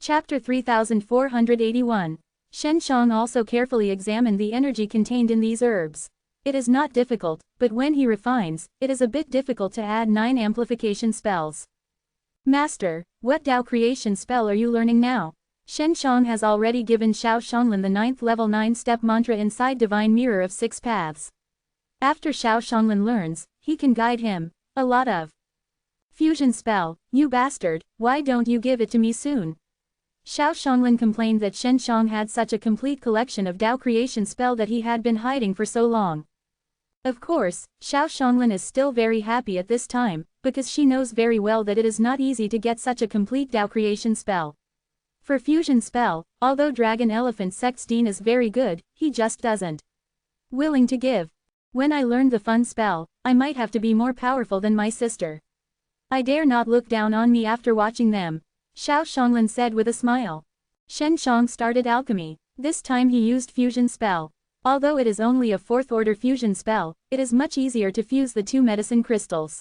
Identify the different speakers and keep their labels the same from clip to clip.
Speaker 1: Chapter 3481. Shen Shang also carefully examined the energy contained in these herbs. It is not difficult, but when he refines, it is a bit difficult to add 9 amplification spells. Master, what Tao creation spell are you learning now? Shen Shang has already given Xiao Shanglan the 9th level 9-step mantra inside Divine Mirror of 6 Paths. After Xiao Shanglan learns, he can guide him. A lot of fusion spell, you bastard, why don't you give it to me soon? Xiao Shanglan complained that Shen Shang had such a complete collection of Tao creation spell that he had been hiding for so long. Of course, Xiao Shanglan is still very happy at this time, because she knows very well that it is not easy to get such a complete Tao creation spell. For fusion spell, although Dragon Elephant Sect's Dean is very good, he just doesn't willing to give. When I learned the fun spell, I might have to be more powerful than my sister. I dare not look down on me after watching them, Xiao Shanglan said with a smile. Shen Shang started alchemy. This time he used fusion spell. Although it is only a 4th order fusion spell, it is much easier to fuse the 2 medicine crystals.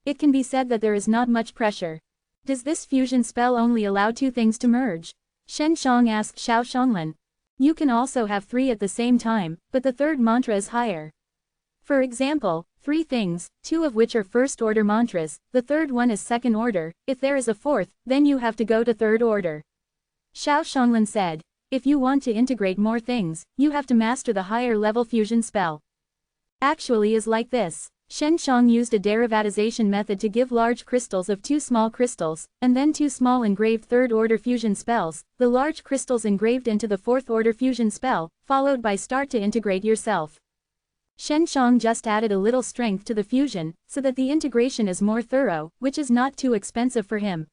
Speaker 1: It can be said that there is not much pressure. Does this fusion spell only allow 2 things to merge? Shen Shang asked Xiao Shanglan. You can also have 3 at the same time, but the 3rd mantra is higher. For example, 3 things, 2 of which are 1st order mantras, the 3rd one is 2nd order, if there is a 4th, then you have to go to 3rd order. Xiao Shanglan said, if you want to integrate more things, you have to master the higher level fusion spell. Actually is like this. Shen Shang used a derivatization method to give large crystals of 2 small crystals, and then 2 small engraved 3rd order fusion spells, the large crystals engraved into the 4th order fusion spell, followed by start to integrate yourself. Shen Shang just added a little strength to the fusion, so that the integration is more thorough, which is not too expensive for him.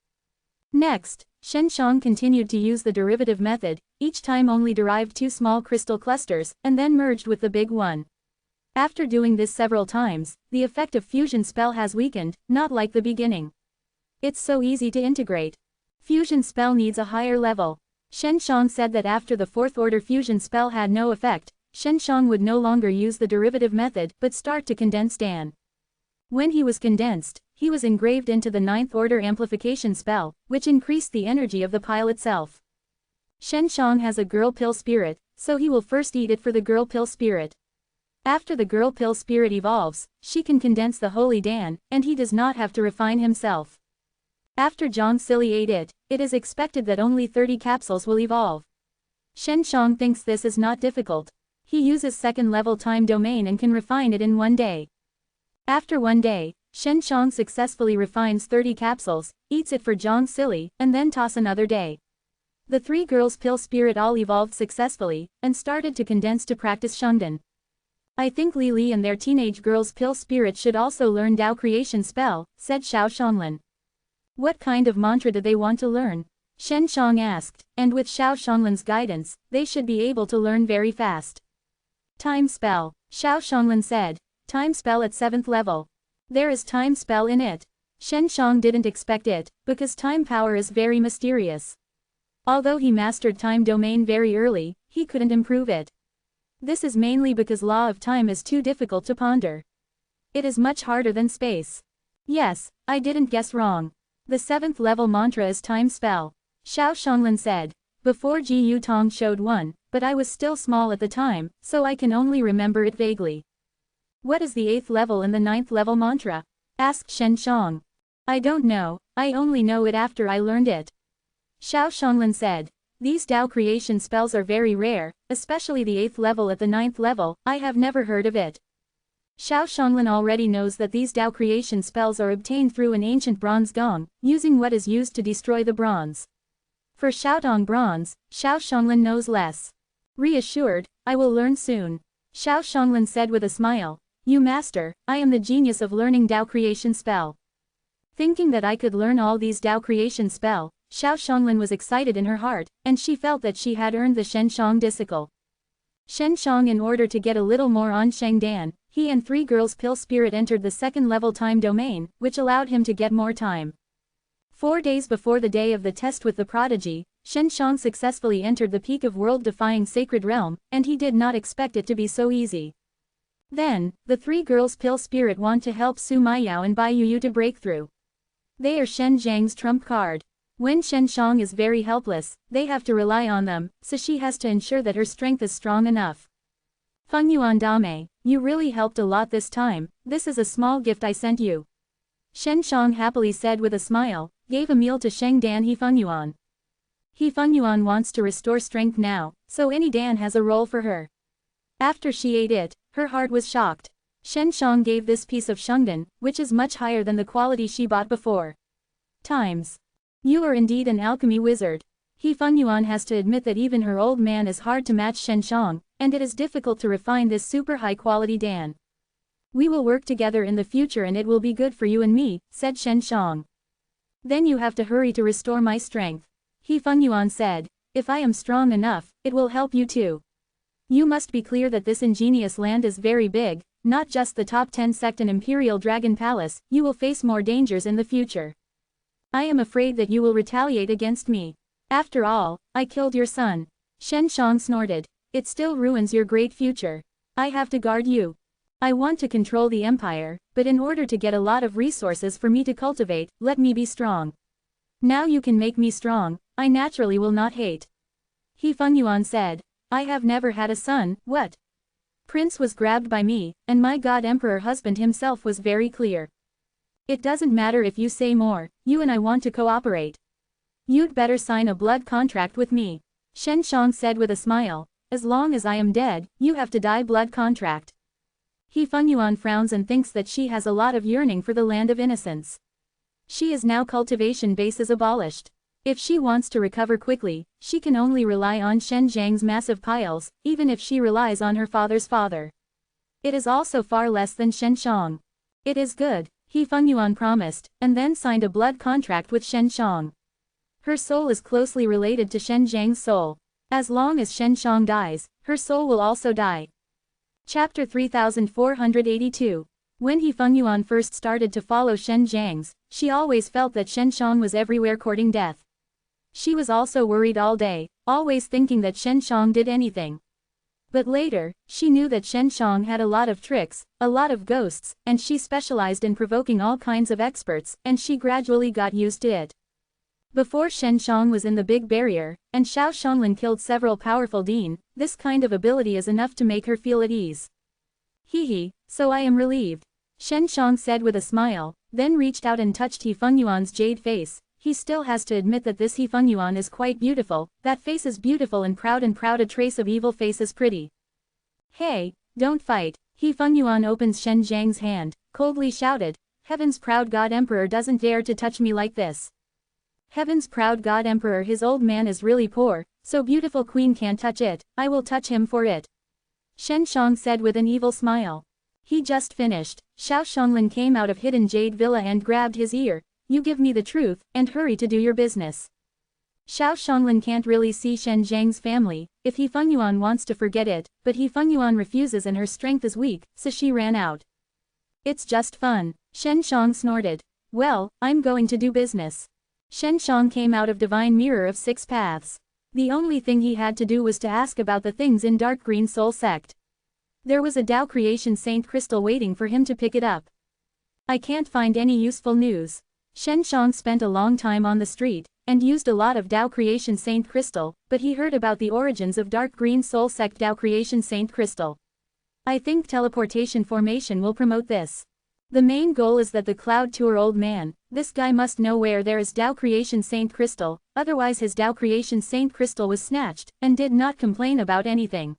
Speaker 1: Next, Shen Shang continued to use the derivative method, each time only derived 2 small crystal clusters, and then merged with the big one. After doing this several times, the effect of fusion spell has weakened, not like the beginning. It's so easy to integrate. Fusion spell needs a higher level. Shen Shang said that after the 4th order fusion spell had no effect, Shen Shang would no longer use the derivative method but start to condense Dan. When he was condensed, he was engraved into the 9th order amplification spell, which increased the energy of the pile itself. Shen Shang has a girl pill spirit, so he will first eat it for the girl pill spirit. After the girl pill spirit evolves, she can condense the holy Dan, and he does not have to refine himself. After Zhang Silly ate it, it is expected that only 30 capsules will evolve. Shen Shang thinks this is not difficult. He uses 2nd level time domain and can refine it in 1 day. After 1 day, Shen Shang successfully refines 30 capsules, eats it for Zhang Silly, and then toss another day. The 3 girls pill spirit all evolved successfully, and started to condense to practice Shangdan. I think Li Li and their teenage girls pill spirit should also learn Tao creation spell, said Xiao Shanglan. What kind of mantra do they want to learn? Shen Shang asked, and with Xiao Shanglan's guidance, they should be able to learn very fast. Time spell, Xiao Shanglan said. Time spell at 7th level. There is time spell in it. Shen Shang didn't expect it, because time power is very mysterious. Although he mastered time domain very early, he couldn't improve it. This is mainly because law of time is too difficult to ponder. It is much harder than space. Yes, I didn't guess wrong. The 7th level mantra is time spell. Xiao Shanglan said. Before Ji Yu Tong showed one, but I was still small at the time, so I can only remember it vaguely. What is the 8th level and the 9th level mantra? Asked Shen Shang. I don't know, I only know it after I learned it. Xiao Shanglan said. These Tao creation spells are very rare, especially the 8th level at the 9th level, I have never heard of it. Xiao Shanglan already knows that these Tao creation spells are obtained through an ancient bronze gong, using what is used to destroy the bronze. For Xiaotong bronze, Xiao Shanglan knows less. Reassured, I will learn soon. Xiao Shanglan said with a smile. You master, I am the genius of learning Tao creation spell. Thinking that I could learn all these Tao creation spell, Xiao Shanglan was excited in her heart, and she felt that she had earned the Shen Shang disciple. Shen Shang, in order to get a little more on Shengdan, he and 3 girls pill spirit entered the 2nd level time domain, which allowed him to get more time. 4 days before the day of the test with the prodigy, Shen Shang successfully entered the peak of world-defying sacred realm, and he did not expect it to be so easy. Then, the 3 girls pill spirit want to help Su Maiyao and Bai Yuyu to break through. They are Shen Zhang's trump card. When Shen Shang is very helpless, they have to rely on them, so she has to ensure that her strength is strong enough. Feng Yuan Dame, you really helped a lot this time, this is a small gift I sent you. Shen Shang happily said with a smile, gave a meal to Sheng Dan He Feng Yuan. He Feng Yuan wants to restore strength now, so any Dan has a role for her. After she ate it, her heart was shocked. Shen Shang gave this piece of Shengdan, which is much higher than the quality she bought before. Times. You are indeed an alchemy wizard. He Feng Yuan has to admit that even her old man is hard to match Shen Shang, and it is difficult to refine this super high quality Dan. We will work together in the future and it will be good for you and me, said Shen Shang. Then you have to hurry to restore my strength. He Feng Yuan said, if I am strong enough, it will help you too. You must be clear that this ingenious land is very big, not just the top 10 sect and Imperial Dragon Palace, you will face more dangers in the future. I am afraid that you will retaliate against me. After all, I killed your son. Shen Shang snorted. It still ruins your great future. I have to guard you. I want to control the empire, but in order to get a lot of resources for me to cultivate, let me be strong. Now you can make me strong, I naturally will not hate. He Feng Yuan said, I have never had a son, what? Prince was grabbed by me, and my god emperor husband himself was very clear. It doesn't matter if you say more, you and I want to cooperate. You'd better sign a blood contract with me. Shen Shang said with a smile, as long as I am dead, you have to die blood contract. He Feng Yuan frowns and thinks that she has a lot of yearning for the land of innocence. She is now cultivation base is abolished. If she wants to recover quickly, she can only rely on Shen Zhang's massive piles, even if she relies on her father's father. It is also far less than Shen Shang. It is good, He Feng Yuan promised, and then signed a blood contract with Shen Shang. Her soul is closely related to Shen Zhang's soul. As long as Shen Shang dies, her soul will also die. Chapter 3482. When He Feng Yuan first started to follow Shen Zhang's, she always felt that Shen Shang was everywhere courting death. She was also worried all day, always thinking that Shen Shang did anything. But later, she knew that Shen Shang had a lot of tricks, a lot of ghosts, and she specialized in provoking all kinds of experts, and she gradually got used to it. Before Shen Shang was in the Big Barrier, and Xiao Shonglin killed several powerful Dean, this kind of ability is enough to make her feel at ease. Hee, so I am relieved. Shen Shang said with a smile, then reached out and touched He Feng Yuan's jade face. He still has to admit that this He Feng Yuan is quite beautiful, that face is beautiful and proud a trace of evil face is pretty. Hey, don't fight. He Feng Yuan opens Shen Zhang's hand, coldly shouted, Heaven's proud god emperor doesn't dare to touch me like this. Heaven's proud god emperor, his old man is really poor, so beautiful queen can't touch it, I will touch him for it. Shen Shang said with an evil smile. He just finished. Xiao Shonglin came out of hidden jade villa and grabbed his ear. You give me the truth, and hurry to do your business. Xiao Shonglin can't really see Shen Zhang's family, if He Feng Yuan wants to forget it, but He Feng Yuan refuses and her strength is weak, so she ran out. It's just fun. Shen Shang snorted. Well, I'm going to do business. Shen Shang came out of Divine Mirror of Six Paths. The only thing he had to do was to ask about the things in Dark Green Soul Sect. There was a Tao Creation Saint Crystal waiting for him to pick it up. I can't find any useful news. Shen Shang spent a long time on the street, and used a lot of Tao Creation Saint Crystal, but he heard about the origins of Dark Green Soul Sect Tao Creation Saint Crystal. I think teleportation formation will promote this. The main goal is that the Cloud Tour old man, this guy must know where there is Tao Creation Saint Crystal, otherwise his Tao Creation Saint Crystal was snatched, and did not complain about anything.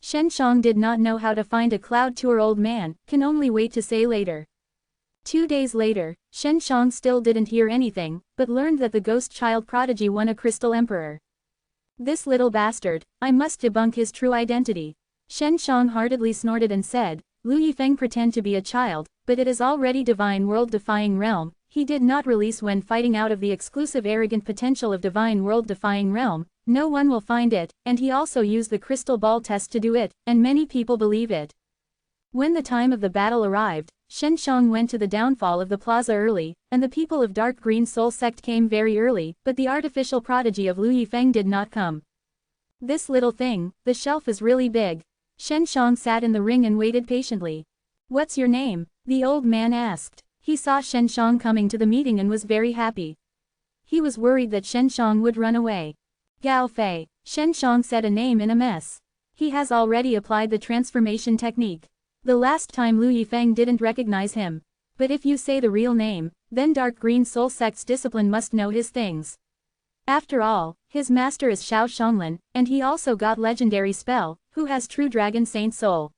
Speaker 1: Shen Shang did not know how to find a Cloud Tour old man, can only wait to say later. 2 days later, Shen Shang still didn't hear anything, but learned that the ghost child prodigy won a Crystal Emperor. This little bastard, I must debunk his true identity. Shen Shang heartedly snorted and said, Lu Yifeng pretend to be a child, but it is already divine world defying realm, he did not release when fighting out of the exclusive arrogant potential of divine world defying realm, no one will find it, and he also used the crystal ball test to do it, and many people believe it. When the time of the battle arrived, Shen Shang went to the downfall of the plaza early, and the people of Dark Green Soul Sect came very early, but the artificial prodigy of Lu Yifeng did not come. This little thing, the shelf is really big. Shen Shang sat in the ring and waited patiently. What's your name? The old man asked. He saw Shen Shang coming to the meeting and was very happy. He was worried that Shen Shang would run away. Gao Fei. Shen Shang said a name in a mess. He has already applied the transformation technique. The last time Lu Yifeng didn't recognize him. But if you say the real name, then Dark Green Soul Sect's discipline must know his things. After all, his master is Xiao Shanglan, and he also got legendary spell, who has true Dragon Saint soul.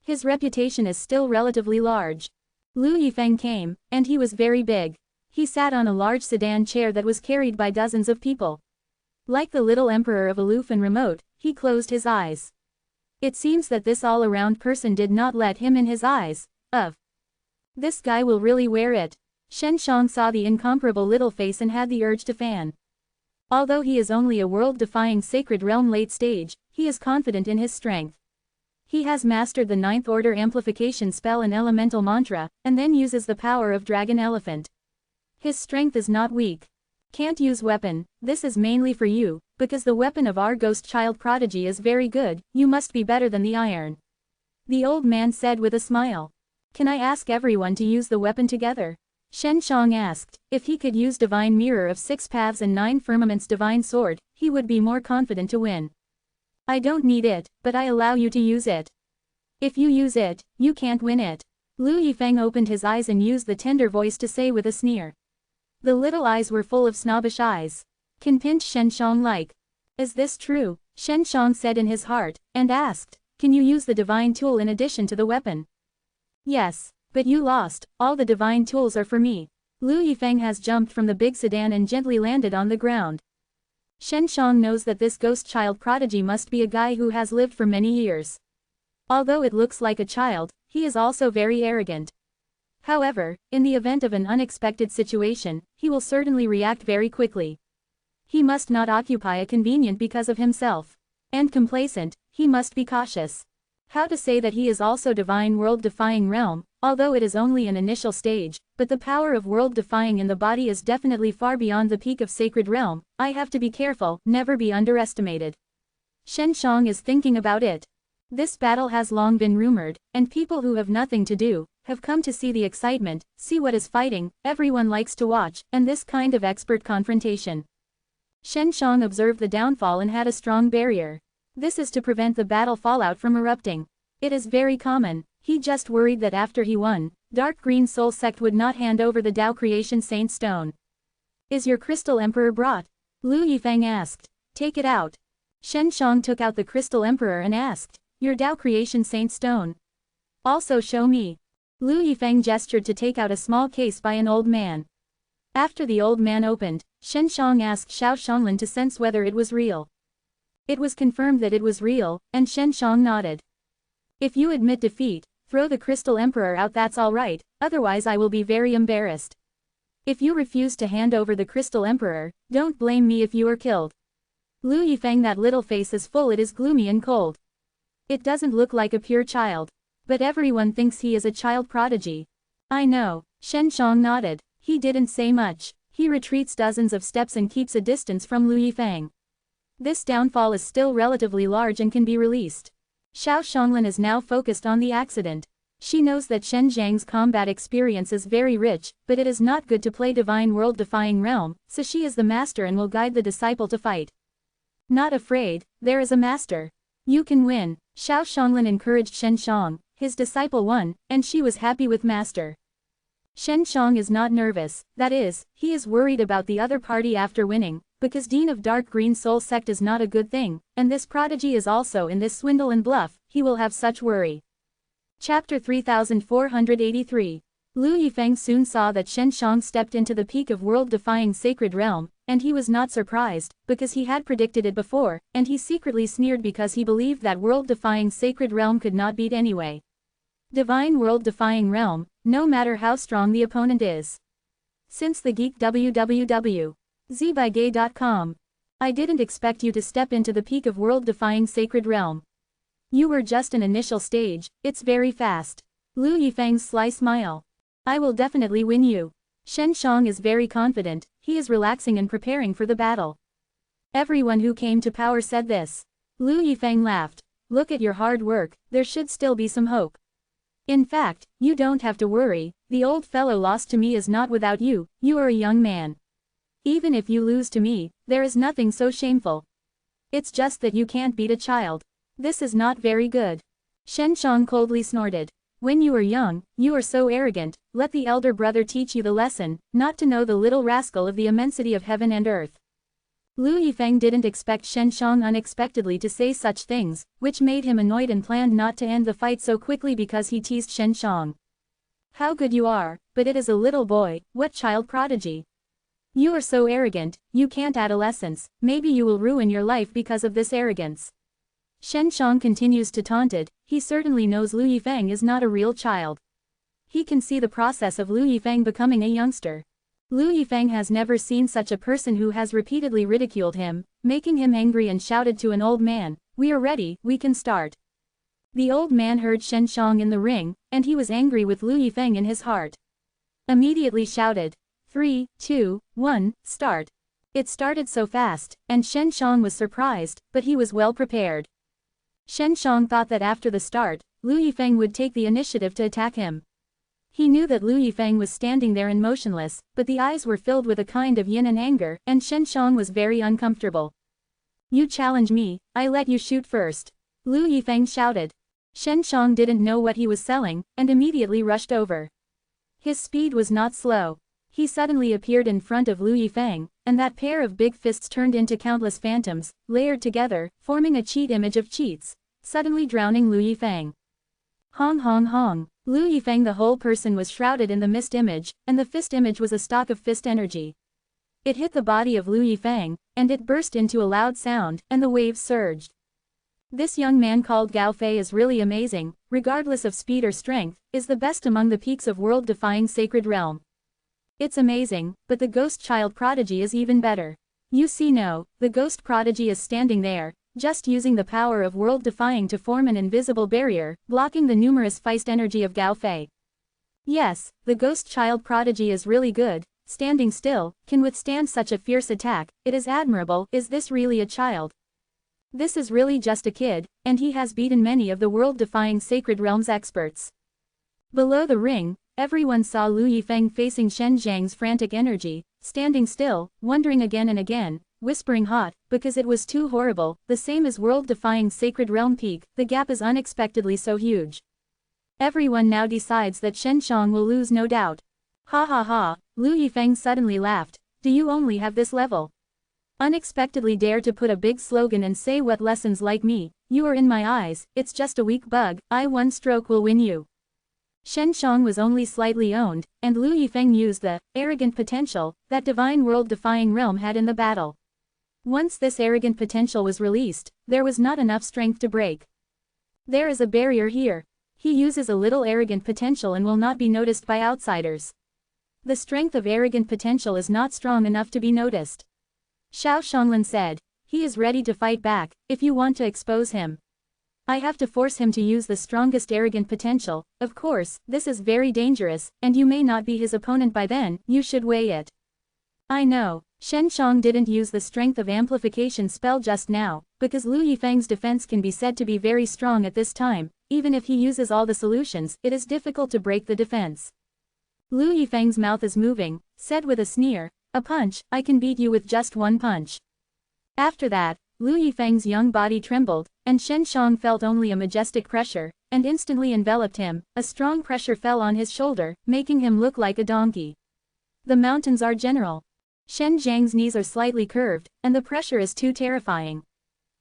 Speaker 1: His reputation is still relatively large. Lu Yifeng came, and he was very big. He sat on a large sedan chair that was carried by dozens of people. Like the little emperor of aloof and remote, he closed his eyes. It seems that this all-around person did not let him in his eyes. This guy will really wear it. Shen Shang saw the incomparable little face and had the urge to fan. Although he is only a world-defying sacred realm late stage, he is confident in his strength. He has mastered the 9th order amplification spell and elemental mantra, and then uses the power of Dragon Elephant. His strength is not weak. Can't use weapon, this is mainly for you, because the weapon of our ghost child prodigy is very good, you must be better than the iron. The old man said with a smile. Can I ask everyone to use the weapon together? Shen Shang asked. If he could use Divine Mirror of 6 Paths and 9 Firmaments Divine Sword, he would be more confident to win. I don't need it, but I allow you to use it. If you use it, you can't win it. Lu Yifeng opened his eyes and used the tender voice to say with a sneer. The little eyes were full of snobbish eyes. Can pinch Shen Shang like. Is this true? Shen Shang said in his heart, and asked, can you use the divine tool in addition to the weapon? Yes, but you lost, all the divine tools are for me. Lu Yifeng has jumped from the big sedan and gently landed on the ground. Shen Shang knows that this ghost child prodigy must be a guy who has lived for many years. Although it looks like a child, he is also very arrogant. However, in the event of an unexpected situation, he will certainly react very quickly. He must not occupy a convenient because of himself. And complacent, he must be cautious. How to say that he is also divine world-defying realm, although it is only an initial stage, but the power of world-defying in the body is definitely far beyond the peak of sacred realm. I have to be careful, never be underestimated. Shen Shang is thinking about it. This battle has long been rumored, and people who have nothing to do, have come to see the excitement, see what is fighting, everyone likes to watch, and this kind of expert confrontation. Shen Shang observed the downfall and had a strong barrier. This is to prevent the battle fallout from erupting. It is very common, he just worried that after he won, Dark Green Soul Sect would not hand over the Tao Creation Saint Stone. Is your Crystal Emperor brought? Lu Yifeng asked. Take it out. Shen Shang took out the Crystal Emperor and asked, your Tao Creation Saint Stone. Also show me. Lu Yifeng gestured to take out a small case by an old man. After the old man opened, Shen Shang asked Xiao Shanglan to sense whether it was real. It was confirmed that it was real, and Shen Shang nodded. If you admit defeat, throw the Crystal Emperor out, that's alright, otherwise I will be very embarrassed. If you refuse to hand over the Crystal Emperor, don't blame me if you are killed. Lu Yifeng, that little face is full, it is gloomy and cold. It doesn't look like a pure child. But everyone thinks he is a child prodigy. I know, Shen Shang nodded. He didn't say much. He retreats dozens of steps and keeps a distance from Lu Yifeng. This downfall is still relatively large and can be released. Xiao Shanglan is now focused on the accident. She knows that Shen Zhang's combat experience is very rich, but it is not good to play divine world-defying realm, so she is the master and will guide the disciple to fight. Not afraid, there is a master. You can win. Xiao Shanglan encouraged Shen Shang. His disciple won, and she was happy with master. Shen Shang is not nervous, that is, he is worried about the other party after winning, because Dean of Dark Green Soul Sect is not a good thing, and this prodigy is also in this swindle and bluff, he will have such worry. Chapter 3483. Lu Yifeng soon saw that Shen Shang stepped into the peak of world-defying sacred realm, and he was not surprised, because he had predicted it before, and he secretly sneered because he believed that world-defying sacred realm could not beat anyway. Divine world-defying realm, no matter how strong the opponent is. Since the geek www.zbygay.com. I didn't expect you to step into the peak of world-defying sacred realm. You were just an initial stage, it's very fast. Lu Yifeng's sly smile. I will definitely win you. Shen Shang is very confident, he is relaxing and preparing for the battle. Everyone who came to power said this. Lu Yifeng laughed. Look at your hard work, there should still be some hope. In fact, you don't have to worry, the old fellow lost to me is not without you, you are a young man. Even if you lose to me, there is nothing so shameful. It's just that you can't beat a child. This is not very good. Shen Shang coldly snorted. When you are young, you are so arrogant, let the elder brother teach you the lesson, not to know the little rascal of the immensity of heaven and earth. Lu Yifeng didn't expect Shen Shang unexpectedly to say such things, which made him annoyed and planned not to end the fight so quickly because he teased Shen Shang. How good you are, but it is a little boy, what child prodigy. You are so arrogant, you can't adolescence, maybe you will ruin your life because of this arrogance. Shen Shang continues to taunt it, he certainly knows Lu Yifeng is not a real child. He can see the process of Lu Yifeng becoming a youngster. Lu Yifeng has never seen such a person who has repeatedly ridiculed him, making him angry and shouted to an old man, "We are ready, we can start." The old man heard Shen Shang in the ring, and he was angry with Lu Yifeng in his heart. Immediately shouted, 3, 2, 1, start. It started so fast, and Shen Shang was surprised, but he was well prepared. Shen Shang thought that after the start, Lu Yifeng would take the initiative to attack him. He knew that Lu Yifeng was standing there and motionless, but the eyes were filled with a kind of yin and anger, and Shen Shang was very uncomfortable. You challenge me, I let you shoot first. Lu Yifeng shouted. Shen Shang didn't know what he was selling, and immediately rushed over. His speed was not slow. He suddenly appeared in front of Lu Yifeng, and that pair of big fists turned into countless phantoms, layered together, forming a cheat image of cheats, suddenly drowning Lu Yifeng. Hong hong hong. Lu Yifeng, the whole person was shrouded in the mist image, and the fist image was a stock of fist energy. It hit the body of Lu Yifeng, and it burst into a loud sound, and the waves surged. This young man called Gao Fei is really amazing, regardless of speed or strength, is the best among the peaks of world-defying sacred realm. It's amazing, but the ghost child prodigy is even better. You see, no, the ghost prodigy is standing there, just using the power of world-defying to form an invisible barrier, blocking the numerous feist energy of Gao Fei. Yes, the ghost child prodigy is really good, standing still, can withstand such a fierce attack, it is admirable. Is this really a child? This is really just a kid, and he has beaten many of the world-defying sacred realms experts. Below the ring, everyone saw Lu Yifeng facing Shen Zhang's frantic energy, standing still, wondering again and again, whispering hot, because it was too horrible, the same as world-defying sacred realm peak, the gap is unexpectedly so huge. Everyone now decides that Shen Shang will lose, no doubt. Ha ha ha, Lu Yifeng suddenly laughed, do you only have this level? Unexpectedly dare to put a big slogan and say what lessons like me, you are in my eyes, it's just a weak bug, one stroke will win you. Shen Shang was only slightly owned, and Lu Yifeng used the arrogant potential that divine world-defying realm had in the battle. Once this arrogant potential was released, there was not enough strength to break. There is a barrier here. He uses a little arrogant potential and will not be noticed by outsiders. The strength of arrogant potential is not strong enough to be noticed. Xiao Shanglan said, he is ready to fight back, if you want to expose him. I have to force him to use the strongest arrogant potential, of course, this is very dangerous, and you may not be his opponent by then, you should weigh it. I know, Shen Shang didn't use the strength of amplification spell just now, because Lu Yifeng's defense can be said to be very strong at this time, even if he uses all the solutions, it is difficult to break the defense. Lu Yifeng's mouth is moving, said with a sneer, a punch, I can beat you with just one punch. After that, Lu Yifeng's young body trembled, and Shen Shang felt only a majestic pressure, and instantly enveloped him, a strong pressure fell on his shoulder, making him look like a donkey. The mountains are general. Shen Zhang's knees are slightly curved, and the pressure is too terrifying.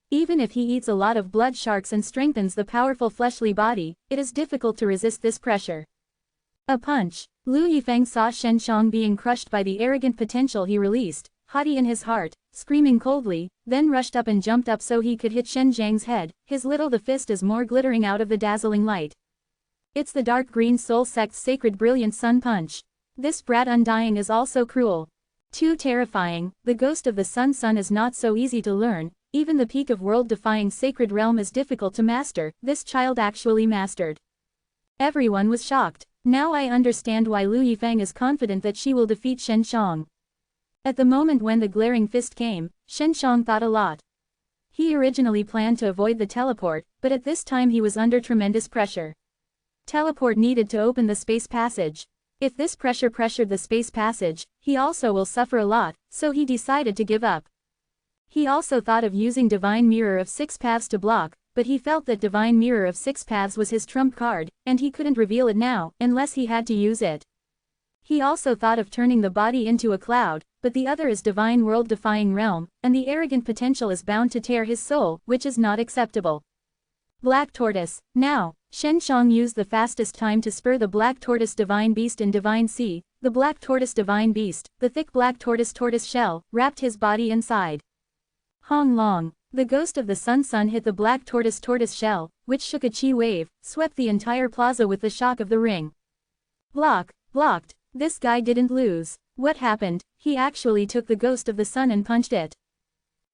Speaker 1: Even if he eats a lot of blood sharks and strengthens the powerful fleshly body, it is difficult to resist this pressure. A punch. Lu Yifeng saw Shen Shang being crushed by the arrogant potential he released, haughty in his heart, screaming coldly, then rushed up and jumped up so he could hit Shen Zhang's head, his little the fist is more glittering out of the dazzling light. It's the dark green soul sect's sacred brilliant sun punch. This brat undying is also cruel. Too terrifying, the ghost of the sun is not so easy to learn, even the peak of world-defying sacred realm is difficult to master, this child actually mastered. Everyone was shocked. Now I understand why Lu Yifeng is confident that she will defeat Shen Shang. At the moment when the glaring fist came, Shen Shang thought a lot. He originally planned to avoid the teleport, but at this time he was under tremendous pressure. Teleport needed to open the space passage. If this pressure pressured the space passage, he he also will suffer a lot, so he decided to give up. He also thought of using Divine Mirror of 6 Paths to block, but he felt that Divine Mirror of 6 Paths was his trump card, and he couldn't reveal it now, unless he had to use it. He also thought of turning the body into a cloud, but the other is Divine World-Defying Realm, and the arrogant potential is bound to tear his soul, which is not acceptable. Black Tortoise. Now, Shenshong used the fastest time to spur the Black Tortoise Divine Beast in Divine Sea. The Black Tortoise Divine Beast, the thick black tortoise shell, wrapped his body inside. Hong Long. The ghost of the sun hit the black tortoise shell, which shook a chi wave, swept the entire plaza with the shock of the ring. Blocked. This guy didn't lose. What happened? He actually took the ghost of the sun and punched it.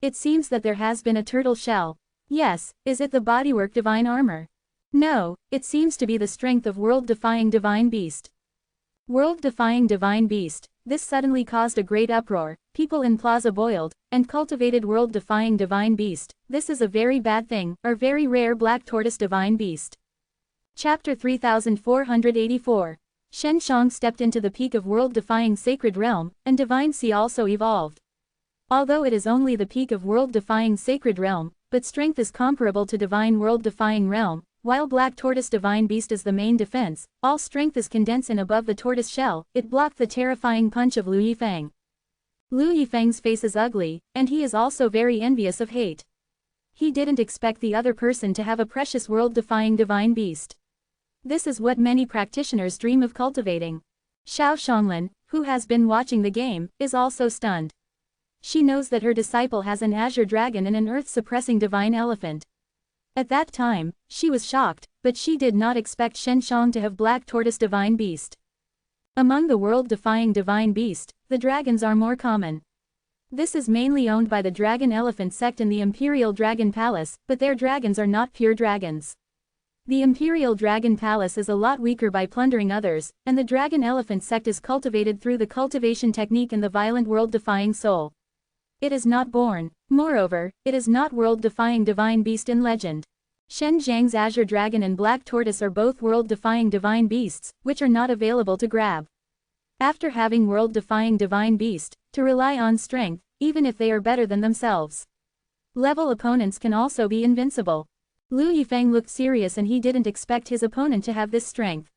Speaker 1: It seems that there has been a turtle shell. Yes, is it the bodywork divine armor? No, it seems to be the strength of world-defying divine beast. World-defying divine beast. This suddenly caused a great uproar, people in plaza boiled, and cultivated world-defying divine beast. This is a very bad thing, or very rare black tortoise divine beast. Chapter 3484. Shenshong stepped into the peak of world-defying sacred realm, and Divine Sea also evolved. Although it is only the peak of world-defying sacred realm, but strength is comparable to divine world-defying realm, while Black Tortoise Divine Beast is the main defense, all strength is condensed in above the tortoise shell. It blocked the terrifying punch of Lu Yifeng. Lu Yifeng's face is ugly, and he is also very envious of hate. He didn't expect the other person to have a precious world-defying divine beast. This is what many practitioners dream of cultivating. Xiao Xionglan, who has been watching the game, is also stunned. She knows that her disciple has an azure dragon and an earth-suppressing divine elephant. At that time, she was shocked, but she did not expect Shenshong to have Black Tortoise Divine Beast. Among the world-defying divine beast, the dragons are more common. This is mainly owned by the Dragon Elephant sect in the Imperial Dragon Palace, but their dragons are not pure dragons. The Imperial Dragon Palace is a lot weaker by plundering others, and the Dragon Elephant sect is cultivated through the cultivation technique in the violent world-defying soul. It is not born. Moreover, it is not world-defying divine beast in legend. Shen Zhang's Azure Dragon and Black Tortoise are both world-defying divine beasts, which are not available to grab. After having world-defying divine beast, to rely on strength, even if they are better than themselves. Level opponents can also be invincible. Lu Yifeng looked serious and he didn't expect his opponent to have this strength.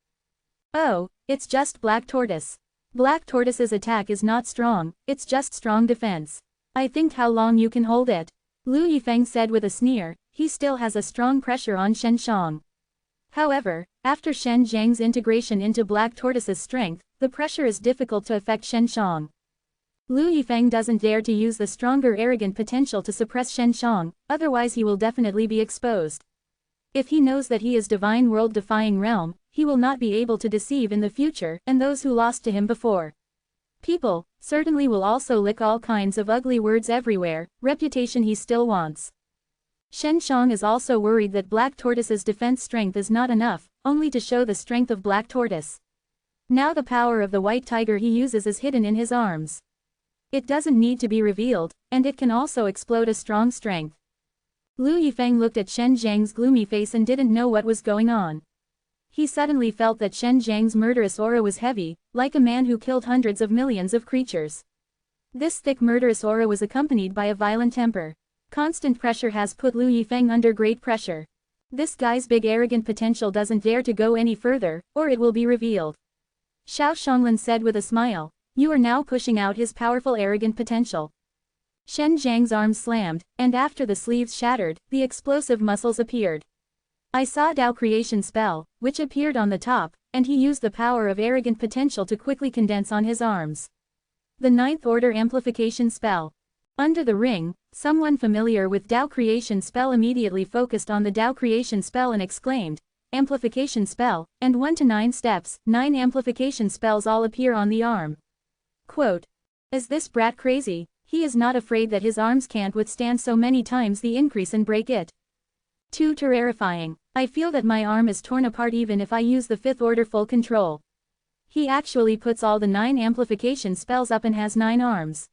Speaker 1: Oh, it's just Black Tortoise. Black Tortoise's attack is not strong, it's just strong defense. I think how long you can hold it. Lu Yifeng said with a sneer. He still has a strong pressure on Shenshong. However, after Shen Zhang's integration into Black Tortoise's strength, the pressure is difficult to affect Shenshong. Lu Yifeng doesn't dare to use the stronger arrogant potential to suppress Shenshong, otherwise he will definitely be exposed. If he knows that he is divine world-defying realm, he will not be able to deceive in the future and those who lost to him before. People certainly will also lick all kinds of ugly words everywhere. Reputation he still wants. Shenshong is also worried that Black Tortoise's defense strength is not enough, only to show the strength of Black Tortoise. Now the power of the white tiger he uses is hidden in his arms. It doesn't need to be revealed, and it can also explode a strong strength. Lu Yifeng looked at Shen Zhang's gloomy face and didn't know what was going on. He suddenly felt that Shen Zhang's murderous aura was heavy, like a man who killed hundreds of millions of creatures. This thick murderous aura was accompanied by a violent temper. Constant pressure has put Lu Yifeng under great pressure. This guy's big arrogant potential doesn't dare to go any further, or it will be revealed. Xiao Xionglan said with a smile. You are now pushing out his powerful arrogant potential. Shen Zhang's arms slammed, and after the sleeves shattered, the explosive muscles appeared. I saw Dao Creation spell, which appeared on the top, and he used the power of arrogant potential to quickly condense on his arms. The 9th Order Amplification spell. Under the ring, someone familiar with Dao Creation spell immediately focused on the Dao Creation spell and exclaimed, Amplification spell, and 1 to 9 steps, 9 amplification spells all appear on the arm. Quote. Is this brat crazy? He is not afraid that his arms can't withstand so many times the increase and break it. Too terrifying. I feel that my arm is torn apart even if I use the 5th order full control. He actually puts all the 9 amplification spells up and has 9 arms.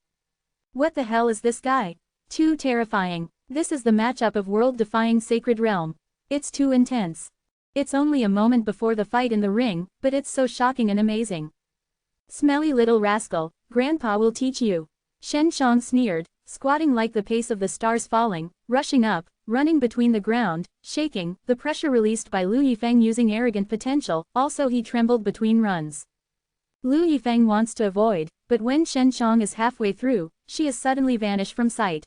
Speaker 1: What the hell is this guy? Too terrifying. This is the matchup of world-defying sacred realm. It's too intense. It's only a moment before the fight in the ring, but it's so shocking and amazing. Smelly little rascal, Grandpa will teach you. Shen Shang sneered, squatting like the pace of the stars falling, rushing up, running between the ground, shaking, the pressure released by Lu Yifeng using arrogant potential, also he trembled between runs. Lu Yifeng wants to avoid, but when Shen Shang is halfway through, she is suddenly vanished from sight.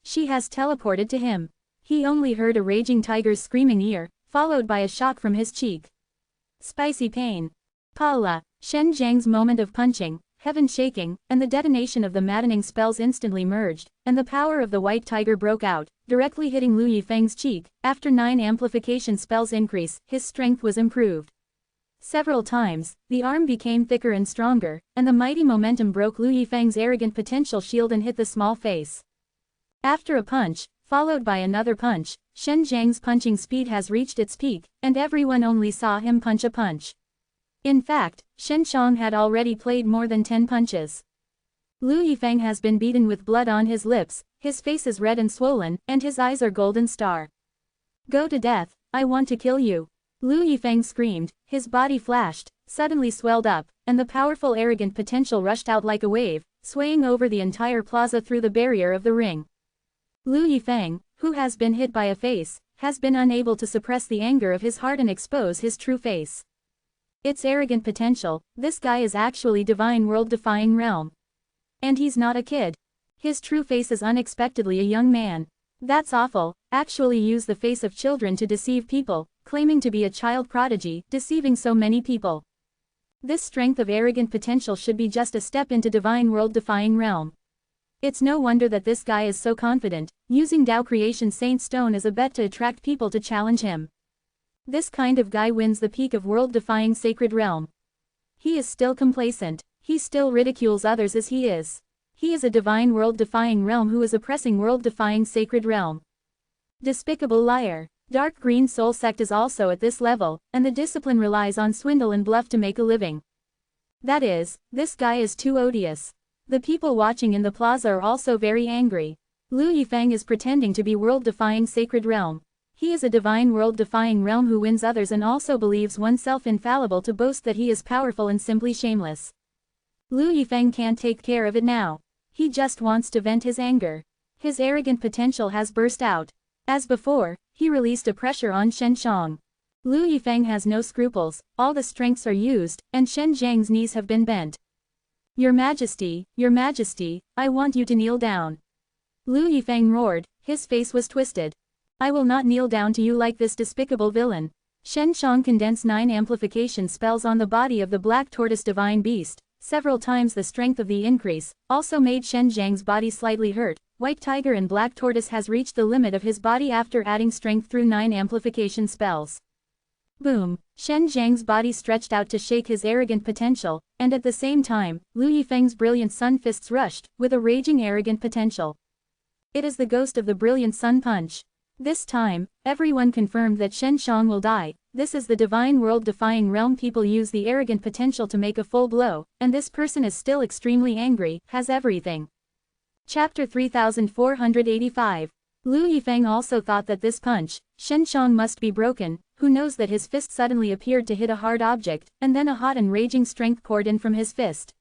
Speaker 1: She has teleported to him. He only heard a raging tiger's screaming ear, followed by a shock from his cheek. Spicy pain. Pala, Shen Zhang's moment of punching, heaven shaking, and the detonation of the maddening spells instantly merged, and the power of the white tiger broke out, directly hitting Lu Yifeng's cheek. After 9 amplification spells increase, his strength was improved. Several times, the arm became thicker and stronger, and the mighty momentum broke Lu Yifeng's arrogant potential shield and hit the small face. After a punch, followed by another punch, Shen Zhang's punching speed has reached its peak, and everyone only saw him punch a punch. In fact, Shen Shang had already played more than 10 punches. Lu Yifeng has been beaten with blood on his lips, his face is red and swollen, and his eyes are golden star. Go to death, I want to kill you. Lu Yifeng screamed, his body flashed, suddenly swelled up, and the powerful arrogant potential rushed out like a wave, swaying over the entire plaza through the barrier of the ring. Lu Yifeng, who has been hit by a face, has been unable to suppress the anger of his heart and expose his true face. It's arrogant potential, this guy is actually divine world-defying realm. And he's not a kid. His true face is unexpectedly a young man. That's awful, actually use the face of children to deceive people, claiming to be a child prodigy, deceiving so many people. This strength of arrogant potential should be just a step into divine world-defying realm. It's no wonder that this guy is so confident, using Tao Creation Saint Stone as a bet to attract people to challenge him. This kind of guy wins the peak of world-defying sacred realm. He is still complacent, he still ridicules others as he is. He is a divine world-defying realm who is oppressing world-defying sacred realm. Despicable liar. Dark Green Soul Sect is also at this level, and the discipline relies on swindle and bluff to make a living. That is, this guy is too odious. The people watching in the plaza are also very angry. Lu Yifeng is pretending to be world-defying sacred realm. He is a divine world-defying realm who wins others and also believes oneself infallible to boast that he is powerful and simply shameless. Lu Yifeng can't take care of it now. He just wants to vent his anger. His arrogant potential has burst out. As before, he released a pressure on Shen Shang. Lu Yifeng has no scruples, all the strengths are used, and Shen Zhang's knees have been bent. Your Majesty, I want you to kneel down. Lu Yifeng roared, his face was twisted. I will not kneel down to you like this despicable villain. Shen Shang condensed 9 amplification spells on the body of the black tortoise divine beast. Several times the strength of the increase, also made Shen Zhang's body slightly hurt. White tiger and black tortoise has reached the limit of his body after adding strength through 9 amplification spells. Boom! Shen Zhang's body stretched out to shake his arrogant potential, and at the same time, Lu Yifeng's brilliant sun fists rushed, with a raging arrogant potential. It is the ghost of the brilliant sun punch. This time, everyone confirmed that Shen Shang will die. This is the divine world-defying realm. People use the arrogant potential to make a full blow, and this person is still extremely angry, has everything. Chapter 3485. Lu Yifeng also thought that this punch, Shen Shang must be broken. Who knows that his fist suddenly appeared to hit a hard object, and then a hot and raging strength poured in from his fist.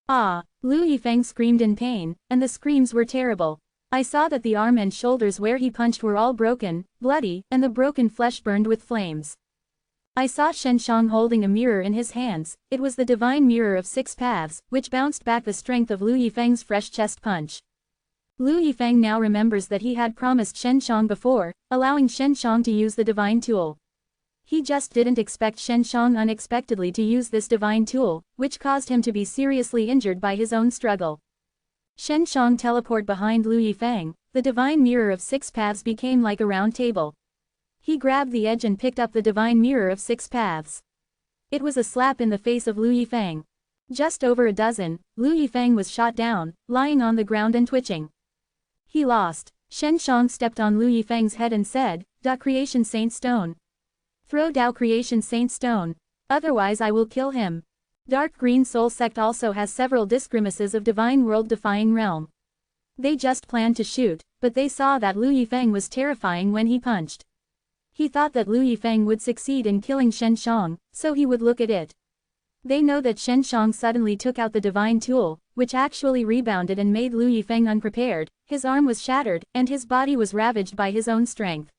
Speaker 1: Ah! Lu Yifeng screamed in pain, and the screams were terrible. I saw that the arm and shoulders where he punched were all broken, bloody, and the broken flesh burned with flames. I saw Shen Shang holding a mirror in his hands. It was the divine mirror of 6 paths, which bounced back the strength of Lu Yifeng's fresh chest punch. Lu Yifeng now remembers that he had promised Shen Shang before, allowing Shen Shang to use the divine tool. He just didn't expect Shen Shang unexpectedly to use this divine tool, which caused him to be seriously injured by his own struggle. Shen Shang teleported behind Lu Yifeng. The divine mirror of 6 paths became like a round table. He grabbed the edge and picked up the divine mirror of 6 paths. It was a slap in the face of Lu Yifeng. Just over a dozen, Lu Yifeng was shot down, lying on the ground and twitching. He lost. Shen Shang stepped on Lu Yifeng's head and said, "Da Creation Saint Stone. Throw Tao Creation Saint Stone. Otherwise I will kill him." Dark Green Soul Sect also has several disgrimaces of divine world-defying realm. They just planned to shoot, but they saw that Lu Yifeng was terrifying when he punched. He thought that Lu Yifeng would succeed in killing Shen Shang, so he would look at it. They know that Shen Shang suddenly took out the divine tool, which actually rebounded and made Lu Yifeng unprepared. His arm was shattered, and his body was ravaged by his own strength.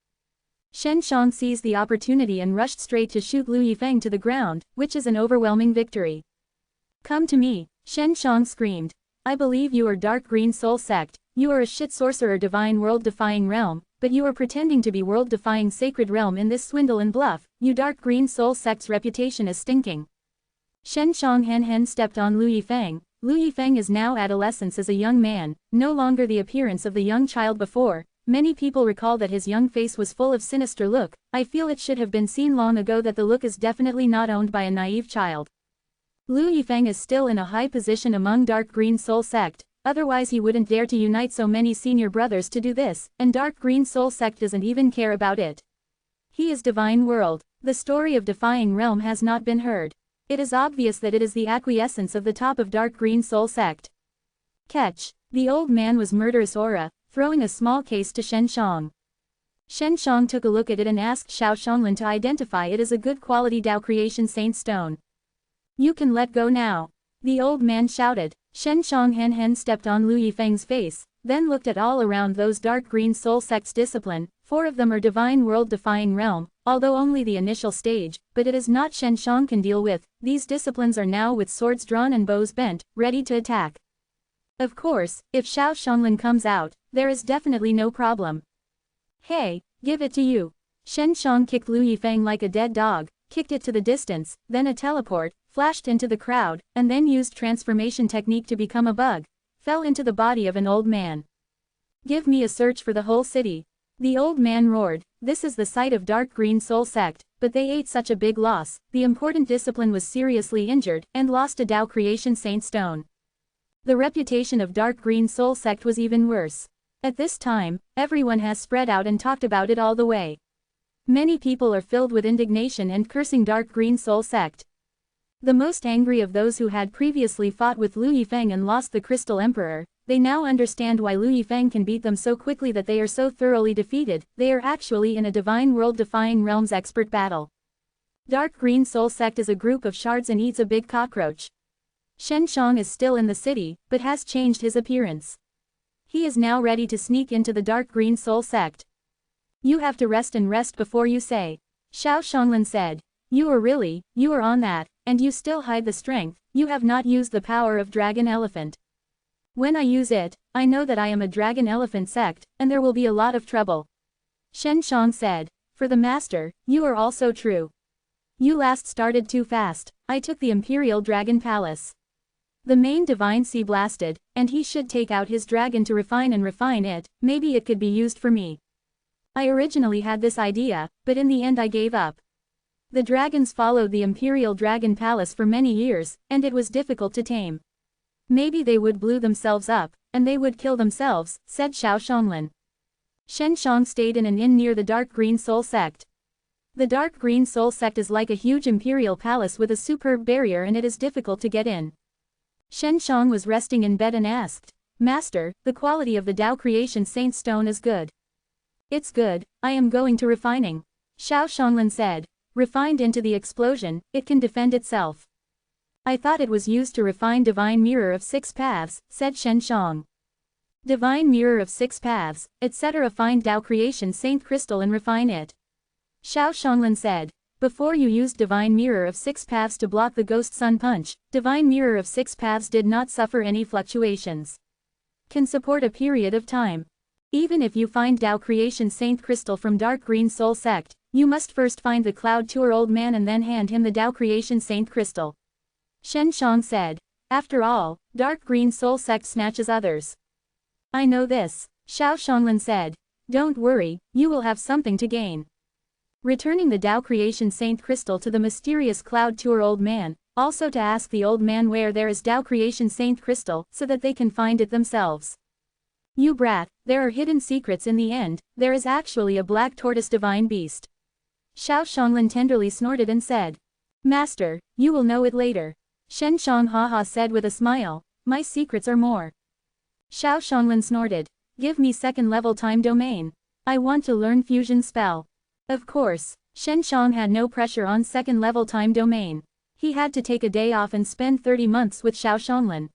Speaker 1: Shen Shang seized the opportunity and rushed straight to shoot Lu Yifeng to the ground, which is an overwhelming victory. "Come to me," Shen Shang screamed. "I believe you are Dark Green Soul Sect. You are a shit sorcerer divine world-defying realm, but you are pretending to be world-defying sacred realm in this swindle and bluff. You Dark Green Soul Sect's reputation is stinking." Shen Shang Hen stepped on Lu Yifeng. Lu Yifeng is now adolescence as a young man, no longer the appearance of the young child before. Many people recall that his young face was full of sinister look. I feel it should have been seen long ago that the look is definitely not owned by a naive child. Lu Yifeng is still in a high position among Dark Green Soul Sect, otherwise he wouldn't dare to unite so many senior brothers to do this, and Dark Green Soul Sect doesn't even care about it. He is Divine World. The story of Defying Realm has not been heard. It is obvious that it is the acquiescence of the top of Dark Green Soul Sect. Catch. The old man was murderous aura, throwing a small case to Shen Shang. Shen Shang took a look at it and asked Xiao Xionglan to identify it as a good quality Tao Creation Saint Stone. "You can let go now," the old man shouted. Shen Shang Hen stepped on Lu Yifeng's face, then looked at all around those Dark Green Soul Sect's discipline. 4 of them are Divine World Defying Realm, although only the initial stage, but it is not Shen Shang can deal with. These disciplines are now with swords drawn and bows bent, ready to attack. Of course, if Xiao Xionglan comes out, there is definitely no problem. "Hey, give it to you." Shen Shang kicked Lu Yifeng like a dead dog, kicked it to the distance, then a teleport, flashed into the crowd, and then used transformation technique to become a bug, fell into the body of an old man. "Give me a search for the whole city." The old man roared. This is the site of Dark Green Soul Sect, but they ate such a big loss. The important discipline was seriously injured, and lost a Tao Creation Saint Stone. The reputation of Dark Green Soul Sect was even worse. At this time, everyone has spread out and talked about it all the way. Many people are filled with indignation and cursing Dark Green Soul Sect. The most angry of those who had previously fought with Lu Yifeng and lost the Crystal Emperor, they now understand why Lu Yifeng can beat them so quickly, that they are so thoroughly defeated. They are actually in a Divine World Defying Realms expert battle. Dark Green Soul Sect is a group of shards and eats a big cockroach. Shen Shang is still in the city, but has changed his appearance. He is now ready to sneak into the Dark Green Soul Sect. "You have to rest and rest before you say," Xiao Xionglan said. You are on that, and you still hide the strength. You have not used the power of Dragon Elephant." "When I use it, I know that I am a Dragon Elephant sect, and there will be a lot of trouble," Shen Shang said. "For the Master, you are also true. You last started too fast. I took the Imperial Dragon Palace. The main Divine Sea blasted, and he should take out his dragon to refine it. Maybe it could be used for me. I originally had this idea, but in the end I gave up. The dragons followed the Imperial Dragon Palace for many years, and it was difficult to tame. Maybe they would blow themselves up, and they would kill themselves," said Xiao Xionglan. Shen Shang stayed in an inn near the Dark Green Soul Sect. The Dark Green Soul Sect is like a huge imperial palace with a superb barrier, and it is difficult to get in. Shen Shang was resting in bed and asked, "Master, the quality of the Tao Creation Saint Stone is good." "It's good, I am going to refining," Xiao Xionglan said. "Refined into the explosion, it can defend itself." "I thought it was used to refine Divine Mirror of 6 Paths, said Shen Shang. "Divine Mirror of 6 Paths, etc. Find Tao Creation Saint Crystal and refine it," Xiao Xionglan said. "Before you used Divine Mirror of 6 Paths to block the Ghost Sun Punch, Divine Mirror of 6 Paths did not suffer any fluctuations. Can support a period of time. Even if you find Tao Creation Saint Crystal from Dark Green Soul Sect, you must first find the Cloud Tour Old Man and then hand him the Tao Creation Saint Crystal," Shen Shang said. "After all, Dark Green Soul Sect snatches others." "I know this," Xiao Xionglan said. "Don't worry, you will have something to gain." Returning the Tao Creation Saint Crystal to the mysterious Cloud Tour Old Man, also to ask the old man where there is Tao Creation Saint Crystal, so that they can find it themselves. "You brat, there are hidden secrets in the end. There is actually a black tortoise divine beast," Xiao Xionglan tenderly snorted and said. "Master, you will know it later," Shen Shang haha said with a smile. "My secrets are more." Xiao Xionglan snorted. "Give me 2nd level time domain. I want to learn fusion spell." Of course, Shen Shang had no pressure on 2nd level time domain. He had to take a day off and spend 30 months with Xiao Shonglin.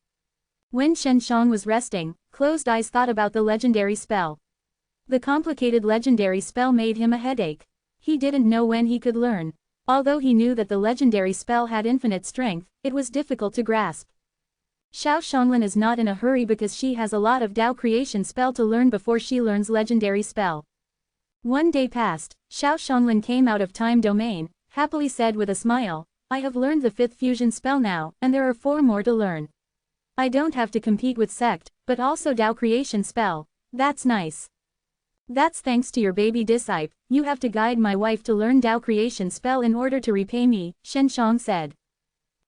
Speaker 1: When Shen Shang was resting, closed eyes thought about the legendary spell. The complicated legendary spell made him a headache. He didn't know when he could learn. Although he knew that the legendary spell had infinite strength, it was difficult to grasp. Xiao Shonglin is not in a hurry because she has a lot of Dao creation spell to learn before she learns legendary spell. One day passed, Xiao Shonglin came out of time domain, happily said with a smile, I have learned the 5th fusion spell now, and there are 4 more to learn. I don't have to compete with sect, but also Dao creation spell. That's nice. That's thanks to your baby disciple. You have to guide my wife to learn Dao creation spell in order to repay me, Shen Shang said.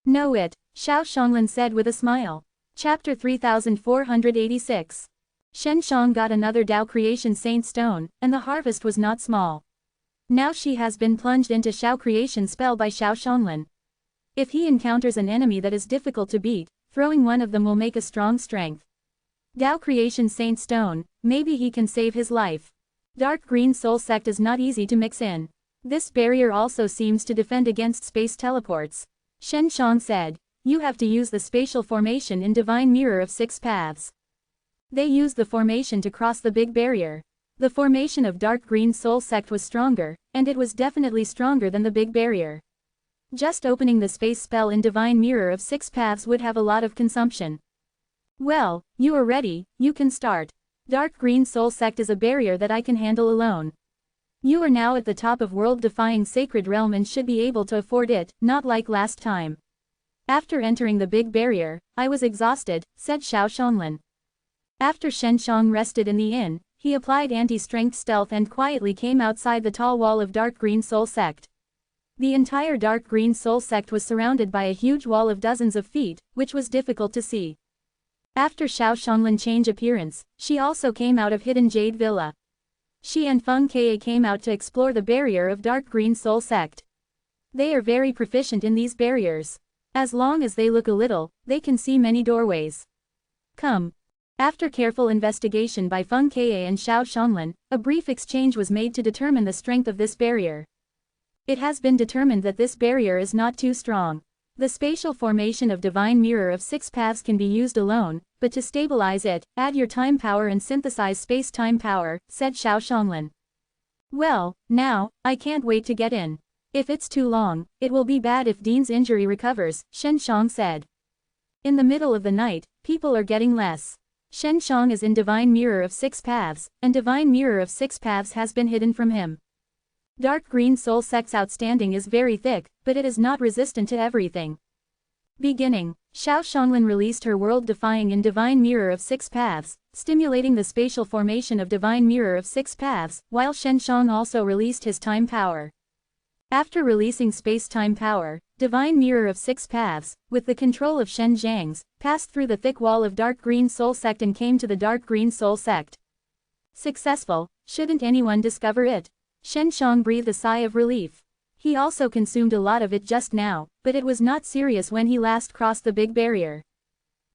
Speaker 1: Know it, Xiao Shonglin said with a smile. Chapter 3486. Shen Shang got another Dao creation saint stone, and the harvest was not small. Now she has been plunged into Xiao creation spell by Xiao Shonglin. If he encounters an enemy that is difficult to beat, throwing one of them will make a strong strength. Dao creation saint stone, maybe he can save his life. Dark green soul sect is not easy to mix in. This barrier also seems to defend against space teleports. Shen Shang said, you have to use the spatial formation in Divine Mirror of 6 paths. They used the formation to cross the big barrier. The formation of dark green soul sect was stronger, and it was definitely stronger than the big barrier. Just opening the space spell in Divine Mirror of 6 paths would have a lot of consumption. Well, you are ready, you can start. Dark green soul sect is a barrier that I can handle alone. You are now at the top of world-defying sacred realm and should be able to afford it, not like last time. After entering the big barrier, I was exhausted, said Xiao Shonglin. After Shen Shang rested in the inn, he applied anti-strength stealth and quietly came outside the tall wall of dark green soul sect. The entire dark green soul sect was surrounded by a huge wall of dozens of feet, which was difficult to see. After Xiao Shonglin changed appearance, she also came out of hidden jade villa. She and Feng Ke came out to explore the barrier of dark green soul sect. They are very proficient in these barriers. As long as they look a little, they can see many doorways. Come. After careful investigation by Feng Ke and Xiao Shonglin, a brief exchange was made to determine the strength of this barrier. It has been determined that this barrier is not too strong. The spatial formation of Divine Mirror of 6 paths can be used alone, but to stabilize it, add your time power and synthesize space-time power, said Xiao Shonglin. Well, now, I can't wait to get in. If it's too long, it will be bad if Dean's injury recovers, Shen Shang said. In the middle of the night, people are getting less. Shen Shang is in Divine Mirror of 6 paths, and Divine Mirror of 6 paths has been hidden from him. Dark green soul sect's outstanding is very thick, but it is not resistant to everything. Beginning, Xiao Shonglin released her world Defying in Divine Mirror of 6 paths, stimulating the spatial formation of Divine Mirror of 6 paths, while Shen Shang also released his time power. After releasing space-time power, Divine Mirror of 6 paths, with the control of Shen Zhang's, passed through the thick wall of dark green soul sect and came to the dark green soul sect. Successful, shouldn't anyone discover it? Shen Shang breathed a sigh of relief. He also consumed a lot of it just now, but it was not serious when he last crossed the big barrier.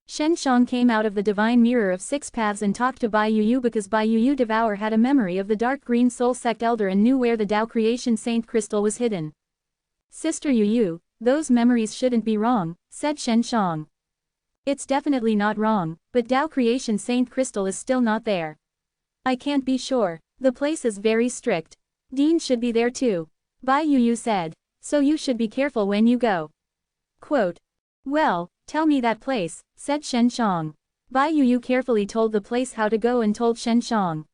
Speaker 1: Shen Shang came out of the Divine Mirror of 6 paths and talked to Bai Yuyu because Bai Yuyu Devour had a memory of the dark green soul sect elder and knew where the Dao creation saint crystal was hidden. Sister Yuyu, those memories shouldn't be wrong, said Shen Shang. It's definitely not wrong, but Dao creation saint crystal is still not there. I can't be sure. The place is very strict. Dean should be there too. Bai Yuyu said. So you should be careful when you go. Quote. Well, tell me that place, said Shen Shang. Bai Yuyu carefully told the place how to go and told Shen Shang.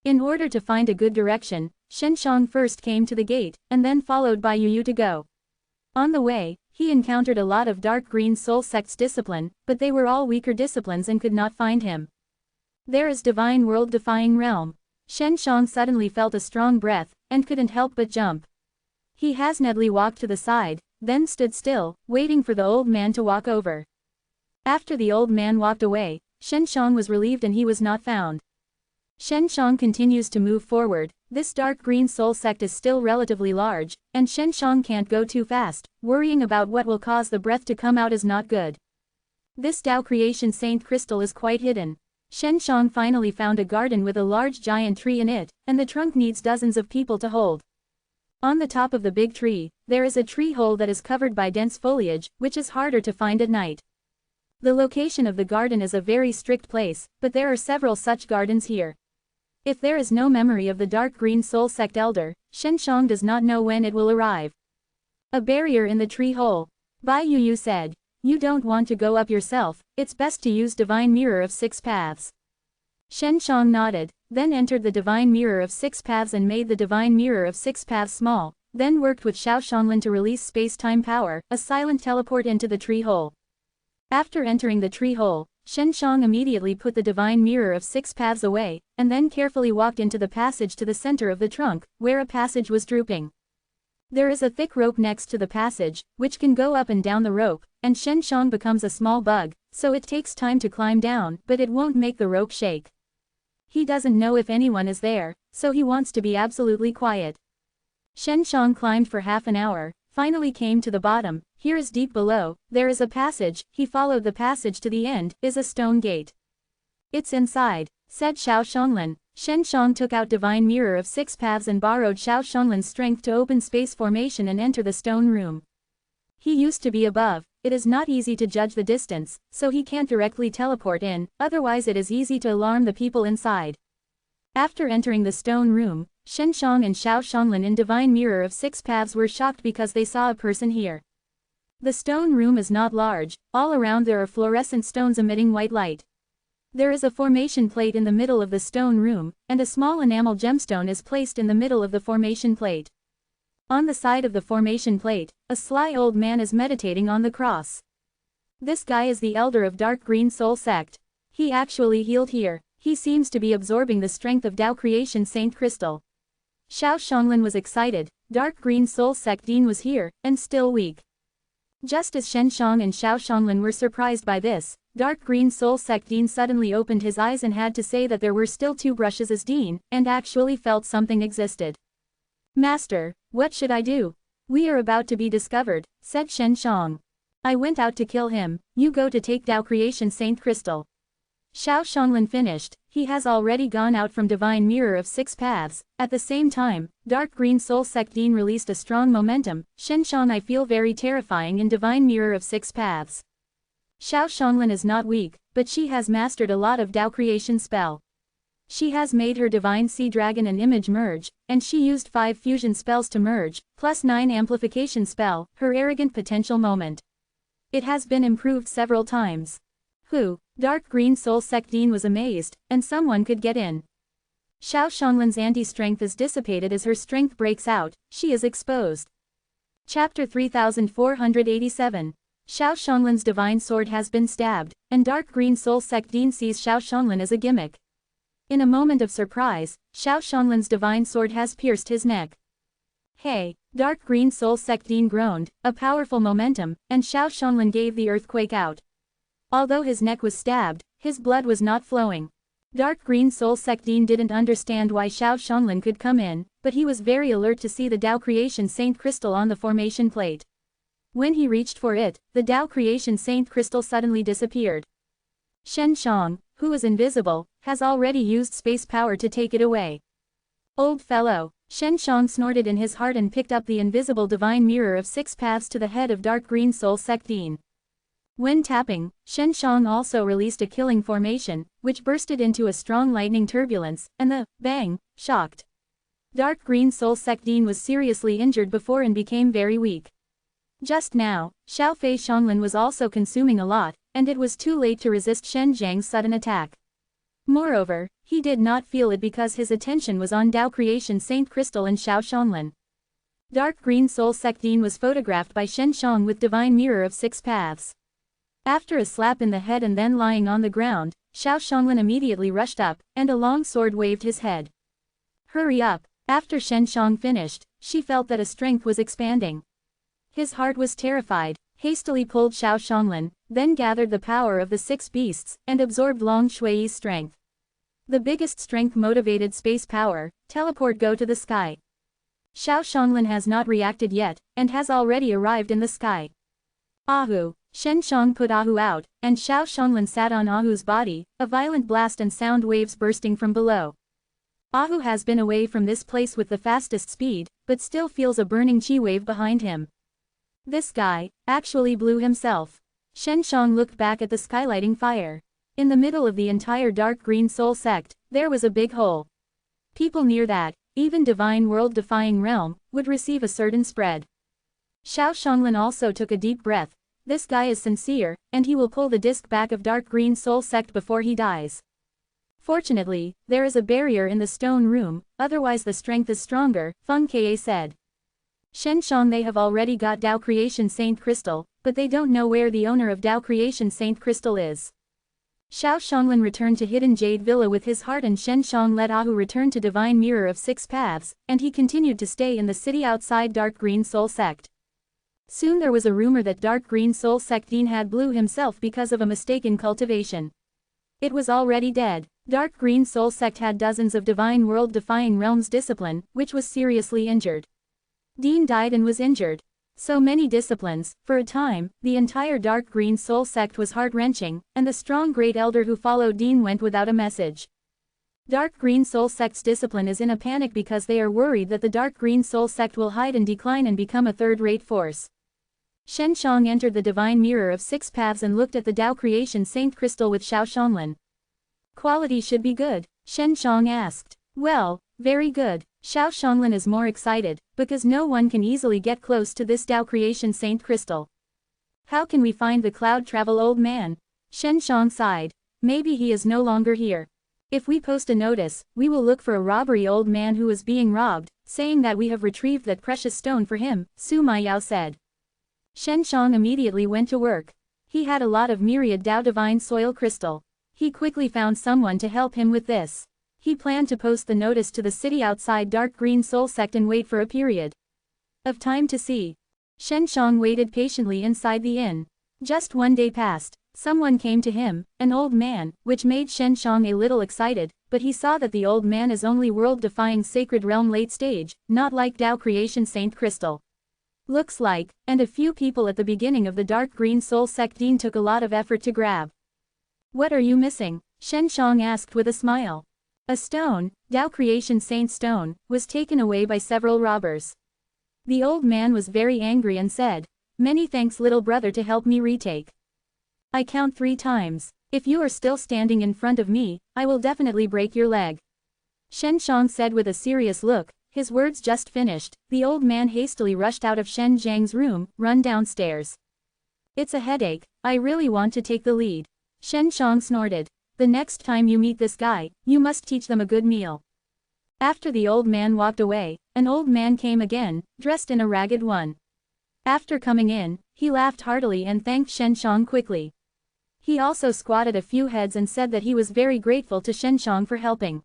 Speaker 1: In order to find a good direction, Shen Shang first came to the gate, and then followed Bai Yuyu to go. On the way, he encountered a lot of dark green soul sect's discipline, but they were all weaker disciplines and could not find him. There is divine world defying realm. Shen Shang suddenly felt a strong breath, and couldn't help but jump. He hesitantly walked to the side, then stood still, waiting for the old man to walk over. After the old man walked away, Shen Shang was relieved and he was not found. Shen Shang continues to move forward. This dark green soul sect is still relatively large, and Shen Shang can't go too fast. Worrying about what will cause the breath to come out is not good. This Dao creation saint crystal is quite hidden. Shen Shang finally found a garden with a large giant tree in it, and the trunk needs dozens of people to hold. On the top of the big tree, there is a tree hole that is covered by dense foliage, which is harder to find at night. The location of the garden is a very strict place, but there are several such gardens here. If there is no memory of the dark green soul sect elder, Shenshong does not know when it will arrive. A barrier in the tree hole. Bai Yu said. You don't want to go up yourself, it's best to use Divine Mirror of Six Paths. Shenshong nodded, then entered the Divine Mirror of Six Paths and made the Divine Mirror of Six Paths small, then worked with Xiao Shonglin to release space-time power, a silent teleport into the tree hole. After entering the tree hole, Shenshong immediately put the Divine Mirror of Six Paths away, and then carefully walked into the passage to the center of the trunk, where a passage was drooping. There is a thick rope next to the passage, which can go up and down the rope, and Shenshong becomes a small bug, so it takes time to climb down, but it won't make the rope shake. He doesn't know if anyone is there, so he wants to be absolutely quiet. Shenshong climbed for half an hour, finally came to the bottom. Here is deep below, there is a passage. He followed the passage to the end, is a stone gate. It's inside, said Xiao Shonglin. Shenshong took out Divine Mirror of Six Paths and borrowed Xiao Shonglin's strength to open space formation and enter the stone room. He used to be above. It is not easy to judge the distance, so he can't directly teleport in, otherwise it is easy to alarm the people inside. After entering the stone room, Shenshong and Xiao Shonglin in Divine Mirror of Six Paths were shocked because they saw a person here. The stone room is not large, all around there are fluorescent stones emitting white light. There is a formation plate in the middle of the stone room, and a small enamel gemstone is placed in the middle of the formation plate. On the side of the formation plate, a sly old man is meditating on the cross. This guy is the elder of Dark Green Soul Sect. He actually healed here. He seems to be absorbing the strength of Tao Creation Saint Crystal. Xiao Shonglin was excited. Dark Green Soul Sect Dean was here, and still weak. Just as Shenshong and Xiao Shonglin were surprised by this, Dark Green Soul Sect Dean suddenly opened his eyes and had to say that there were still 2 brushes as Dean, and actually felt something existed. Master, what should I do? We are about to be discovered, said Shenshong. I went out to kill him, you go to take Tao Creation Saint Crystal. Xiao Shonglin finished. He has already gone out from Divine Mirror of Six Paths. At the same time, Dark Green Soul Sect Dean released a strong momentum. Shenshong, I feel very terrifying in Divine Mirror of Six Paths. Xiao Shonglin is not weak, but she has mastered a lot of Tao Creation spell. She has made her Divine Sea Dragon and Image merge, and she used 5 fusion spells to merge, plus 9 amplification spell, her arrogant potential moment. It has been improved several times. Who? Dark Green Soul Sect Dean was amazed, and someone could get in. Xiao Shonglin's anti-strength is dissipated as her strength breaks out, she is exposed. Chapter 3487. Xiao Shonglin's divine sword has been stabbed, and Dark Green Soul Sect Dean sees Xiao Shonglin as a gimmick. In a moment of surprise, Xiao Shonglin's divine sword has pierced his neck. Hey, Dark Green Soul Sect Dean groaned, a powerful momentum, and Xiao Shonglin gave the earthquake out. Although his neck was stabbed, his blood was not flowing. Dark Green Soul Sect Dean didn't understand why Xiao Shonglin could come in, but he was very alert to see the Tao Creation Saint Crystal on the formation plate. When he reached for it, the Tao Creation Saint Crystal suddenly disappeared. Shenshong, who is invisible, has already used space power to take it away. Old fellow, Shenshong snorted in his heart and picked up the invisible Divine Mirror of Six Paths to the head of Dark Green Soul Sect Dean. When tapping, Shenshong also released a killing formation, which bursted into a strong lightning turbulence, and the bang shocked. Dark Green Soul Sect Dean was seriously injured before and became very weak. Just now, Xiao Fei Shonglin was also consuming a lot, and it was too late to resist Shen Zhang's sudden attack. Moreover, he did not feel it because his attention was on Tao Creation Saint Crystal and Xiao Shonglin. Dark Green Soul Sect Dean was photographed by Shenshong with Divine Mirror of Six Paths. After a slap in the head and then lying on the ground, Xiao Shonglin immediately rushed up, and a long sword waved his head. Hurry up! After Shenshong finished, she felt that a strength was expanding. His heart was terrified, hastily pulled Xiao Shonglin, then gathered the power of the 6 beasts, and absorbed Long Shui's strength. The biggest strength motivated space power, teleport go to the sky. Xiao Shonglin has not reacted yet, and has already arrived in the sky. Ahu! Shenshong put Ahu out, and Xiao Shonglin sat on Ahu's body, a violent blast and sound waves bursting from below. Ahu has been away from this place with the fastest speed, but still feels a burning chi wave behind him. This guy actually blew himself. Shen Shang looked back at the skylighting fire. In the middle of the entire dark green soul sect, there was a big hole. People near that, even divine world-defying realm, would receive a certain spread. Xiao Shanglin also took a deep breath. This guy is sincere, and he will pull the disc back of dark green soul sect before he dies. Fortunately, there is a barrier in the stone room, otherwise the strength is stronger, Feng Ke said. Shen Shang, they have already got Dao Creation Saint Crystal, but they don't know where the owner of Dao Creation Saint Crystal is. Xiao Shanglin returned to Hidden Jade Villa with his heart, and Shen Shang let Ahu return to Divine Mirror of Six Paths, and he continued to stay in the city outside Dark Green Soul Sect. Soon there was a rumor that Dark Green Soul Sect Dean had blew himself because of a mistake in cultivation. It was already dead. Dark Green Soul Sect had dozens of divine world-defying realms discipline, which was seriously injured. Dean died and was injured. So many disciplines, for a time, the entire Dark Green Soul Sect was heart-wrenching, and the strong Great Elder who followed Dean went without a message. Dark Green Soul Sect's discipline is in a panic because they are worried that the Dark Green Soul Sect will hide and decline and become a third-rate force. Shen Shang entered the Divine Mirror of Six Paths and looked at the Dao Creation Saint Crystal with Xiao Shanglin. Quality should be good, Shen Shang asked. Well, very good. Xiao Shanglin is more excited, because no one can easily get close to this Dao Creation Saint Crystal. How can we find the Cloud Travel Old Man? Shen Shang sighed. Maybe he is no longer here. If we post a notice, we will look for a robbery old man who is being robbed, saying that we have retrieved that precious stone for him, Su Ma Yao said. Shen Shang immediately went to work. He had a lot of myriad Dao Divine Soil Crystal. He quickly found someone to help him with this. He planned to post the notice to the city outside Dark Green Soul Sect and wait for a period of time to see. Shen Shang waited patiently inside the inn. Just one day passed. Someone came to him, an old man, which made Shen Shang a little excited, but he saw that the old man is only world-defying Sacred Realm late stage, not like Dao Creation Saint Crystal. Looks like, and a few people at the beginning of the Dark Green Soul Sect Dean took a lot of effort to grab. What are you missing? Shen Shang asked with a smile. A stone, Dao Creation Saint Stone, was taken away by several robbers. The old man was very angry and said, "Many thanks, little brother, to help me retake. I count 3 times. If you are still standing in front of me, I will definitely break your leg." Shen Shang said with a serious look. His words just finished, the old man hastily rushed out of Shen Zhang's room, run downstairs. It's a headache, I really want to take the lead. Shen Shang snorted. The next time you meet this guy, you must teach them a good meal. After the old man walked away, an old man came again, dressed in a ragged one. After coming in, he laughed heartily and thanked Shen Shang quickly. He also squatted a few heads and said that he was very grateful to Shen Shang for helping.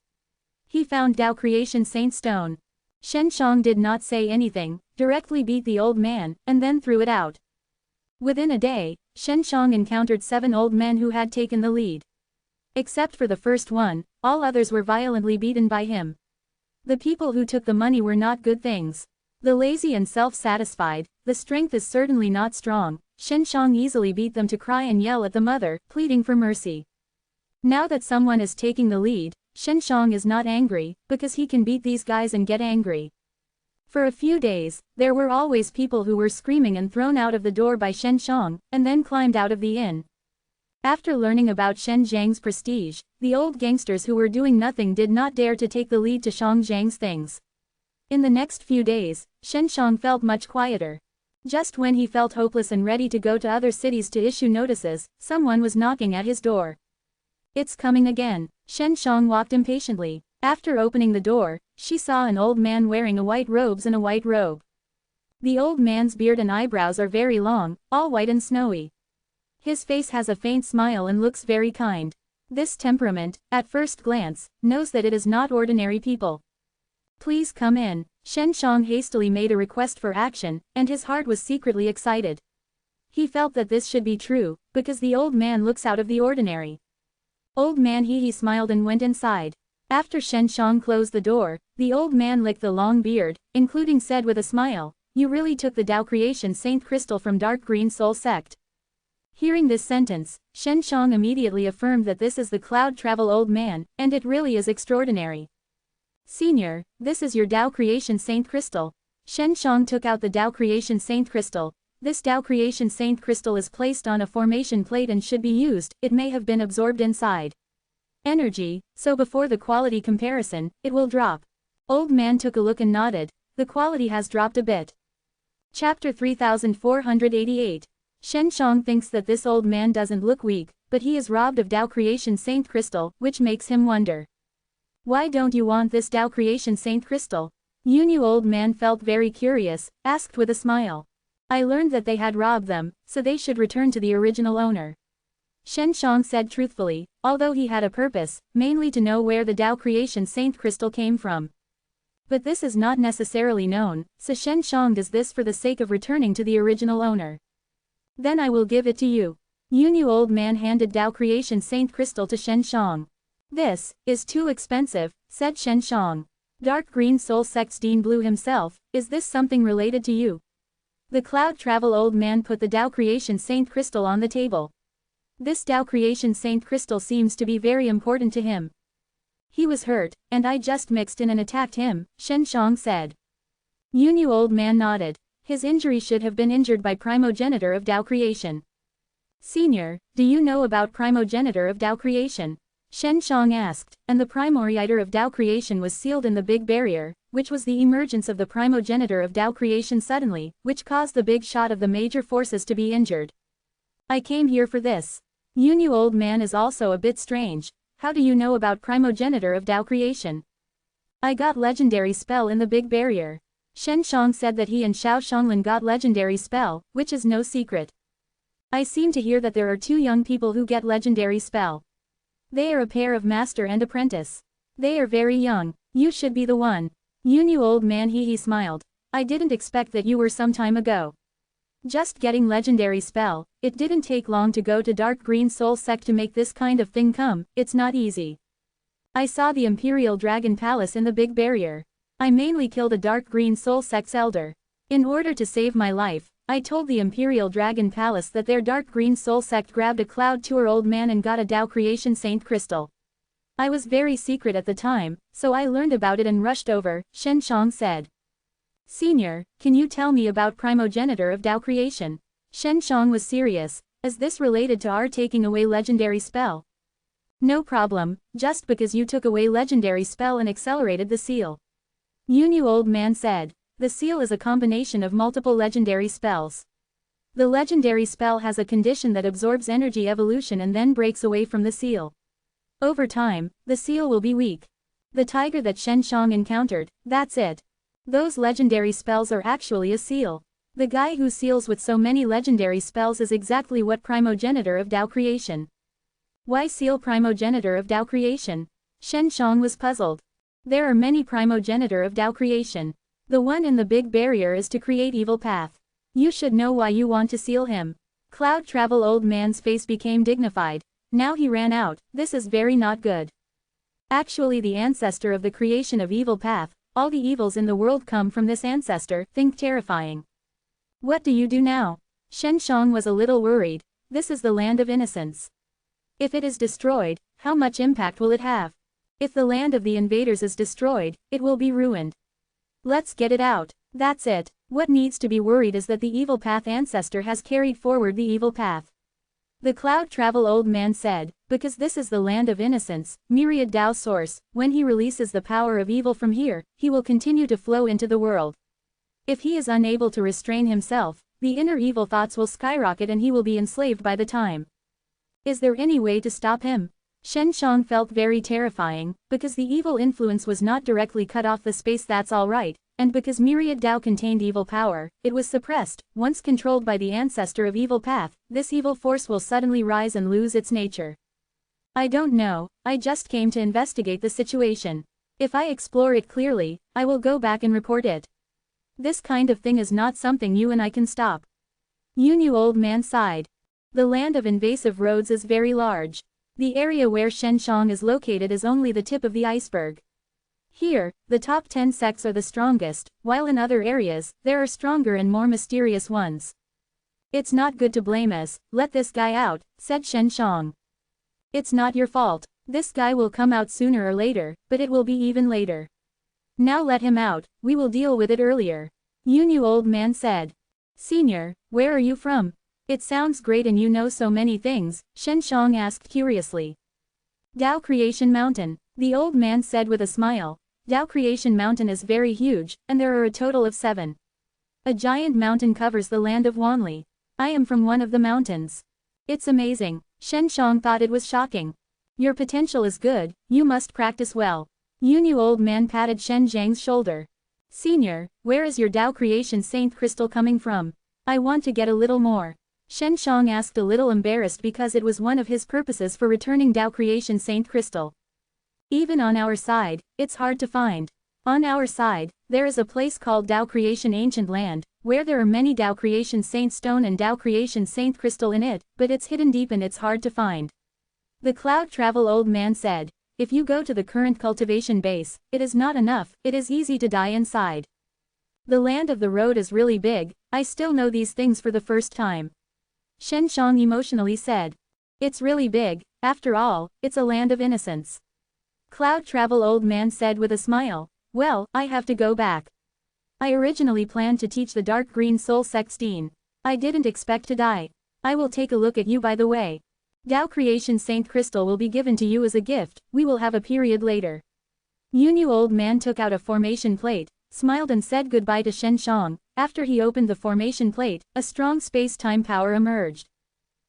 Speaker 1: He found Dao Creation Saint Stone. Shen Shang did not say anything, directly beat the old man, and then threw it out. Within a day, Shen Shang encountered 7 old men who had taken the lead. Except for the first one, all others were violently beaten by him. The people who took the money were not good things. The lazy and self-satisfied, the strength is certainly not strong. Shen Shang easily beat them to cry and yell at the mother, pleading for mercy. Now that someone is taking the lead, Shen Shang is not angry, because he can beat these guys and get angry. For a few days, there were always people who were screaming and thrown out of the door by Shen Shang, and then climbed out of the inn. After learning about Shen Zhang's prestige, the old gangsters who were doing nothing did not dare to take the lead to Shang Zhang's things. In the next few days, Shen Shang felt much quieter. Just when he felt hopeless and ready to go to other cities to issue notices, someone was knocking at his door. It's coming again. Shen Shang walked impatiently. After opening the door, she saw an old man wearing a white robes and a white robe. The old man's beard and eyebrows are very long, all white and snowy. His face has a faint smile and looks very kind. This temperament, at first glance, knows that it is not ordinary people. Please come in. Shen Shang hastily made a request for action, and his heart was secretly excited. He felt that this should be true, because the old man looks out of the ordinary. Old man he smiled and went inside. After Shen Shang closed the door, the old man licked the long beard, including said with a smile, "You really took the Dao Creation Saint Crystal from Dark Green Soul Sect." Hearing this sentence, Shen Shang immediately affirmed that this is the Cloud Travel Old Man, and it really is extraordinary. "Senior, this is your Dao Creation Saint Crystal. Shen Shang took out the Tao Creation Saint Crystal. This Tao Creation Saint Crystal is placed on a formation plate and should be used, it may have been absorbed inside energy, so before the quality comparison, it will drop. Old man took a look and nodded, the quality has dropped a bit. Chapter 3488. Shen Shang thinks that this old man doesn't look weak, but he is robbed of Tao Creation Saint Crystal, which makes him wonder. Why don't you want this Tao Creation Saint Crystal? Yunyu old man felt very curious, asked with a smile. I learned that they had robbed them, so they should return to the original owner. Shen Shang said truthfully, although he had a purpose, mainly to know where the Tao Creation Saint Crystal came from. But this is not necessarily known, so Shen Shang does this for the sake of returning to the original owner. Then I will give it to you. Yunyu old man handed Tao Creation Saint Crystal to Shen Shang. This is too expensive, said Shen Shang. Dark Green Soul Sect's Dean Blue himself, is this something related to you? The Cloud Travel old man put the Tao Creation Saint Crystal on the table. This Tao Creation Saint Crystal seems to be very important to him. He was hurt, and I just mixed in and attacked him, Shen Shang said. Yunyu old man nodded. His injury should have been injured by primogenitor of Tao Creation. Senior, do you know about primogenitor of Tao Creation? Shen Shang asked, and the primogenitor of Tao Creation was sealed in the Big Barrier, which was the emergence of the primogenitor of Tao Creation suddenly, which caused the big shot of the major forces to be injured. I came here for this. Yunyu old man is also a bit strange. How do you know about primogenitor of Tao Creation? I got legendary spell in the Big Barrier. Shen Shang said that he and Xiao Shanglin got legendary spell, which is no secret. I seem to hear that there are 2 young people who get legendary spell. They are a pair of master and apprentice. They are very young. You should be the one. Yunyu old man he smiled. I didn't expect that you were some time ago. Just getting legendary spell, it didn't take long to go to Dark Green Soul Sect to make this kind of thing come, it's not easy. I saw the Imperial Dragon Palace in the Big Barrier. I mainly killed a Dark Green Soul Sect's elder. In order to save my life, I told the Imperial Dragon Palace that their Dark Green Soul Sect grabbed a Cloud Tour old man and got a Tao Creation Saint Crystal. I was very secret at the time, so I learned about it and rushed over, Shen Shang said. Senior, can you tell me about primogenitor of Tao Creation? Shen Shang was serious. Is this related to our taking away legendary spell? No problem, just because you took away legendary spell and accelerated the seal. Yunyu old man said. The seal is a combination of multiple legendary spells. The legendary spell has a condition that absorbs energy evolution and then breaks away from the seal. Over time, the seal will be weak. The tiger that Shen Shang encountered, that's it. Those legendary spells are actually a seal. The guy who seals with so many legendary spells is exactly what primogenitor of Tao Creation. Why seal primogenitor of Tao Creation? Shen Shang was puzzled. There are many primogenitor of Tao Creation. The one in the Big Barrier is to create evil path. You should know why you want to seal him. Cloud Travel old man's face became dignified. Now he ran out, this is very not good. Actually the ancestor of the creation of evil path, all the evils in the world come from this ancestor, think terrifying. What do you do now? Shen Shang was a little worried. This is the land of innocence. If it is destroyed, how much impact will it have? If the land of the invaders is destroyed, it will be ruined. Let's get it out. That's it. What needs to be worried is that the evil path ancestor has carried forward the evil path. The Cloud Travel old man said, because this is the land of innocence, myriad Tao source, when he releases the power of evil from here, he will continue to flow into the world. If he is unable to restrain himself, the inner evil thoughts will skyrocket and he will be enslaved by the time. Is there any way to stop him? Shen Shang felt very terrifying, because the evil influence was not directly cut off the space, that's alright, and because myriad Tao contained evil power, it was suppressed. Once controlled by the ancestor of evil path, this evil force will suddenly rise and lose its nature. I don't know, I just came to investigate the situation. If I explore it clearly, I will go back and report it. This kind of thing is not something you and I can stop. Yunyu old man sighed. The land of invasive roads is very large. The area where Shen Shang is located is only the tip of the iceberg. Here, the top 10 sects are the strongest, while in other areas, there are stronger and more mysterious ones. It's not good to blame us, let this guy out, said Shen Shang. It's not your fault. This guy will come out sooner or later, but it will be even later. Now let him out, we will deal with it earlier. Yu old man said. Senior, where are you from? It sounds great and you know so many things, Shen Shang asked curiously. Dao Creation Mountain, the old man said with a smile. Dao Creation Mountain is very huge, and there are a total of 7. A giant mountain covers the land of Wanli. I am from one of the mountains. It's amazing, Shen Shang thought it was shocking. Your potential is good, you must practice well. Yu old man patted Shen Zhang's shoulder. Senior, where is your Dao Creation Saint Crystal coming from? I want to get a little more. Shen Shang asked a little embarrassed because it was one of his purposes for returning Dao Creation Saint Crystal. Even on our side, it's hard to find. On our side, there is a place called Dao Creation Ancient Land, where there are many Dao Creation Saint Stone and Dao Creation Saint Crystal in it, but it's hidden deep and it's hard to find. The Cloud Travel old man said, if you go to the current cultivation base, it is not enough, it is easy to die inside. The land of the road is really big, I still know these things for the first time. Shen Shang emotionally said. It's really big, after all, it's a land of innocence. Cloud Travel old man said with a smile, well, I have to go back. I originally planned to teach the Dark Green Soul Sextine. I didn't expect to die. I will take a look at you by the way. Dao Creation Saint Crystal will be given to you as a gift, we will have a period later. Yu old man took out a formation plate, smiled and said goodbye to Shen Shang. After he opened the formation plate, a strong space-time power emerged.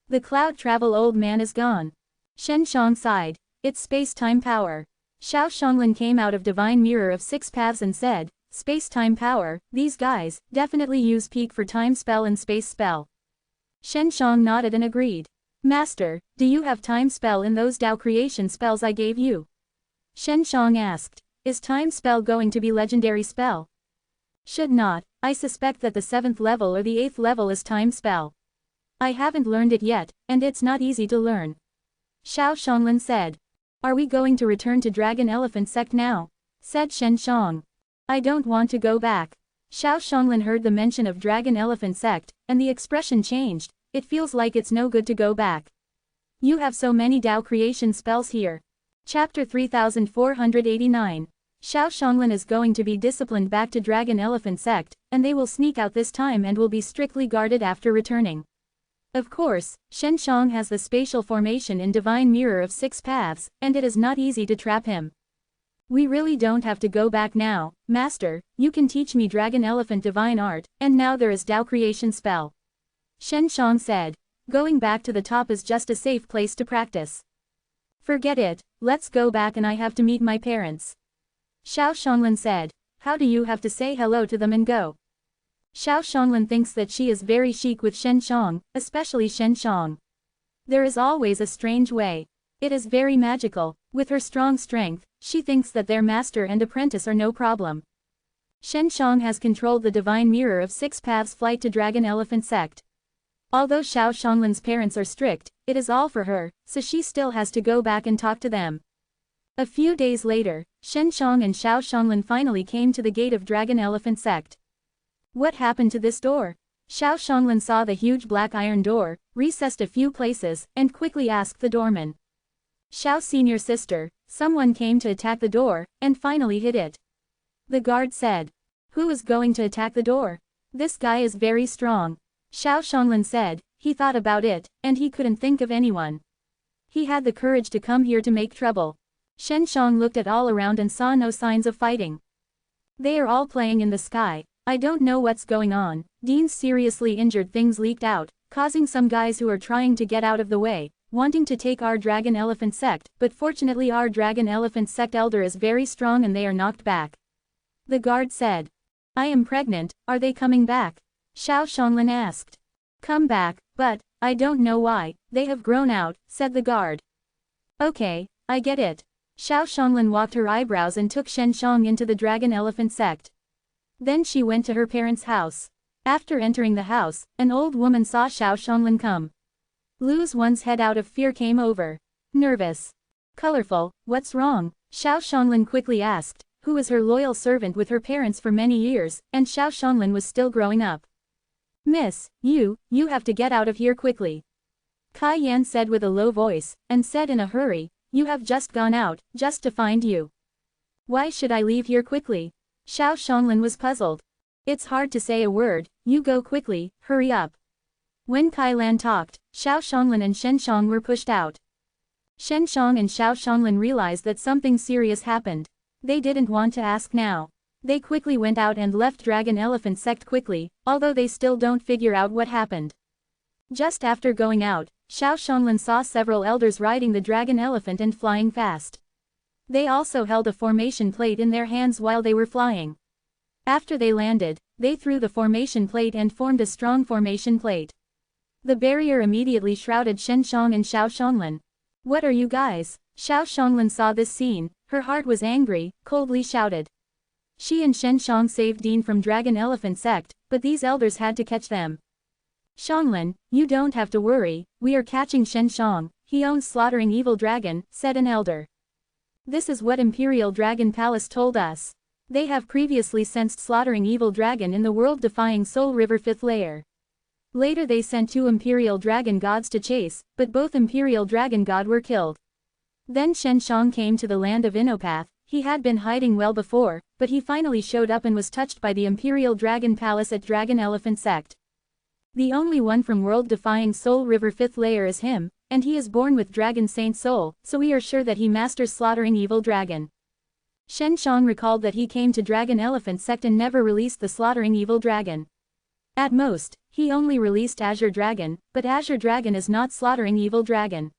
Speaker 1: The Cloud Travel old man is gone. Shen Shang sighed. It's space-time power. Xiao Shanglin came out of Divine Mirror of 6 Paths and said, space-time power, these guys, definitely use peak for time spell and space spell. Shen Shang nodded and agreed. Master, do you have time spell in those Dao Creation spells I gave you? Shen Shang asked. Is time spell going to be legendary spell? Should not, I suspect that the 7th level or the 8th level is time spell. I haven't learned it yet, and it's not easy to learn. Xiao Shanglin said. Are we going to return to Dragon Elephant Sect now? Said Shen Shang. I don't want to go back. Xiao Shanglin heard the mention of Dragon Elephant Sect, and the expression changed. It feels like it's no good to go back. You have so many Dao Creation spells here. Chapter 3489. Xiao Shanglin is going to be disciplined back to Dragon Elephant Sect, and they will sneak out this time and will be strictly guarded after returning. Of course, Shen Shang has the spatial formation in Divine Mirror of 6 Paths, and it is not easy to trap him. We really don't have to go back now, Master, you can teach me Dragon Elephant Divine Art, and now there is Dao Creation spell. Shen Shang said. Going back to the top is just a safe place to practice. Forget it, let's go back and I have to meet my parents. Xiao Shanglin said. How do you have to say hello to them and go? Xiao Shanglin thinks that she is very chic with Shen Shang, especially Shen Shang. There is always a strange way. It is very magical. With her strong strength, she thinks that their master and apprentice are no problem. Shen Shang has controlled the Divine Mirror of 6 Paths flight to Dragon Elephant Sect. Although Xiao Shanglin's parents are strict, it is all for her, so she still has to go back and talk to them. A few days later, Shen Shang and Xiao Shanglin finally came to the gate of Dragon Elephant Sect. What happened to this door? Xiao Shanglin saw the huge black iron door, recessed a few places, and quickly asked the doorman. Xiao senior sister, someone came to attack the door, and finally hit it. The guard said. Who is going to attack the door? This guy is very strong. Xiao Shanglin said. He thought about it, and he couldn't think of anyone. He had the courage to come here to make trouble. Shen Shang looked at all around and saw no signs of fighting. They are all playing in the sky. I don't know what's going on. Dean's seriously injured things leaked out, causing some guys who are trying to get out of the way, wanting to take our Dragon Elephant Sect, but fortunately our Dragon Elephant Sect elder is very strong and they are knocked back. The guard said. I am pregnant, are they coming back? Xiao Shanglin asked. Come back, but, I don't know why, they have grown out, said the guard. Okay, I get it. Xiao Shanglin walked her eyebrows and took Shen Shang into the Dragon Elephant Sect. Then she went to her parents' house. After entering the house, an old woman saw Xiao Shanglin come. Lose one's head out of fear came over. Nervous. Colorful, what's wrong? Xiao Shanglin quickly asked, who was her loyal servant with her parents for many years, and Xiao Shanglin was still growing up. Miss, you have to get out of here quickly. Kai Yan said with a low voice, and said in a hurry, you have just gone out, just to find you. Why should I leave here quickly? Xiao Shanglin was puzzled. It's hard to say a word, you go quickly, hurry up. When Kai Lan talked, Xiao Shonglin and Shen Shong were pushed out. Shen Shong and Xiao Shonglin realized that something serious happened. They didn't want to ask now. They quickly went out and left Dragon Elephant Sect quickly, although they still don't figure out what happened. Just after going out, Xiao Shonglin saw several elders riding the dragon elephant and flying fast. They also held a formation plate in their hands while they were flying. After they landed, they threw the formation plate and formed a strong formation plate. The barrier immediately shrouded Shen Shong and Xiao Shonglin. What are you guys? Xiao Shonglin saw this scene, her heart was angry, coldly shouted. She and Shen Shong saved Dean from Dragon Elephant Sect, but these elders had to catch them. Shonglin, you don't have to worry, we are catching Shen Shong, he owns Slaughtering Evil Dragon, said an elder. This is what Imperial Dragon Palace told us. They have previously sensed Slaughtering Evil Dragon in the world-defying Soul River 5th layer. Later they sent 2 Imperial Dragon Gods to chase, but both Imperial Dragon God were killed. Then Shen Shong came to the land of Inopath. He had been hiding well before, but he finally showed up and was touched by the Imperial Dragon Palace at Dragon Elephant Sect. The only one from world-defying Soul River 5th layer is him, and he is born with Dragon Saint Soul, so we are sure that he masters Slaughtering Evil Dragon. Shen Shong recalled that he came to Dragon Elephant Sect and never released the Slaughtering Evil Dragon. At most, he only released Azure Dragon, but Azure Dragon is not Slaughtering Evil Dragon.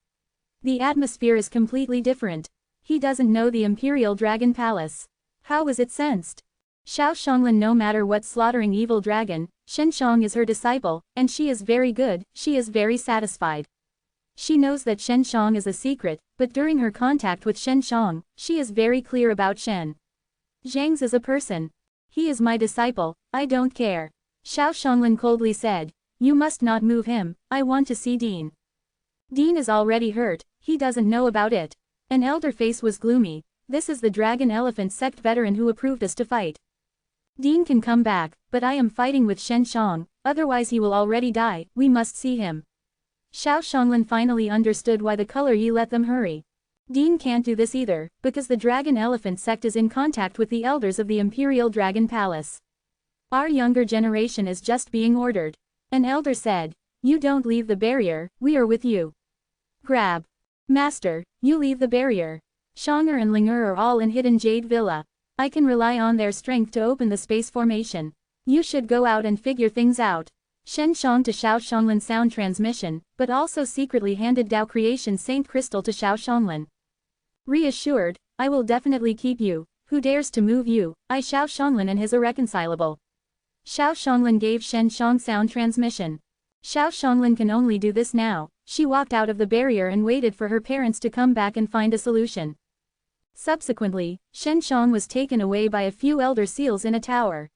Speaker 1: The atmosphere is completely different. He doesn't know the Imperial Dragon Palace. How was it sensed? Xiao Shonglin, no matter what Slaughtering Evil Dragon, Shen Shong is her disciple, and she is very good, she is very satisfied. She knows that Shen Shong is a secret, but during her contact with Shen Shong, she is very clear about Shen. Zhang's is a person. He is my disciple, I don't care. Xiao Shonglin coldly said, you must not move him, I want to see Dean. Dean is already hurt, he doesn't know about it. An elder face was gloomy. This is the Dragon Elephant Sect veteran who approved us to fight. Dean can come back, but I am fighting with Shen Shong, otherwise he will already die, we must see him. Xiao Shonglin finally understood why the Color Yi let them hurry. Dean can't do this either, because the Dragon Elephant Sect is in contact with the elders of the Imperial Dragon Palace. Our younger generation is just being ordered. An elder said, you don't leave the barrier, we are with you. Grab. Master, you leave the barrier. Shonger and Linger are all in Hidden Jade Villa. I can rely on their strength to open the space formation. You should go out and figure things out. Shen Shong to Xiao Shonglin sound transmission, but also secretly handed Dao Creation Saint Crystal to Xiao Shonglin. Reassured, I will definitely keep you. Who dares to move you? I Xiao Shonglin and his irreconcilable. Xiao Shonglin gave Shen Shong sound transmission. Xiao Shonglin can only do this now. She walked out of the barrier and waited for her parents to come back and find a solution. Subsequently, Shen Shong was taken away by a few elder seals in a tower.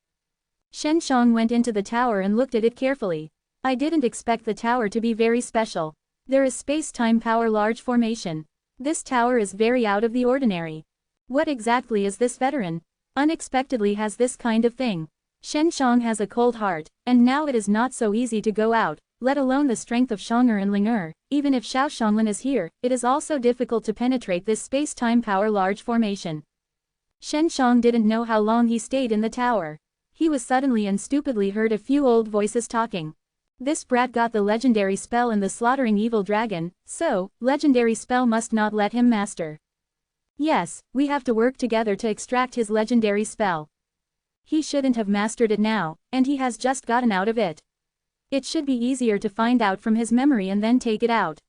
Speaker 1: Shen Shong went into the tower and looked at it carefully. I didn't expect the tower to be very special. There is space-time power large formation. This tower is very out of the ordinary. What exactly is this veteran? Unexpectedly has this kind of thing. Shen Shong has a cold heart, and now it is not so easy to go out, let alone the strength of Shonger and Linger. Even if Xiao Shonglin is here, it is also difficult to penetrate this space-time power large formation. Shen Shong didn't know how long he stayed in the tower. He was suddenly and stupidly heard a few old voices talking. This brat got the legendary spell in the Slaughtering Evil Dragon, so, legendary spell must not let him master. Yes, we have to work together to extract his legendary spell. He shouldn't have mastered it now, and he has just gotten out of it. It should be easier to find out from his memory and then take it out.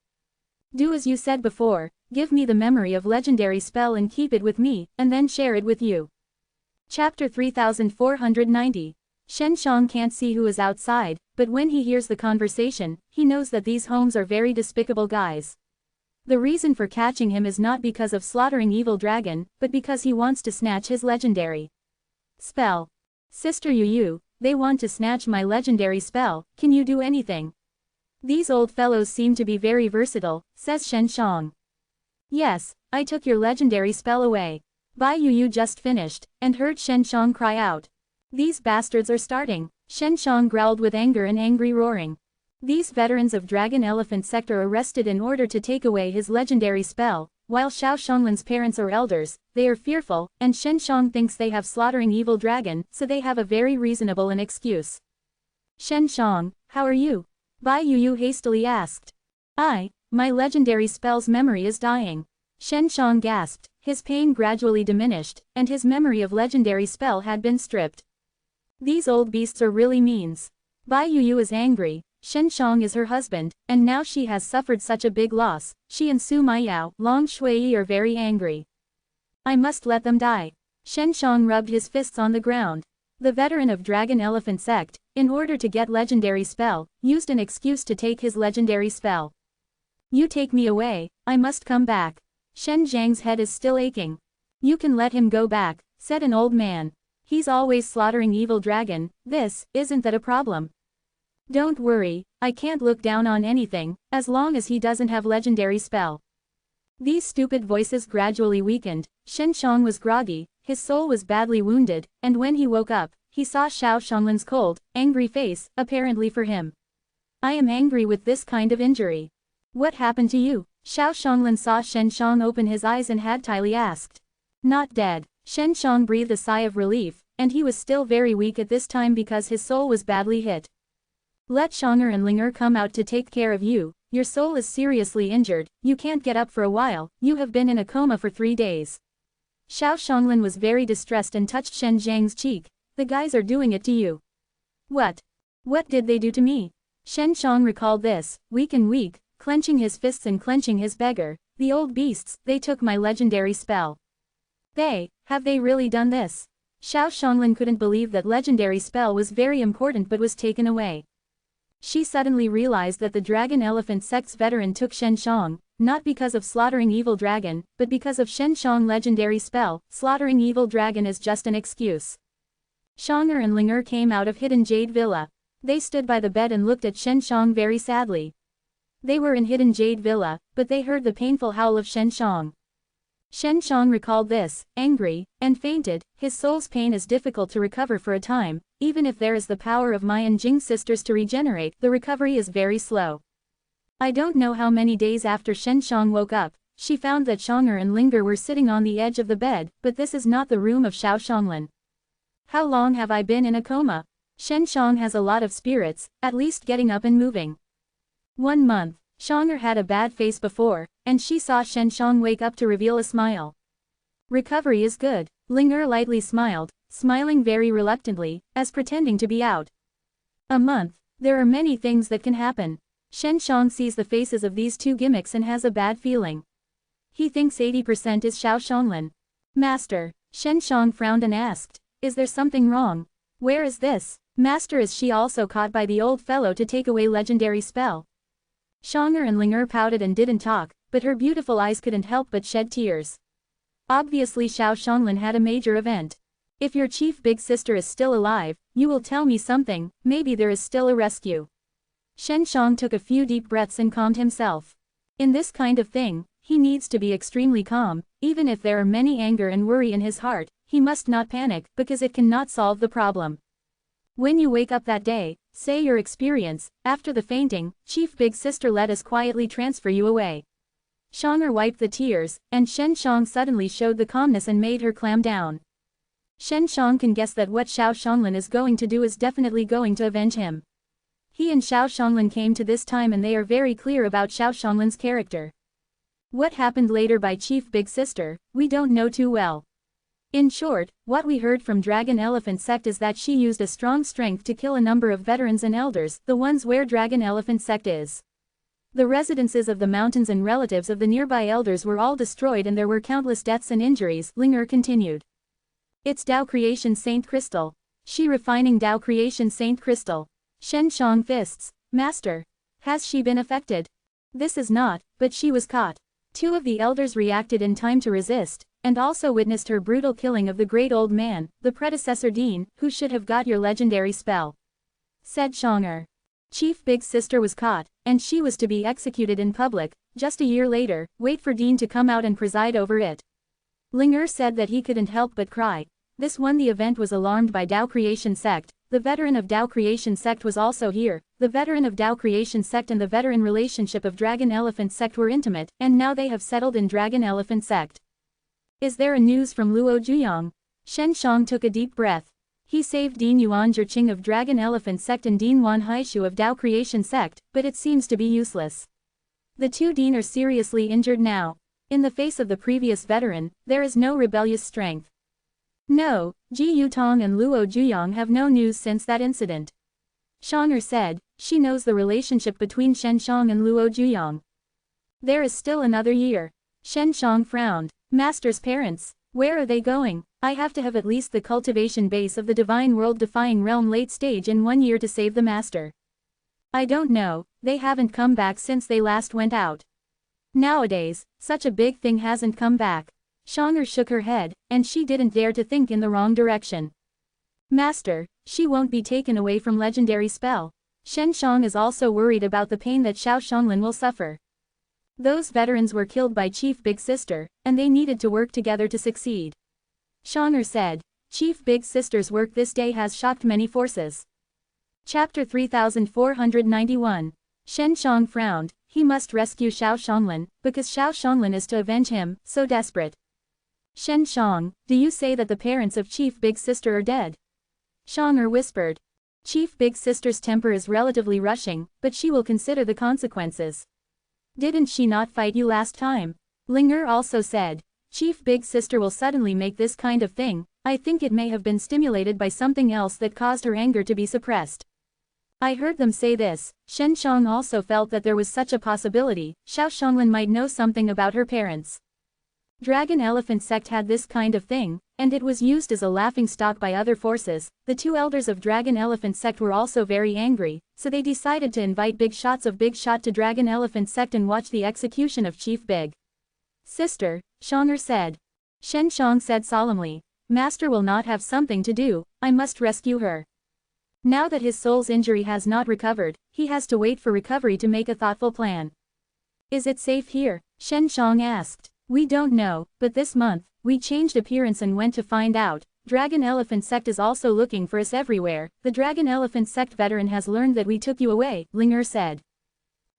Speaker 1: Do as you said before, give me the memory of legendary spell and keep it with me, and then share it with you. Chapter 3490. Shen Shong can't see who is outside, but when he hears the conversation, he knows that these homes are very despicable guys. The reason for catching him is not because of Slaughtering Evil Dragon, but because he wants to snatch his legendary spell. Sister Yu, they want to snatch my legendary spell, can you do anything? These old fellows seem to be very versatile, says Shen Shong. Yes, I took your legendary spell away. Bai Yu just finished, and heard Shen Shong cry out. These bastards are starting. Shen Shong growled with anger and angry roaring. These veterans of Dragon Elephant Sector arrested in order to take away his legendary spell, while Xiao Shonglin's parents are elders, they are fearful, and Shen Shong thinks they have slaughtering evil dragon, so they have a very reasonable an excuse. Shen Shong, how are you? Bai Yu hastily asked. My legendary spell's memory is dying. Shen Shong gasped, his pain gradually diminished, and his memory of legendary spell had been stripped. These old beasts are really means. Bai Yu is angry, Shen Shong is her husband, and now she has suffered such a big loss. She and Su Maiyao, Long Shui are very angry. I must let them die. Shen Shong rubbed his fists on the ground. The veteran of Dragon Elephant sect, in order to get legendary spell, used an excuse to take his legendary spell. You take me away, I must come back. Shen Zhang's head is still aching. You can let him go back, said an old man. He's always slaughtering evil dragon, isn't that a problem? Don't worry, I can't look down on anything, as long as he doesn't have legendary spell. These stupid voices gradually weakened. Shen Shong was groggy, his soul was badly wounded, and when he woke up, he saw Xiao Shonglin's cold, angry face, apparently for him. I am angry with this kind of injury. What happened to you? Xiao Shonglin saw Shen Shong open his eyes and had Tyli asked. Not dead. Shen Shong breathed a sigh of relief, and he was still very weak at this time because his soul was badly hit. Let Shonger and Linger come out to take care of you, your soul is seriously injured, you can't get up for a while, you have been in a coma for 3 days. Xiao Shonglin was very distressed and touched Shen Zhang's cheek. The guys are doing it to you. What? What did they do to me? Shen Shong recalled this, weak and weak, clenching his fists and clenching his beggar. The old beasts, they took my legendary spell. Have they really done this? Xiao Shonglin couldn't believe that legendary spell was very important but was taken away. She suddenly realized that the Dragon Elephant sect's veteran took Shen Shong, not because of slaughtering evil dragon, but because of Shen Shong legendary spell. Slaughtering evil dragon is just an excuse. Shonger and Linger came out of Hidden Jade Villa. They stood by the bed and looked at Shen Shong very sadly. They were in Hidden Jade Villa, but they heard the painful howl of Shen Shong. Shen Shong recalled this, angry, and fainted. His soul's pain is difficult to recover for a time. Even if there is the power of Mai and Jing sisters to regenerate, the recovery is very slow. I don't know how many days after Shen Shong woke up, she found that Shonger and Linger were sitting on the edge of the bed, but this is not the room of Xiao Shonglin. How long have I been in a coma? Shen Shong has a lot of spirits, at least getting up and moving. 1 month. Shonger had a bad face before, and she saw Shen Shong wake up to reveal a smile. Recovery is good. Linger lightly smiled, smiling very reluctantly, as pretending to be out. A month. There are many things that can happen. Shen Shong sees the faces of these two gimmicks and has a bad feeling. He thinks 80% is Xiao Shonglin. Master. Shen Shong frowned and asked, is there something wrong? Where is this? Master, is she also caught by the old fellow to take away legendary spell? Shonger and Linger pouted and didn't talk, but her beautiful eyes couldn't help but shed tears. Obviously Xiao Shonglin had a major event. If your chief big sister is still alive, you will tell me something, maybe there is still a rescue. Shen Shong took a few deep breaths and calmed himself. In this kind of thing, he needs to be extremely calm. Even if there are many anger and worry in his heart, he must not panic, because it cannot solve the problem. When you wake up that day, say your experience. After the fainting, Chief Big Sister let us quietly transfer you away. Shonger wiped the tears, and Shen Shong suddenly showed the calmness and made her clam down. Shen Shong can guess that what Xiao Shonglin is going to do is definitely going to avenge him. He and Xiao Shonglin came to this time and they are very clear about Xiao Shonglin's character. What happened later by Chief Big Sister, we don't know too well. In short, what we heard from Dragon Elephant sect is that she used a strong strength to kill a number of veterans and elders, the ones where Dragon Elephant sect is. The residences of the mountains and relatives of the nearby elders were all destroyed and there were countless deaths and injuries. Linger continued. It's Tao Creation Saint Crystal. She refining Tao Creation Saint Crystal. Shen Shong fists. Master. Has she been affected? This is not, but she was caught. 2 of the elders reacted in time to resist, and also witnessed her brutal killing of the great old man, the predecessor Dean, who should have got your legendary spell. Said Shonger. Chief Big Sister was caught, and she was to be executed in public. Just a year later, wait for Dean to come out and preside over it. Linger said that he couldn't help but cry. This one, the event was alarmed by Tao Creation sect, the veteran of Tao Creation Sect was also here. The veteran of Tao Creation Sect and the veteran relationship of Dragon Elephant Sect were intimate, and now they have settled in Dragon Elephant Sect. Is there a news from Luo Juyang? Shen Shang took a deep breath. He saved Dean Yuan Zhiqing of Dragon Elephant Sect and Dean Wan Haishu of Tao Creation Sect, but it seems to be useless. The two Dean are seriously injured now. In the face of the previous veteran, there is no rebellious strength. No, Ji Yutong and Luo Juyang have no news since that incident. Shang'er said, she knows the relationship between Shen Shang and Luo Juyang. There is still another year. Shen Shang frowned. Master's parents, where are they going? I have to have at least the cultivation base of the divine world defying realm late stage in 1 year to save the master. I don't know, they haven't come back since they last went out. Nowadays, such a big thing hasn't come back. Shang'er shook her head, and she didn't dare to think in the wrong direction. Master, she won't be taken away from legendary spell. Shen Shang is also worried about the pain that Xiao Xianglin will suffer. Those veterans were killed by Chief Big Sister, and they needed to work together to succeed. Shang'er said, Chief Big Sister's work this day has shocked many forces. Chapter 3491. Shen Shang frowned. He must rescue Xiao Xianglin, because Xiao Xianglin is to avenge him, so desperate. Shen Shang, do you say that the parents of Chief Big Sister are dead? Shang'er whispered. Chief Big Sister's temper is relatively rushing, but she will consider the consequences. Didn't she not fight you last time? Ling'er also said. Chief Big Sister will suddenly make this kind of thing. I think it may have been stimulated by something else that caused her anger to be suppressed. I heard them say this. Shen Shang also felt that there was such a possibility. Xiao Xianglin might know something about her parents. Dragon Elephant Sect had this kind of thing, and it was used as a laughingstock by other forces. The two elders of Dragon Elephant Sect were also very angry, so they decided to invite Big Shots of Big Shot to Dragon Elephant Sect and watch the execution of Chief Big Sister, Shang'er said. Shen Shang said solemnly, Master will not have something to do, I must rescue her. Now that his soul's injury has not recovered, he has to wait for recovery to make a thoughtful plan. Is it safe here? Shen Shang asked. We don't know, but this month, we changed appearance and went to find out. Dragon Elephant Sect is also looking for us everywhere. The Dragon Elephant Sect veteran has learned that we took you away, Ling'er said.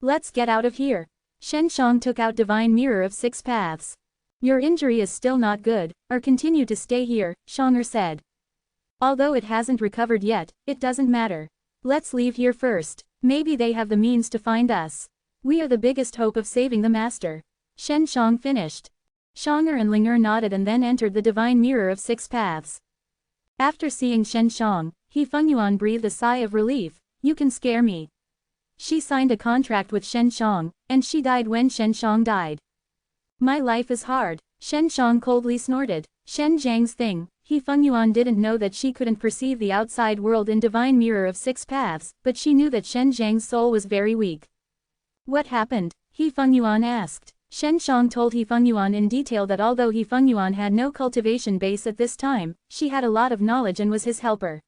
Speaker 1: Let's get out of here. Shen Shang took out Divine Mirror of 6 Paths. Your injury is still not good, or continue to stay here, Shang'er said. Although it hasn't recovered yet, it doesn't matter. Let's leave here first. Maybe they have the means to find us. We are the biggest hope of saving the master. Shen Shang finished. Shang'er and Ling'er nodded and then entered the Divine Mirror of 6 Paths. After seeing Shen Shang, He Fengyuan breathed a sigh of relief. You can scare me. She signed a contract with Shen Shang, and she died when Shen Shang died. My life is hard, Shen Shang coldly snorted. Shen Zhang's thing. He Fengyuan didn't know that she couldn't perceive the outside world in Divine Mirror of 6 Paths, but she knew that Shen Zhang's soul was very weak. What happened? He Fengyuan asked. Shen Shang told He Fengyuan in detail that although He Fengyuan had no cultivation base at this time, she had a lot of knowledge and was his helper.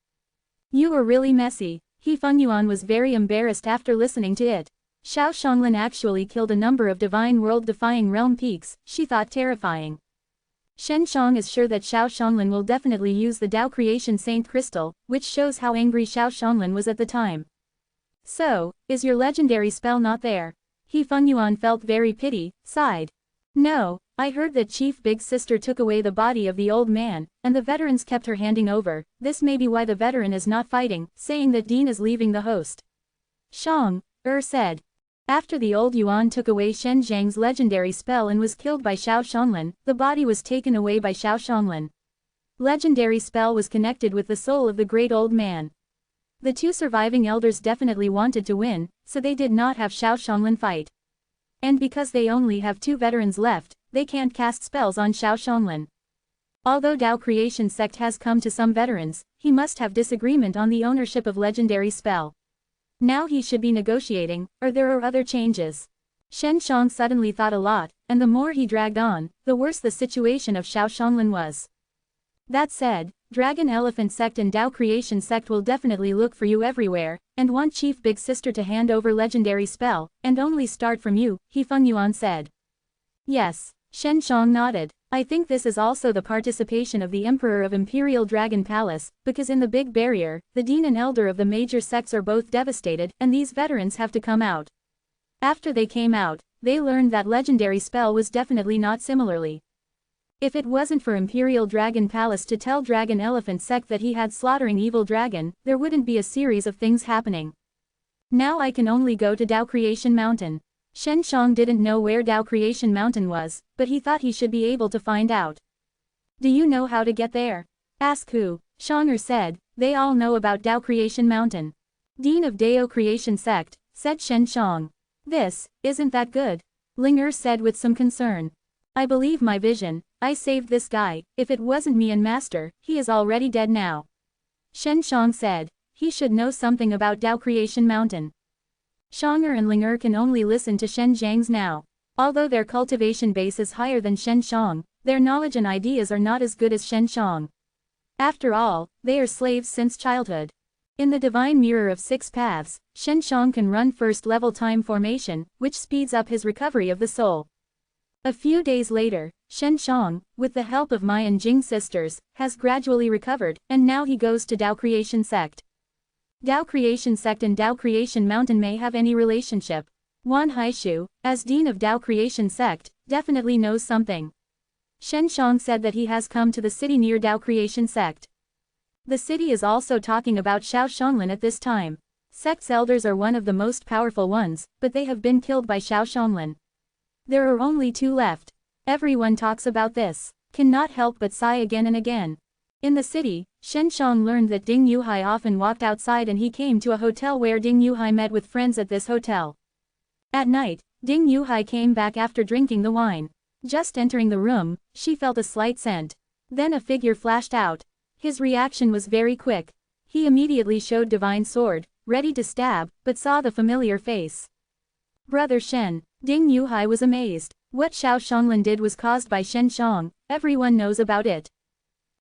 Speaker 1: You were really messy. He Fengyuan was very embarrassed after listening to it. Xiao Xianglin actually killed a number of divine world-defying realm peaks, she thought terrifying. Shen Shang is sure that Xiao Xianglin will definitely use the Tao Creation Saint Crystal, which shows how angry Xiao Xianglin was at the time. So, is your legendary spell not there? He Fengyuan felt very pity, sighed. No, I heard that Chief Big Sister took away the body of the old man, and the veterans kept her handing over. This may be why the veteran is not fighting, saying that Dean is leaving the host. Shang, said. After the old Yuan took away Shen Zhang's legendary spell and was killed by Xiao Xianglin, the body was taken away by Xiao Xianglin. Legendary spell was connected with the soul of the great old man. The two surviving elders definitely wanted to win, so they did not have Xiao Xianglin fight. And because they only have 2 veterans left, they can't cast spells on Xiao Xianglin. Although Tao Creation Sect has come to some veterans, he must have disagreement on the ownership of legendary spell. Now he should be negotiating, or there are other changes. Shen Shang suddenly thought a lot, and the more he dragged on, the worse the situation of Xiao Xianglin was. That said, Dragon Elephant Sect and Tao Creation Sect will definitely look for you everywhere, and want Chief Big Sister to hand over legendary spell, and only start from you, He Fengyuan said. Yes, Shen Shang nodded. I think this is also the participation of the Emperor of Imperial Dragon Palace, because in the Big Barrier, the Dean and Elder of the major sects are both devastated, and these veterans have to come out. After they came out, they learned that legendary spell was definitely not similarly. If it wasn't for Imperial Dragon Palace to tell Dragon Elephant Sect that he had slaughtering evil dragon, there wouldn't be a series of things happening. Now I can only go to Dao Creation Mountain. Shen Shang didn't know where Dao Creation Mountain was, but he thought he should be able to find out. Do you know how to get there? Ask who. Shang'er said, they all know about Dao Creation Mountain. Dean of Dao Creation Sect, said Shen Shang. This, isn't that good? Ling'er said with some concern. I believe my vision, I saved this guy, if it wasn't me and Master, he is already dead now. Shen Shang said, he should know something about Dao Creation Mountain. Shang'er and Ling'er can only listen to Shen Zhang's now. Although their cultivation base is higher than Shen Shang, their knowledge and ideas are not as good as Shen Shang. After all, they are slaves since childhood. In the Divine Mirror of Six Paths, Shen Shang can run first-level time formation, which speeds up his recovery of the soul. A few days later, Shen Shang, with the help of Mai and Jing sisters, has gradually recovered, and now he goes to Dao Creation Sect. Dao Creation Sect and Dao Creation Mountain may have any relationship. Wan Haishu, as Dean of Dao Creation Sect, definitely knows something. Shen Shang said that he has come to the city near Dao Creation Sect. The city is also talking about Xiao Shonglin at this time. Sect's elders are one of the most powerful ones, but they have been killed by Xiao Shonglin. There are only 2 left. Everyone talks about this. Cannot help but sigh again and again. In the city, Shen Shang learned that Ding Yuhai often walked outside and he came to a hotel where Ding Yuhai met with friends at this hotel. At night, Ding Yuhai came back after drinking the wine. Just entering the room, she felt a slight scent. Then a figure flashed out. His reaction was very quick. He immediately showed Divine Sword, ready to stab, but saw the familiar face. Brother Shen. Ding Yuhai was amazed. What Xiao Shonglin did was caused by Shen Shang, everyone knows about it.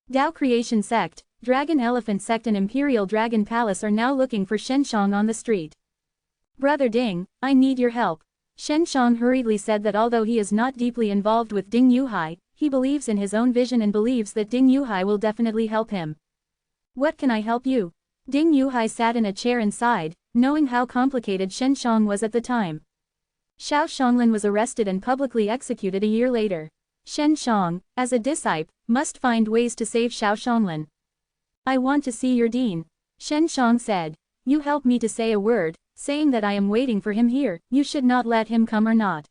Speaker 1: Dao Creation Sect, Dragon Elephant Sect and Imperial Dragon Palace are now looking for Shen Shang on the street. Brother Ding, I need your help. Shen Shang hurriedly said that although he is not deeply involved with Ding Yuhai, he believes in his own vision and believes that Ding Yuhai will definitely help him. What can I help you? Ding Yuhai sat in a chair and sighed, knowing how complicated Shen Shang was at the time. Xiao Shonglin was arrested and publicly executed a year later. Shen Shang, as a disciple, must find ways to save Xiao Shonglin. I want to see your dean. Shen Shang said. You help me to say a word, saying that I am waiting for him here, you should not let him come or not.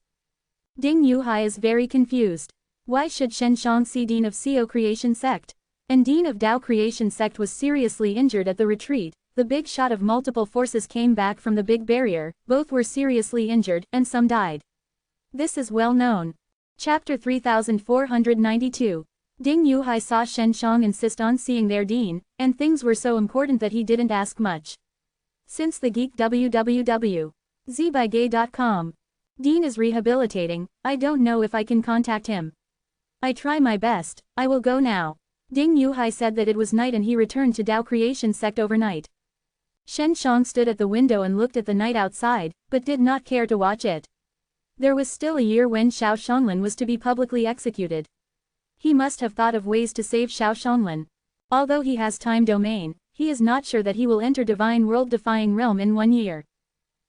Speaker 1: Ding Yuhai is very confused. Why should Shen Shang see Dean of Dao Creation Sect? And Dean of Dao Creation Sect was seriously injured at the retreat. The big shot of multiple forces came back from the Big Barrier, both were seriously injured, and some died. This is well known. Chapter 3492. Ding Yuhai saw Shen Shang insist on seeing their dean, and things were so important that he didn't ask much. Since the Geek www.zbygay.com. Dean is rehabilitating, I don't know if I can contact him. I try my best, I will go now. Ding Yuhai said that it was night and he returned to Dao Creation Sect overnight. Shen Shang stood at the window and looked at the night outside, but did not care to watch it. There was still a year when Xiao Shonglin was to be publicly executed. He must have thought of ways to save Xiao Shonglin. Although he has time domain, he is not sure that he will enter Divine World Defying Realm in 1 year.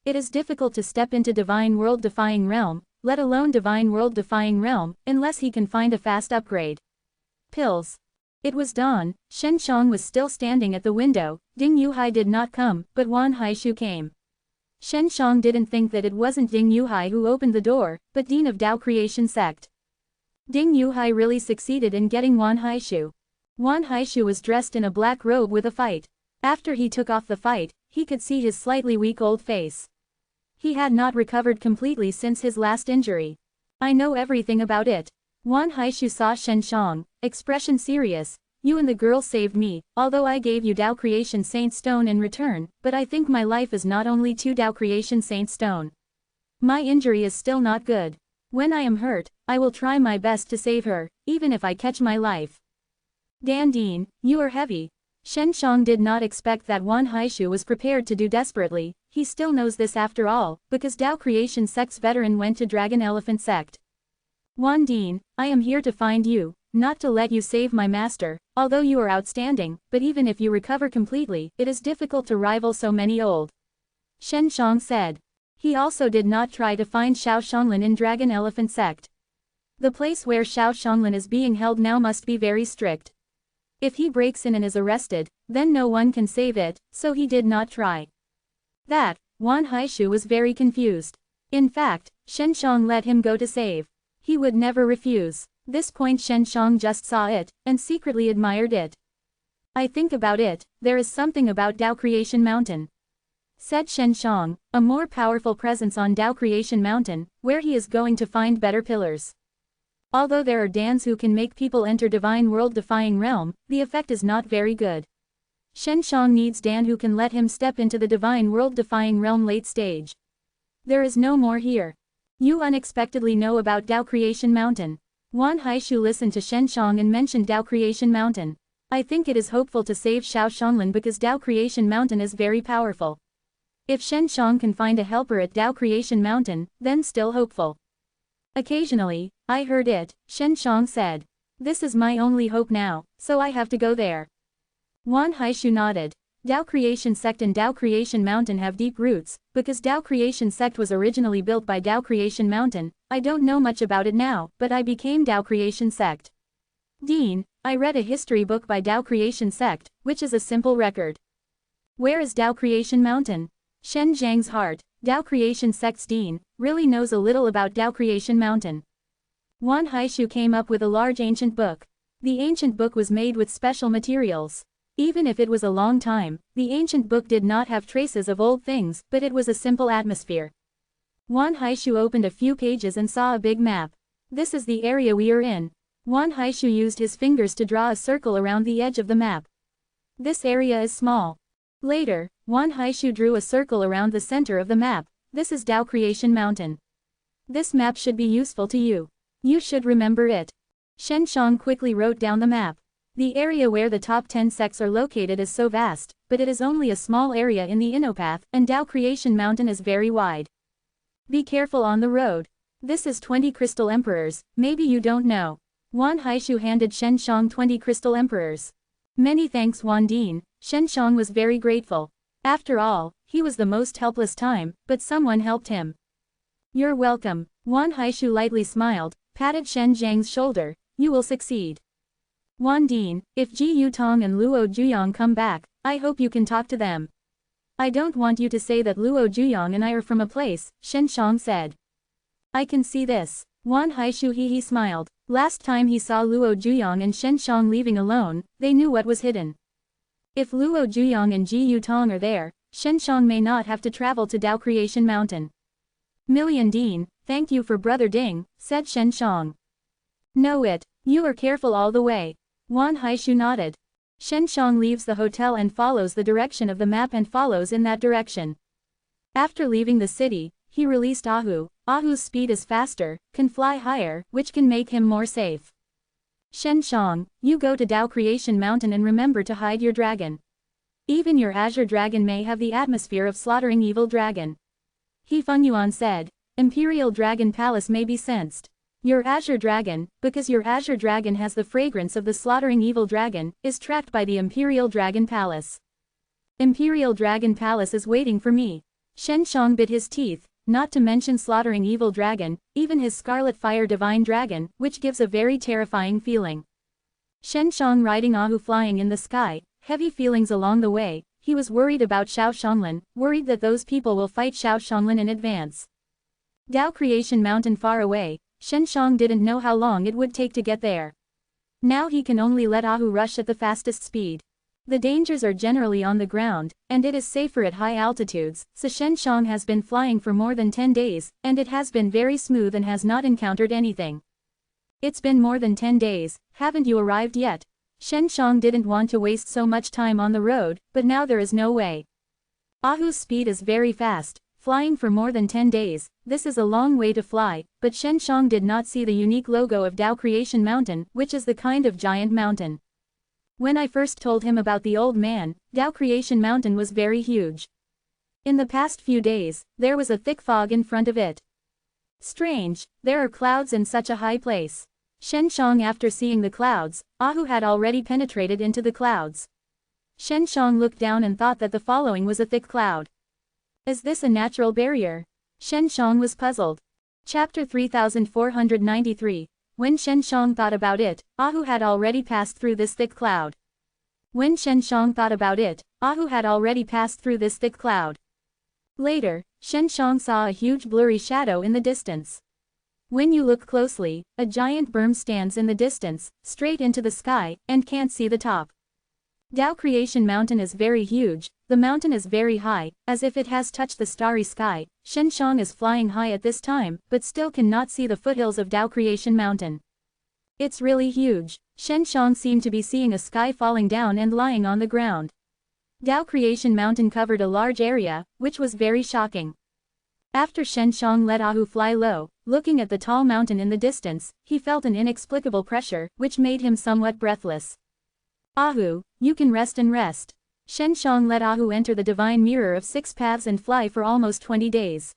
Speaker 1: It is difficult to step into Divine World Defying Realm, let alone Divine World Defying Realm, unless he can find a fast upgrade. Pills. It was dawn, Shen Shang was still standing at the window, Ding Yuhai did not come, but Wan Haishu came. Shen Shang didn't think that it wasn't Ding Yuhai who opened the door, but Dean of Dao Creation Sect. Ding Yuhai really succeeded in getting Wan Haishu. Wan Haishu was dressed in a black robe with a fight. After he took off the fight, he could see his slightly weak old face. He had not recovered completely since his last injury. I know everything about it. Wan Haishu saw Shen Shang, expression serious. You and the girl saved me, although I gave you Dao Creation Saint Stone in return, but I think my life is not only 2 Dao Creation Saint Stone. My injury is still not good. When I am hurt, I will try my best to save her, even if I catch my life. Dan Dean, you are heavy. Shen Shang did not expect that Wan Haishu was prepared to do desperately, he still knows this after all, because Dao Creation Sect's veteran went to Dragon Elephant Sect. Wandine, I am here to find you, not to let you save my master, although you are outstanding, but even if you recover completely, it is difficult to rival so many old. Shen Shang said. He also did not try to find Xiao Xianglin in Dragon Elephant Sect. The place where Xiao Xianglin is being held now must be very strict. If he breaks in and is arrested, then no one can save it, so he did not try. That, Wan Haishu was very confused. In fact, Shen Shang let him go to save. He would never refuse. This point Shen Shang just saw it, and secretly admired it. I think about it, there is something about Dao Creation Mountain, said Shen Shang, a more powerful presence on Dao Creation Mountain, where he is going to find better pillars. Although there are Dans who can make people enter divine world defying realm, the effect is not very good. Shen Shang needs Dan who can let him step into the divine world defying realm late stage. There is no more here. You unexpectedly know about Dao Creation Mountain. Wan Haishu listened to Shen Shang and mentioned Dao Creation Mountain. I think it is hopeful to save Xiao Xianglin because Dao Creation Mountain is very powerful. If Shen Shang can find a helper at Dao Creation Mountain, then still hopeful. Occasionally, I heard it, Shen Shang said. This is my only hope now, so I have to go there. Wan Haishu nodded. Dao Creation Sect and Dao Creation Mountain have deep roots, because Dao Creation Sect was originally built by Dao Creation Mountain. I don't know much about it now, but I became Dao Creation Sect. Dean, I read a history book by Dao Creation Sect, which is a simple record. Where is Dao Creation Mountain? Shen Zhang's heart, Dao Creation Sect's Dean, really knows a little about Dao Creation Mountain. Wan Haishu came up with a large ancient book. The ancient book was made with special materials. Even if it was a long time, the ancient book did not have traces of old things, but it was a simple atmosphere. Wan Haishu opened a few pages and saw a big map. This is the area we are in. Wan Haishu used his fingers to draw a circle around the edge of the map. This area is small. Later, Wan Haishu drew a circle around the center of the map. This is Dao Creation Mountain. This map should be useful to you. You should remember it. Shen Shang quickly wrote down the map. The area where the top 10 sects are located is so vast, but it is only a small area in the Innopath, and Dao Creation Mountain is very wide. Be careful on the road. This is 20 Crystal Emperors, maybe you don't know. Wan Haishu handed Shen Shang 20 Crystal Emperors. Many thanks Wandine, Shen Shang was very grateful. After all, he was the most helpless time, but someone helped him. You're welcome. Wan Haishu lightly smiled, patted Shen Zhang's shoulder. You will succeed. Wandine, if Ji Yutong and Luo Juyong come back, I hope you can talk to them. I don't want you to say that Luo Juyong and I are from a place, Shen Shang said. I can see this. Wan Haishu he smiled. Last time he saw Luo Juyong and Shen Shang leaving alone, they knew what was hidden. If Luo Juyong and Ji Yutong are there, Shen Shang may not have to travel to Dao Creation Mountain. Million Dean, thank you for Brother Ding, said Shen Shang. Know it, you are careful all the way. Wan Haishu nodded. Shen Shang leaves the hotel and follows the direction of the map and follows in that direction. After leaving the city, he released Ahu. Ahu's speed is faster, can fly higher, which can make him more safe. Shen Shang, you go to Dao Creation Mountain and remember to hide your dragon. Even your Azure Dragon may have the atmosphere of slaughtering evil dragon. He Fengyuan said. Imperial Dragon Palace may be sensed. Your Azure Dragon, because your Azure Dragon has the fragrance of the slaughtering evil dragon, is tracked by the Imperial Dragon Palace. Imperial Dragon Palace is waiting for me. Shen Shang bit his teeth, not to mention slaughtering evil dragon, even his Scarlet Fire Divine Dragon, which gives a very terrifying feeling. Shen Shang riding Ahu flying in the sky, heavy feelings along the way, he was worried about Xiao Xianglin, worried that those people will fight Xiao Xianglin in advance. Dao Creation Mountain far away, Shen Shang didn't know how long it would take to get there. Now he can only let Ahu rush at the fastest speed. The dangers are generally on the ground, and it is safer at high altitudes, so Shen Shang has been flying for more than 10 days, and it has been very smooth and has not encountered anything. It's been more than 10 days, haven't you arrived yet? Shen Shang didn't want to waste so much time on the road, but now there is no way. Ahu's speed is very fast. Flying for more than 10 days, this is a long way to fly, but Shen Shang did not see the unique logo of Dao Creation Mountain, which is the kind of giant mountain. When I first told him about the old man, Dao Creation Mountain was very huge. In the past few days, there was a thick fog in front of it. Strange, there are clouds in such a high place. Shen Shang, after seeing the clouds, Ahu had already penetrated into the clouds. Shen Shang looked down and thought that the following was a thick cloud. Is this a natural barrier? Shen Shang was puzzled. Chapter 3493. When Shen Shang thought about it, Ahu had already passed through this thick cloud. When Shen Shang thought about it, Ahu had already passed through this thick cloud. Later, Shen Shang saw a huge blurry shadow in the distance. When you look closely, a giant berm stands in the distance, straight into the sky, and can't see the top. Tao Creation Mountain is very huge, the mountain is very high, as if it has touched the starry sky. Shen Shang is flying high at this time, but still cannot see the foothills of Tao Creation Mountain. It's really huge. Shen Shang seemed to be seeing a sky falling down and lying on the ground. Tao Creation Mountain covered a large area, which was very shocking. After Shen Shang let Ahu fly low, looking at the tall mountain in the distance, he felt an inexplicable pressure, which made him somewhat breathless. Ahu, you can rest and rest. Shen Shang let Ahu enter the divine mirror of 6 paths and fly for almost 20 days.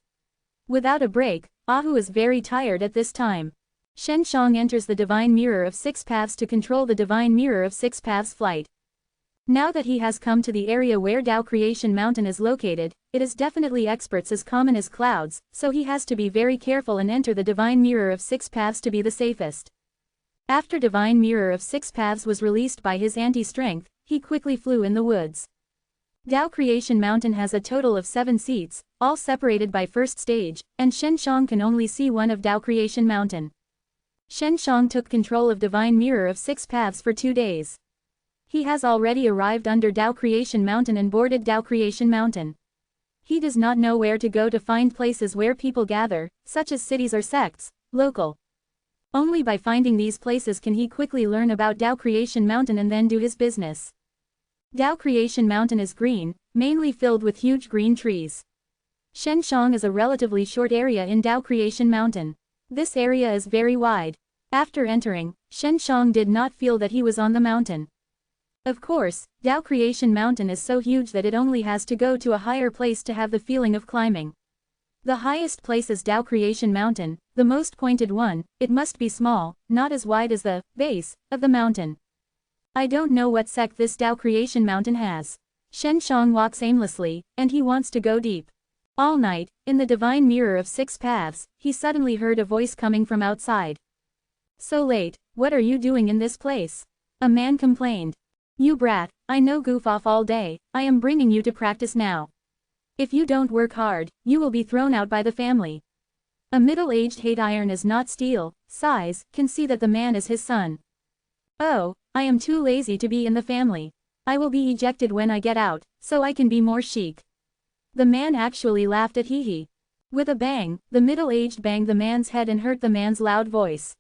Speaker 1: Without a break, Ahu is very tired at this time. Shen Shang enters the divine mirror of 6 paths to control the divine mirror of 6 paths flight. Now that he has come to the area where Tao Creation Mountain is located, it is definitely experts as common as clouds, so he has to be very careful and enter the divine mirror of 6 paths to be the safest. After divine mirror of 6 paths was released by his anti-strength, he quickly flew in the woods. Tao Creation Mountain has a total of 7 seats, all separated by first stage, and Shen Shang can only see one of Tao Creation Mountain. Shen Shang took control of divine mirror of 6 paths for 2 days. He has already arrived under Tao Creation Mountain and boarded Tao Creation Mountain. He does not know where to go to find places where people gather, such as cities or sects, local. Only by finding these places can he quickly learn about Tao Creation Mountain and then do his business. Tao Creation Mountain is green, mainly filled with huge green trees. Shen Shang is a relatively short area in Tao Creation Mountain. This area is very wide. After entering, Shen Shang did not feel that he was on the mountain. Of course, Tao Creation Mountain is so huge that it only has to go to a higher place to have the feeling of climbing. The highest place is Tao Creation Mountain, the most pointed one. It must be small, not as wide as the base of the mountain. I don't know what sect this Tao Creation Mountain has. Shen Shang walks aimlessly, and he wants to go deep. All night, in the divine mirror of 6 paths, he suddenly heard a voice coming from outside. So late, what are you doing in this place? A man complained. You brat, I know goof off all day, I am bringing you to practice now. If you don't work hard, you will be thrown out by the family. A middle-aged hate iron is not steel, sighs, can see that the man is his son. Oh, I am too lazy to be in the family. I will be ejected when I get out, so I can be more chic. The man actually laughed at hee. With a bang, the middle-aged banged the man's head and hurt the man's loud voice.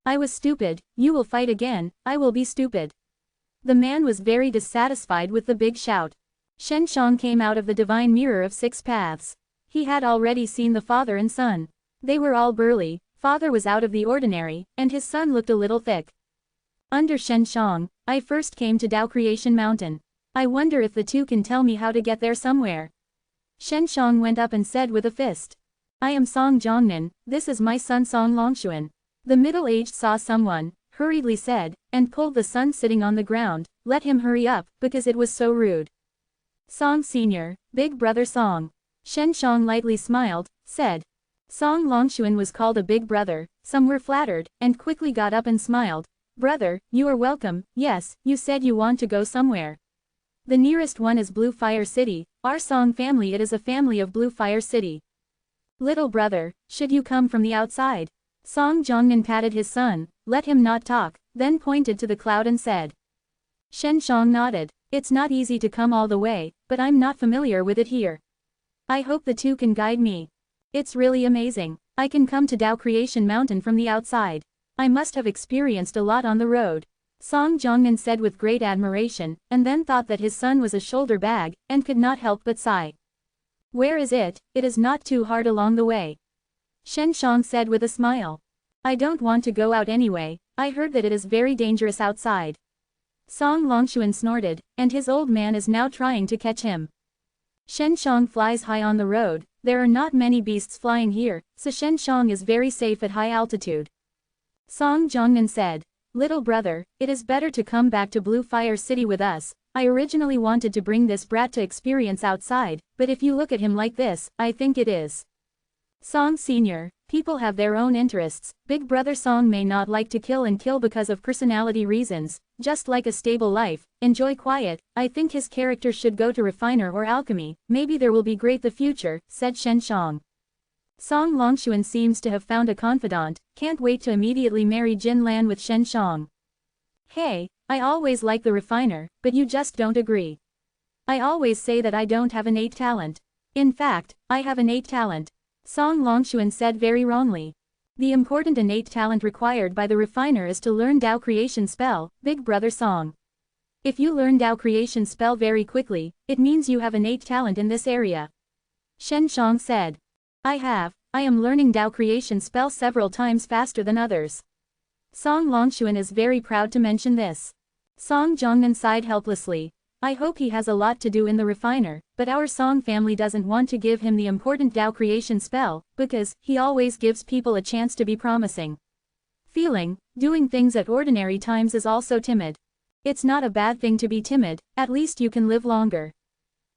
Speaker 1: I was stupid, you will fight again, I will be stupid. The man was very dissatisfied with the big shout. Shen Shang came out of the divine mirror of 6 paths. He had already seen the father and son. They were all burly, father was out of the ordinary, and his son looked a little thick. Under Shen Shang, I first came to Tao Creation Mountain. I wonder if the two can tell me how to get there somewhere. Shen Shang went up and said with a fist. I am Song Zhongnan, this is my son Song Longshuan. The middle-aged saw someone, hurriedly said, and pulled the son sitting on the ground, let him hurry up, because it was so rude. Song Senior, big brother Song. Shen Shang lightly smiled, said. Song Longshuan was called a big brother, some were flattered, and quickly got up and smiled. Brother, you are welcome, yes, you said you want to go somewhere. The nearest one is Blue Fire City, our Song family it is a family of Blue Fire City. Little brother, should you come from the outside? Song Zhongnan patted his son, let him not talk, then pointed to the cloud and said. Shen Shang nodded. It's not easy to come all the way, but I'm not familiar with it here. I hope the two can guide me. It's really amazing. I can come to Tao Creation Mountain from the outside. I must have experienced a lot on the road. Song Zhongnan said with great admiration, and then thought that his son was a shoulder bag, and could not help but sigh. Where is it? It is not too hard along the way. Shen Shang said with a smile. I don't want to go out anyway, I heard that it is very dangerous outside. Song Longshuan snorted, and his old man is now trying to catch him. Shen Shang flies high on the road. There are not many beasts flying here, so Shen Shang is very safe at high altitude. Song Jiangnan said, "Little brother, it is better to come back to Blue Fire City with us. I originally wanted to bring this brat to experience outside, but if you look at him like this, I think it is." Song Senior, people have their own interests. Big brother Song may not like to kill and kill because of personality reasons, just like a stable life, enjoy quiet. I think his character should go to refiner or alchemy, maybe there will be great the future, said Shen Shang. Song Longshuan seems to have found a confidant, can't wait to immediately marry Jin Lan with Shen Shang. Hey, I always like the refiner, but you just don't agree. I always say that I don't have innate talent. In fact, I have innate talent. Song Longshuan said very wrongly. The important innate talent required by the refiner is to learn Tao creation spell, Big Brother Song. If you learn Tao creation spell very quickly, it means you have innate talent in this area. Shen Shang said. I am learning Tao creation spell several times faster than others. Song Longshuan is very proud to mention this. Song Jiangnan sighed helplessly. I hope he has a lot to do in the refiner, but our Song family doesn't want to give him the important Tao creation spell, because he always gives people a chance to be promising. Doing things at ordinary times is also timid. It's not a bad thing to be timid, at least you can live longer.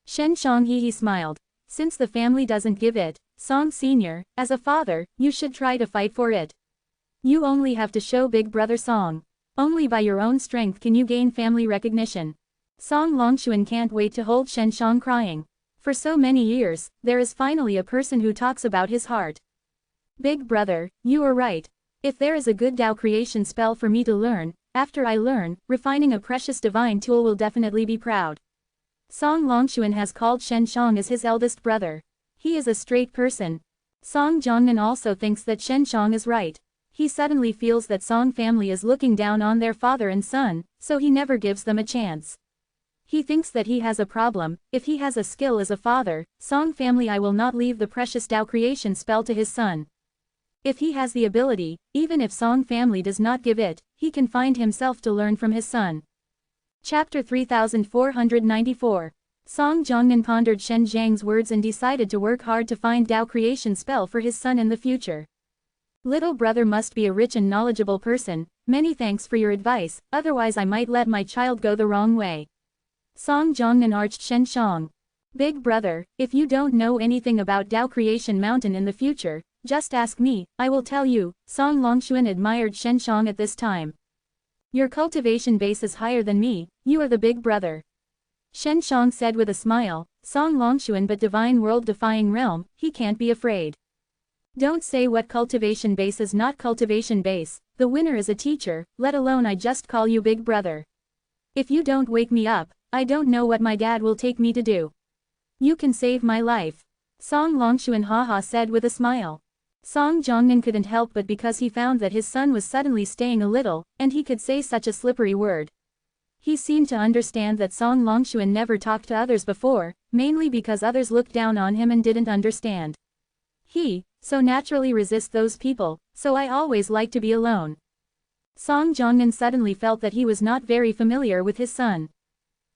Speaker 1: Shen Shang he smiled. Since the family doesn't give it, Song Senior, as a father, you should try to fight for it. You only have to show Big Brother Song. Only by your own strength can you gain family recognition. Song Longshuan can't wait to hold Shen Shang crying. For so many years, there is finally a person who talks about his heart. Big brother, you are right. If there is a good Tao creation spell for me to learn, after I learn, refining a precious divine tool will definitely be proud. Song Longshuan has called Shen Shang as his eldest brother. He is a straight person. Song Jiangnan also thinks that Shen Shang is right. He suddenly feels that Song family is looking down on their father and son, so he never gives them a chance. He thinks that he has a problem. If he has a skill as a father, Song family I will not leave the precious Tao creation spell to his son. If he has the ability, even if Song family does not give it, he can find himself to learn from his son. Chapter 3494. Song Jiangnan pondered Shen Zhang's words and decided to work hard to find Tao creation spell for his son in the future. Little brother must be a rich and knowledgeable person. Many thanks for your advice, otherwise I might let my child go the wrong way. Song Jiangnan arched Shen Shang. Big brother, if you don't know anything about Tao Creation Mountain in the future, just ask me, I will tell you. Song Longshuan admired Shen Shang at this time. Your cultivation base is higher than me, you are the big brother. Shen Shang said with a smile, Song Longshuan but divine world defying realm, he can't be afraid. Don't say what cultivation base is not cultivation base, the winner is a teacher, let alone I just call you big brother. If you don't wake me up, I don't know what my dad will take me to do. You can save my life. Song Longshuan haha said with a smile. Song Jiangnan couldn't help but because he found that his son was suddenly staying a little, and he could say such a slippery word. He seemed to understand that Song Longshuan never talked to others before, mainly because others looked down on him and didn't understand. He, so naturally resist those people, so I always like to be alone. Song Jiangnan suddenly felt that he was not very familiar with his son.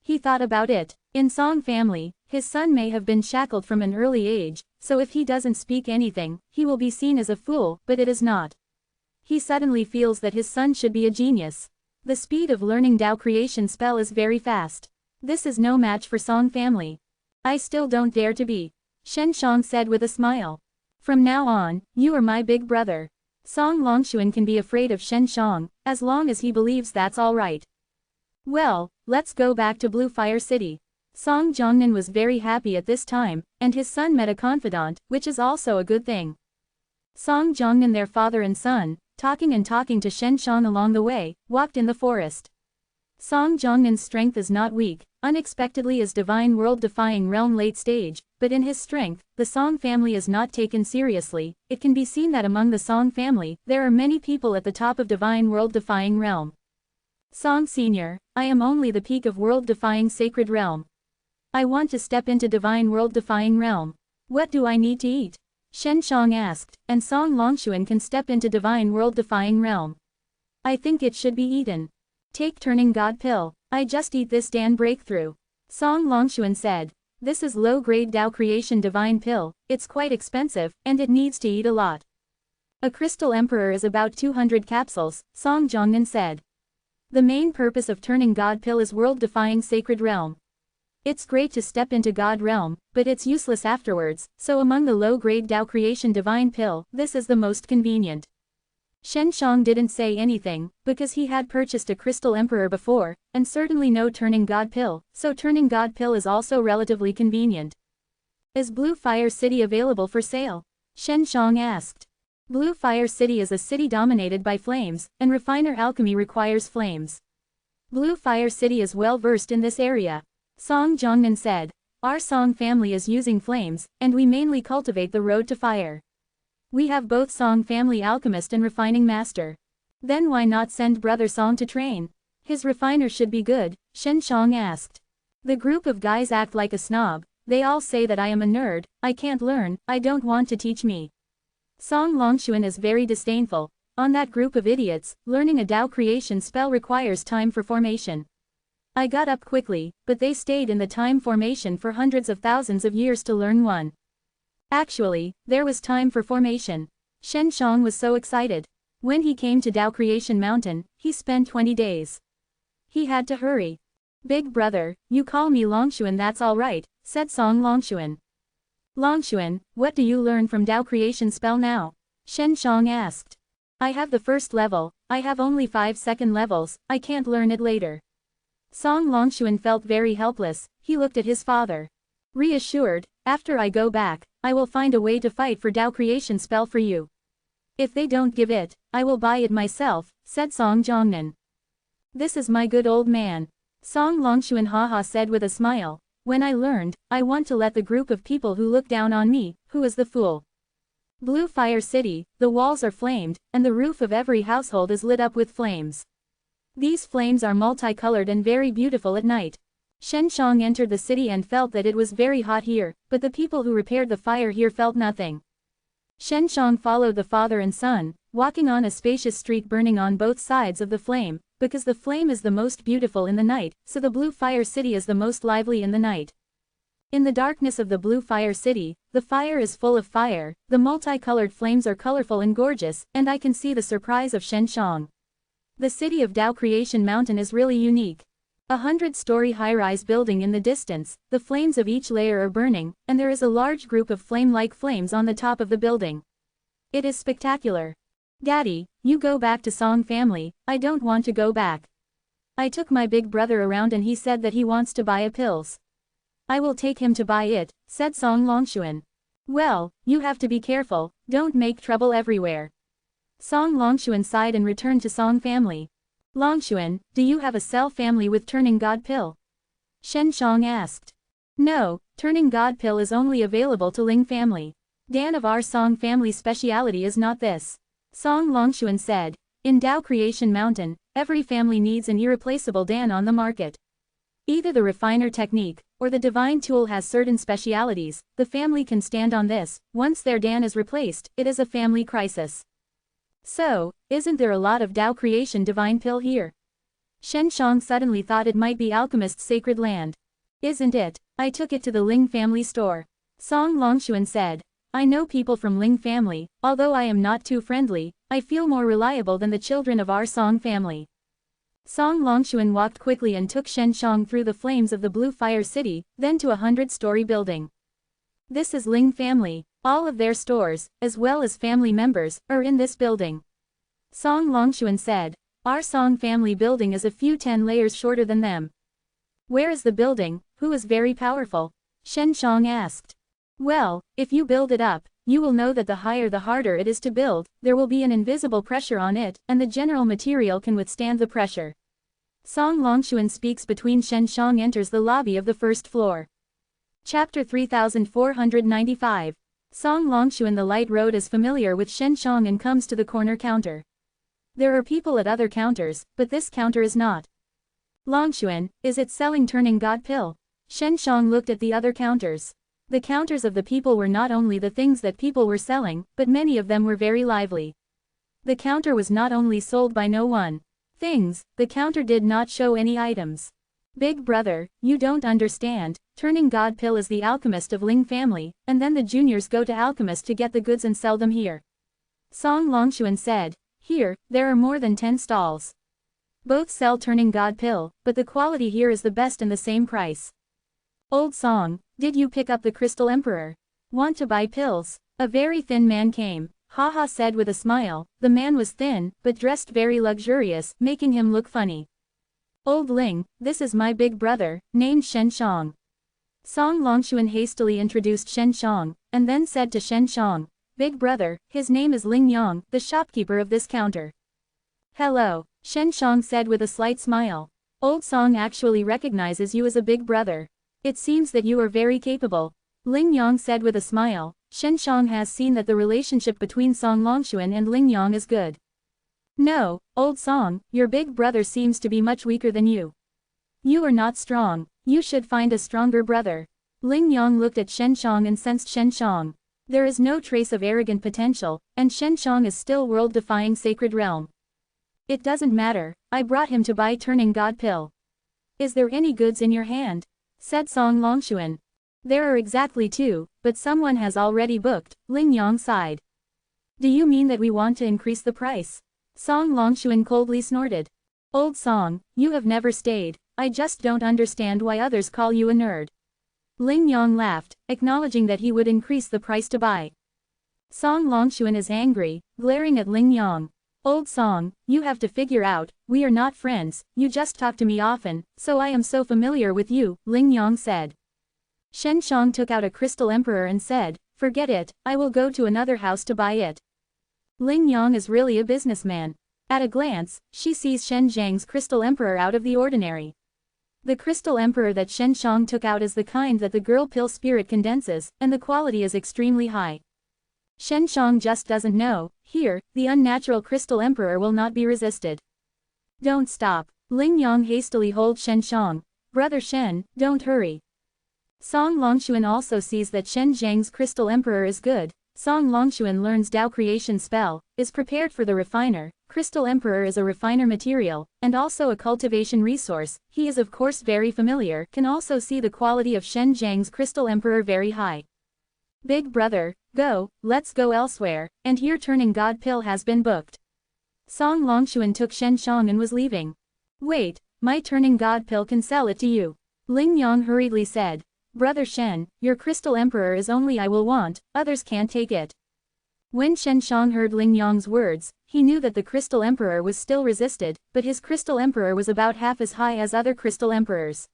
Speaker 1: He thought about it. In Song family, his son may have been shackled from an early age, so if he doesn't speak anything, he will be seen as a fool, but it is not. He suddenly feels that his son should be a genius. The speed of learning Tao creation spell is very fast. This is no match for Song family. I still don't dare to be. Shen Shang said with a smile. From now on, you are my big brother. Song Longshuan can be afraid of Shen Shang, as long as he believes that's alright. Well, let's go back to Blue Fire City. Song Jiangnan was very happy at this time, and his son met a confidant, which is also a good thing. Song Jiangnan, their father and son, talking to Shen Shang along the way, walked in the forest. Song Jiangnan's strength is not weak, unexpectedly is divine world defying realm late stage, but in his strength, the Song family is not taken seriously. It can be seen that among the Song family, there are many people at the top of divine world defying realm. Song Senior, I am only the peak of world defying sacred realm. I want to step into divine world defying realm. What do I need to eat? Shen Shang asked, and Song Longshuan can step into divine world defying realm. I think it should be eaten. Take turning god pill. I just eat this Dan breakthrough. Song Longshuan said. This is low-grade Tao Creation Divine Pill, it's quite expensive, and it needs to eat a lot. A Crystal Emperor is about 200 capsules, Song Jiangnan said. The main purpose of turning God Pill is world-defying sacred realm. It's great to step into God realm, but it's useless afterwards, so among the low-grade Tao Creation Divine Pill, this is the most convenient. Shen Shang didn't say anything, because he had purchased a Crystal Emperor before, and certainly no Turning God Pill, so Turning God Pill is also relatively convenient. Is Blue Fire City available for sale? Shen Shang asked. Blue Fire City is a city dominated by flames, and refiner alchemy requires flames. Blue Fire City is well versed in this area. Song Jiangnan said. Our Song family is using flames, and we mainly cultivate the road to fire. We have both Song family alchemist and refining master. Then why not send brother Song to train? His refiner should be good, Shen Shang asked. The group of guys act like a snob, they all say that I am a nerd, I can't learn, I don't want to teach me. Song Longxuan is very disdainful. On that group of idiots, learning a Tao creation spell requires time for formation. I got up quickly, but they stayed in the time formation for hundreds of thousands of years to learn one. Actually, there was time for formation. Shen Shang was so excited. When he came to Tao Creation Mountain, he spent 20 days. He had to hurry. Big brother, you call me Longxuan, that's alright, said Song Longxuan. Longxuan, what do you learn from Tao Creation spell now? Shen Shang asked. I have the first level, I have only 5 second levels, I can't learn it later. Song Longxuan felt very helpless, he looked at his father. Reassured, after I go back, I will find a way to fight for Tao Creation spell for you. If they don't give it, I will buy it myself, said Song Jiangnan. This is my good old man. Song Longxuan haha said with a smile. When I learned, I want to let the group of people who look down on me, who is the fool. Blue Fire City, the walls are flamed, and the roof of every household is lit up with flames. These flames are multicolored and very beautiful at night. Shen Shang entered the city and felt that it was very hot here, but the people who repaired the fire here felt nothing. Shen Shang followed the father and son, walking on a spacious street burning on both sides of the flame, because the flame is the most beautiful in the night, so the Blue Fire City is the most lively in the night. In the darkness of the Blue Fire City, the fire is full of fire, the multicolored flames are colorful and gorgeous, and I can see the surprise of Shen Shang. The city of Tao Creation Mountain is really unique. 100-story high-rise building in the distance, the flames of each layer are burning, and there is a large group of flame-like flames on the top of the building. It is spectacular. Daddy, you go back to Song family, I don't want to go back. I took my big brother around and he said that he wants to buy a pills. I will take him to buy it, said Song Longxuan. Well, you have to be careful, don't make trouble everywhere. Song Longxuan sighed and returned to Song family. Longxuan, do you have a cell family with Turning God Pill? Shen Shang asked. No, Turning God Pill is only available to Ling family. Dan of our Song family speciality is not this. Song Longxuan said. In Tao Creation Mountain, every family needs an irreplaceable Dan on the market. Either the refiner technique, or the divine tool has certain specialities, the family can stand on this, once their Dan is replaced, it is a family crisis. So, isn't there a lot of Tao Creation Divine Pill here? Shen Shang suddenly thought it might be Alchemist's sacred land. Isn't it? I took it to the Ling family store. Song Longxuan said. I know people from Ling family, although I am not too friendly, I feel more reliable than the children of our Song family. Song Longxuan walked quickly and took Shen Shang through the flames of the Blue Fire City, then to a 100-story building. This is Ling family. All of their stores, as well as family members, are in this building. Song Longxuan said. Our Song family building is a few 10 layers shorter than them. Where is the building, who is very powerful? Shen Shang asked. Well, if you build it up, you will know that the higher the harder it is to build, there will be an invisible pressure on it, and the general material can withstand the pressure. Song Longxuan speaks between Shen Shang enters the lobby of the first floor. Chapter 3495. Song Longxuan. The light road is familiar with Shen Shang and comes to the corner counter. There are people at other counters, but this counter is not. Longxuan, is it selling Turning God Pill? Shen Shang looked at the other counters. The counters of the people were not only the things that people were selling, but many of them were very lively. The counter was not only sold by no one things, the counter did not show any items. Big brother, you don't understand, Turning God Pill is the alchemist of Ling family, and then the juniors go to alchemist to get the goods and sell them here. Song Longshuan said, here, there are more than 10 stalls. Both sell Turning God Pill, but the quality here is the best and the same price. Old Song, did you pick up the Crystal Emperor? Want to buy pills? A very thin man came. Haha said with a smile. The man was thin, but dressed very luxurious, making him look funny. Old Ling, this is my big brother, named Shen Shang. Song Longshuan hastily introduced Shen Shang, and then said to Shen Shang, Big brother, his name is Ling Yang, the shopkeeper of this counter. Hello, Shen Shang said with a slight smile. Old Song actually recognizes you as a big brother. It seems that you are very capable. Ling Yang said with a smile. Shen Shang has seen that the relationship between Song Longshuan and Ling Yang is good. No, Old Song, your big brother seems to be much weaker than you. You are not strong. You should find a stronger brother. Ling Yang looked at Shen Shang and sensed Shen Shang. There is no trace of arrogant potential, and Shen Shang is still world-defying sacred realm. It doesn't matter, I brought him to buy Turning God Pill. Is there any goods in your hand? Said Song Longshuan. There are exactly 2, but someone has already booked, Ling Yang sighed. Do you mean that we want to increase the price? Song Longshuan coldly snorted. Old Song, you have never stayed, I just don't understand why others call you a nerd. Ling Yang laughed, acknowledging that he would increase the price to buy. Song Longshuan is angry, glaring at Ling Yang. Old Song, you have to figure out, we are not friends, you just talk to me often, so I am so familiar with you, Ling Yang said. Shen Shang took out a Crystal Emperor and said, forget it, I will go to another house to buy it. Ling Yang is really a businessman. At a glance, she sees Shen Zhang's Crystal Emperor out of the ordinary. The Crystal Emperor that Shen Shang took out is the kind that the girl pill spirit condenses, and the quality is extremely high. Shen Shang just doesn't know, here, the unnatural Crystal Emperor will not be resisted. Don't stop. Ling Yang hastily holds Shen Shang. Brother Shen, don't hurry. Song Longshuan also sees that Shen Zhang's Crystal Emperor is good. Song Longshuan learns Tao creation spell, is prepared for the refiner. Crystal Emperor is a refiner material, and also a cultivation resource. He is of course very familiar, can also see the quality of Shen Zhang's Crystal Emperor very high. Big brother, go, let's go elsewhere, and here Turning God Pill has been booked. Song Longshuan took Shen Shang and was leaving. Wait, my Turning God Pill can sell it to you. Ling Yang hurriedly said. Brother Shen, your Crystal Emperor is only I will want, others can't take it. When Shen Shang heard Ling Yang's words, he knew that the Crystal Emperor was still resisted, but his Crystal Emperor was about half as high as other Crystal Emperors.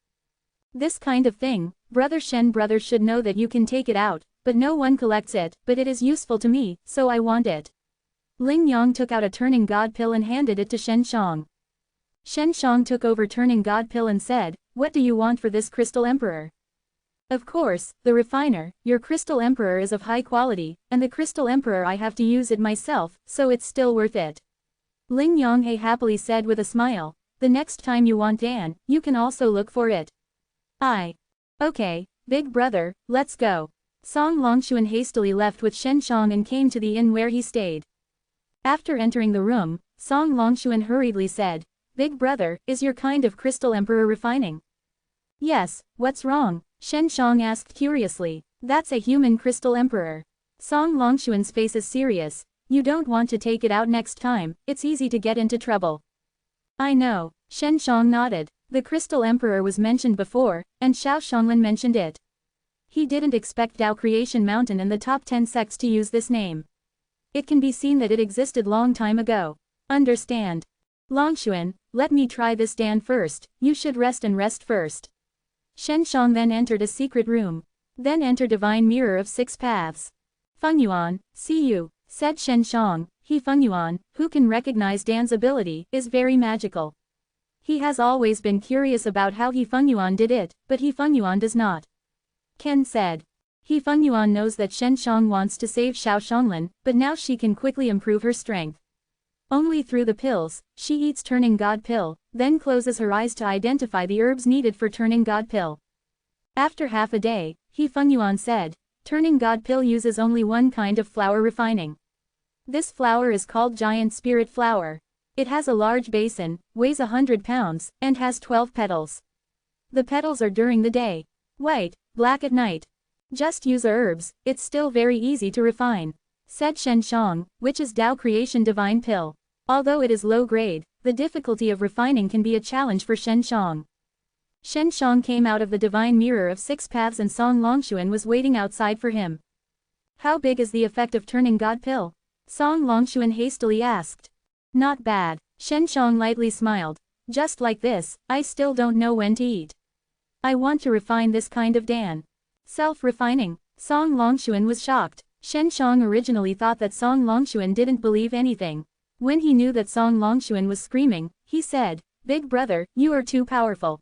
Speaker 1: This kind of thing, Brother Shen brothers should know that you can take it out, but no one collects it, but it is useful to me, so I want it. Ling Yang took out a Turning God Pill and handed it to Shen Shang. Shen Shang took over Turning God Pill and said, what do you want for this Crystal Emperor? Of course, the refiner, your Crystal Emperor is of high quality, and the Crystal Emperor I have to use it myself, so it's still worth it. Ling Yang happily said with a smile, the next time you want Dan, you can also look for it. Okay, big brother, let's go. Song Longshuan hastily left with Shen Shang and came to the inn where he stayed. After entering the room, Song Longshuan hurriedly said, Big brother, is your kind of Crystal Emperor refining? Yes, what's wrong? Shen Shang asked curiously. That's a human Crystal Emperor. Song Longshuan's face is serious. You don't want to take it out next time, it's easy to get into trouble. I know, Shen Shang nodded. The Crystal Emperor was mentioned before, and Xiao Shanglan mentioned it. He didn't expect Tao Creation Mountain and the top 10 sects to use this name. It can be seen that it existed long time ago. Understand. Longshuan, let me try this Dan first, you should rest and rest first. Shen Shang then entered a secret room. Then entered Divine Mirror of 6 Paths. Fengyuan, see you, said Shen Shang. He Fengyuan, who can recognize Dan's ability, is very magical. He has always been curious about how He Fengyuan did it, but He Fengyuan does not. Ken said. He Fengyuan knows that Shen Shang wants to save Xiao Shanglan, but now she can quickly improve her strength. Only through the pills, she eats Turning God Pill, then closes her eyes to identify the herbs needed for Turning God Pill. After half a day, He Fengyuan said, Turning God Pill uses only one kind of flower refining. This flower is called Giant Spirit Flower. It has a large basin, weighs 100 pounds, and has 12 petals. The petals are during the day. White, black at night. Just use herbs, it's still very easy to refine. Said Shenshang, which is Tao Creation Divine Pill. Although it is low grade, the difficulty of refining can be a challenge for Shenshang. Shenshang came out of the divine mirror of 6 paths and Song Longshuan was waiting outside for him. How big is the effect of turning God Pill? Song Longshuan hastily asked. Not bad. Shenshang lightly smiled. Just like this, I still don't know when to eat. I want to refine this kind of Dan. Self-refining. Song Longshuan was shocked. Shenshang originally thought that Song Longshuan didn't believe anything. When he knew that Song Longshuan was screaming, he said, Big brother, you are too powerful.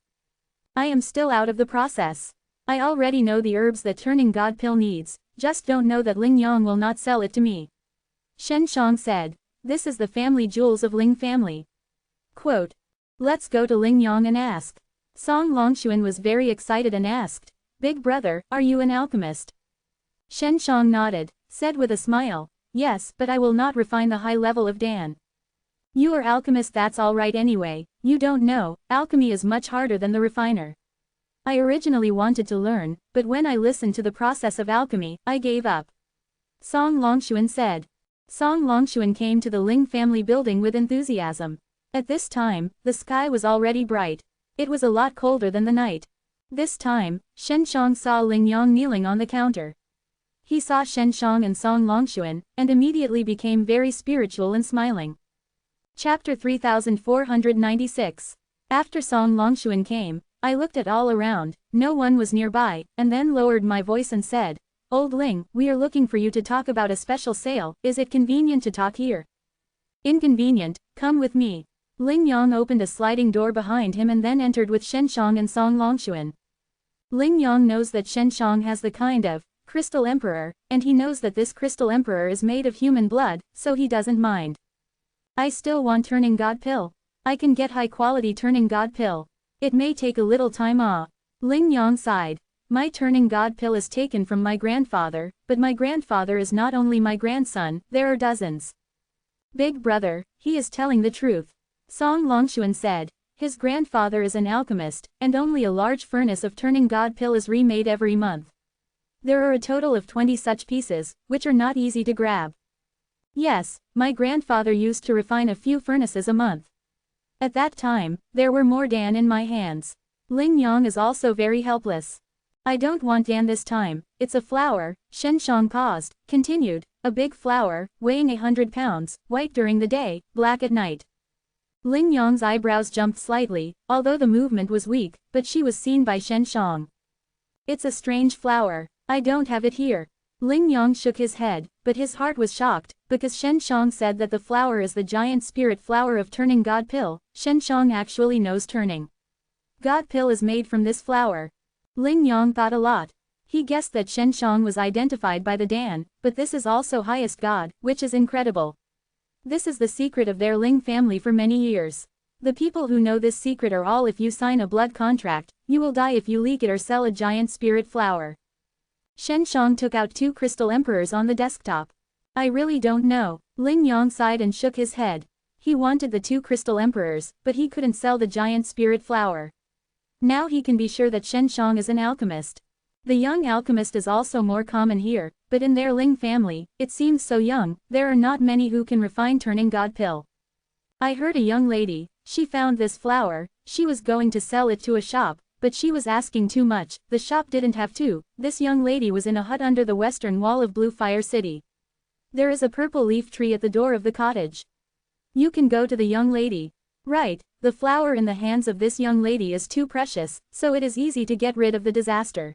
Speaker 1: I am still out of the process. I already know the herbs that turning God Pill needs, just don't know that Ling Yang will not sell it to me. Shenshang said, this is the family jewels of Ling family. Quote. Let's go to Ling Yang and ask. Song Longshuan was very excited and asked, Big brother, are you an alchemist? Shenshang nodded, said with a smile, yes, but I will not refine the high level of Dan. You are alchemist, that's alright anyway, you don't know, alchemy is much harder than the refiner. I originally wanted to learn, but when I listened to the process of alchemy, I gave up. Song Longshuan said. Song Longshuan came to the Ling family building with enthusiasm. At this time, the sky was already bright. It was a lot colder than the night. This time, Shenshang saw Ling Yang kneeling on the counter. He saw Shenshang and Song Longshuan, and immediately became very spiritual and smiling. Chapter 3496. After Song Longshuan came, I looked at all around, no one was nearby, and then lowered my voice and said, Old Ling, we are looking for you to talk about a special sale, is it convenient to talk here? Inconvenient, come with me. Ling Yang opened a sliding door behind him and then entered with Shenshang and Song Longshuan. Ling Yang knows that Shenshang has the kind of Crystal Emperor, and he knows that this Crystal Emperor is made of human blood, so he doesn't mind. I still want turning God Pill. I can get high quality turning God Pill. It may take a little time. Ling Yang sighed. My turning God Pill is taken from my grandfather, but my grandfather is not only my grandson, there are dozens. Big brother, he is telling the truth. Song Longshuan said. His grandfather is an alchemist, and only a large furnace of turning God Pill is remade every month. There are a total of 20 such pieces, which are not easy to grab. Yes, my grandfather used to refine a few furnaces a month. At that time, there were more Dan in my hands. Ling Yang is also very helpless. I don't want Dan this time, it's a flower, Shenshang paused, continued, a big flower, weighing 100 pounds, white during the day, black at night. Ling Yang's eyebrows jumped slightly, although the movement was weak, but she was seen by Shenshang. It's a strange flower, I don't have it here. Ling Yang shook his head, but his heart was shocked, because Shenshang said that the flower is the giant spirit flower of turning God Pill. Shenshang actually knows turning God Pill is made from this flower. Ling Yang thought a lot. He guessed that Shenshang was identified by the Dan, but this is also highest God, which is incredible. This is the secret of their Ling family for many years. The people who know this secret are all if you sign a blood contract, you will die if you leak it or sell a giant spirit flower. Shenshang took out 2 crystal emperors on the desktop. I really don't know. Ling Yang sighed and shook his head. He wanted the 2 crystal emperors, but he couldn't sell the giant spirit flower. Now he can be sure that Shenshang is an alchemist. The young alchemist is also more common here, but in their Ling family, it seems so young, there are not many who can refine turning God Pill. I heard a young lady, she found this flower, she was going to sell it to a shop, but she was asking too much, the shop didn't have to. This young lady was in a hut under the western wall of Blue Fire City. There is a purple leaf tree at the door of the cottage. You can go to the young lady. Right, the flower in the hands of this young lady is too precious, so it is easy to get rid of the disaster.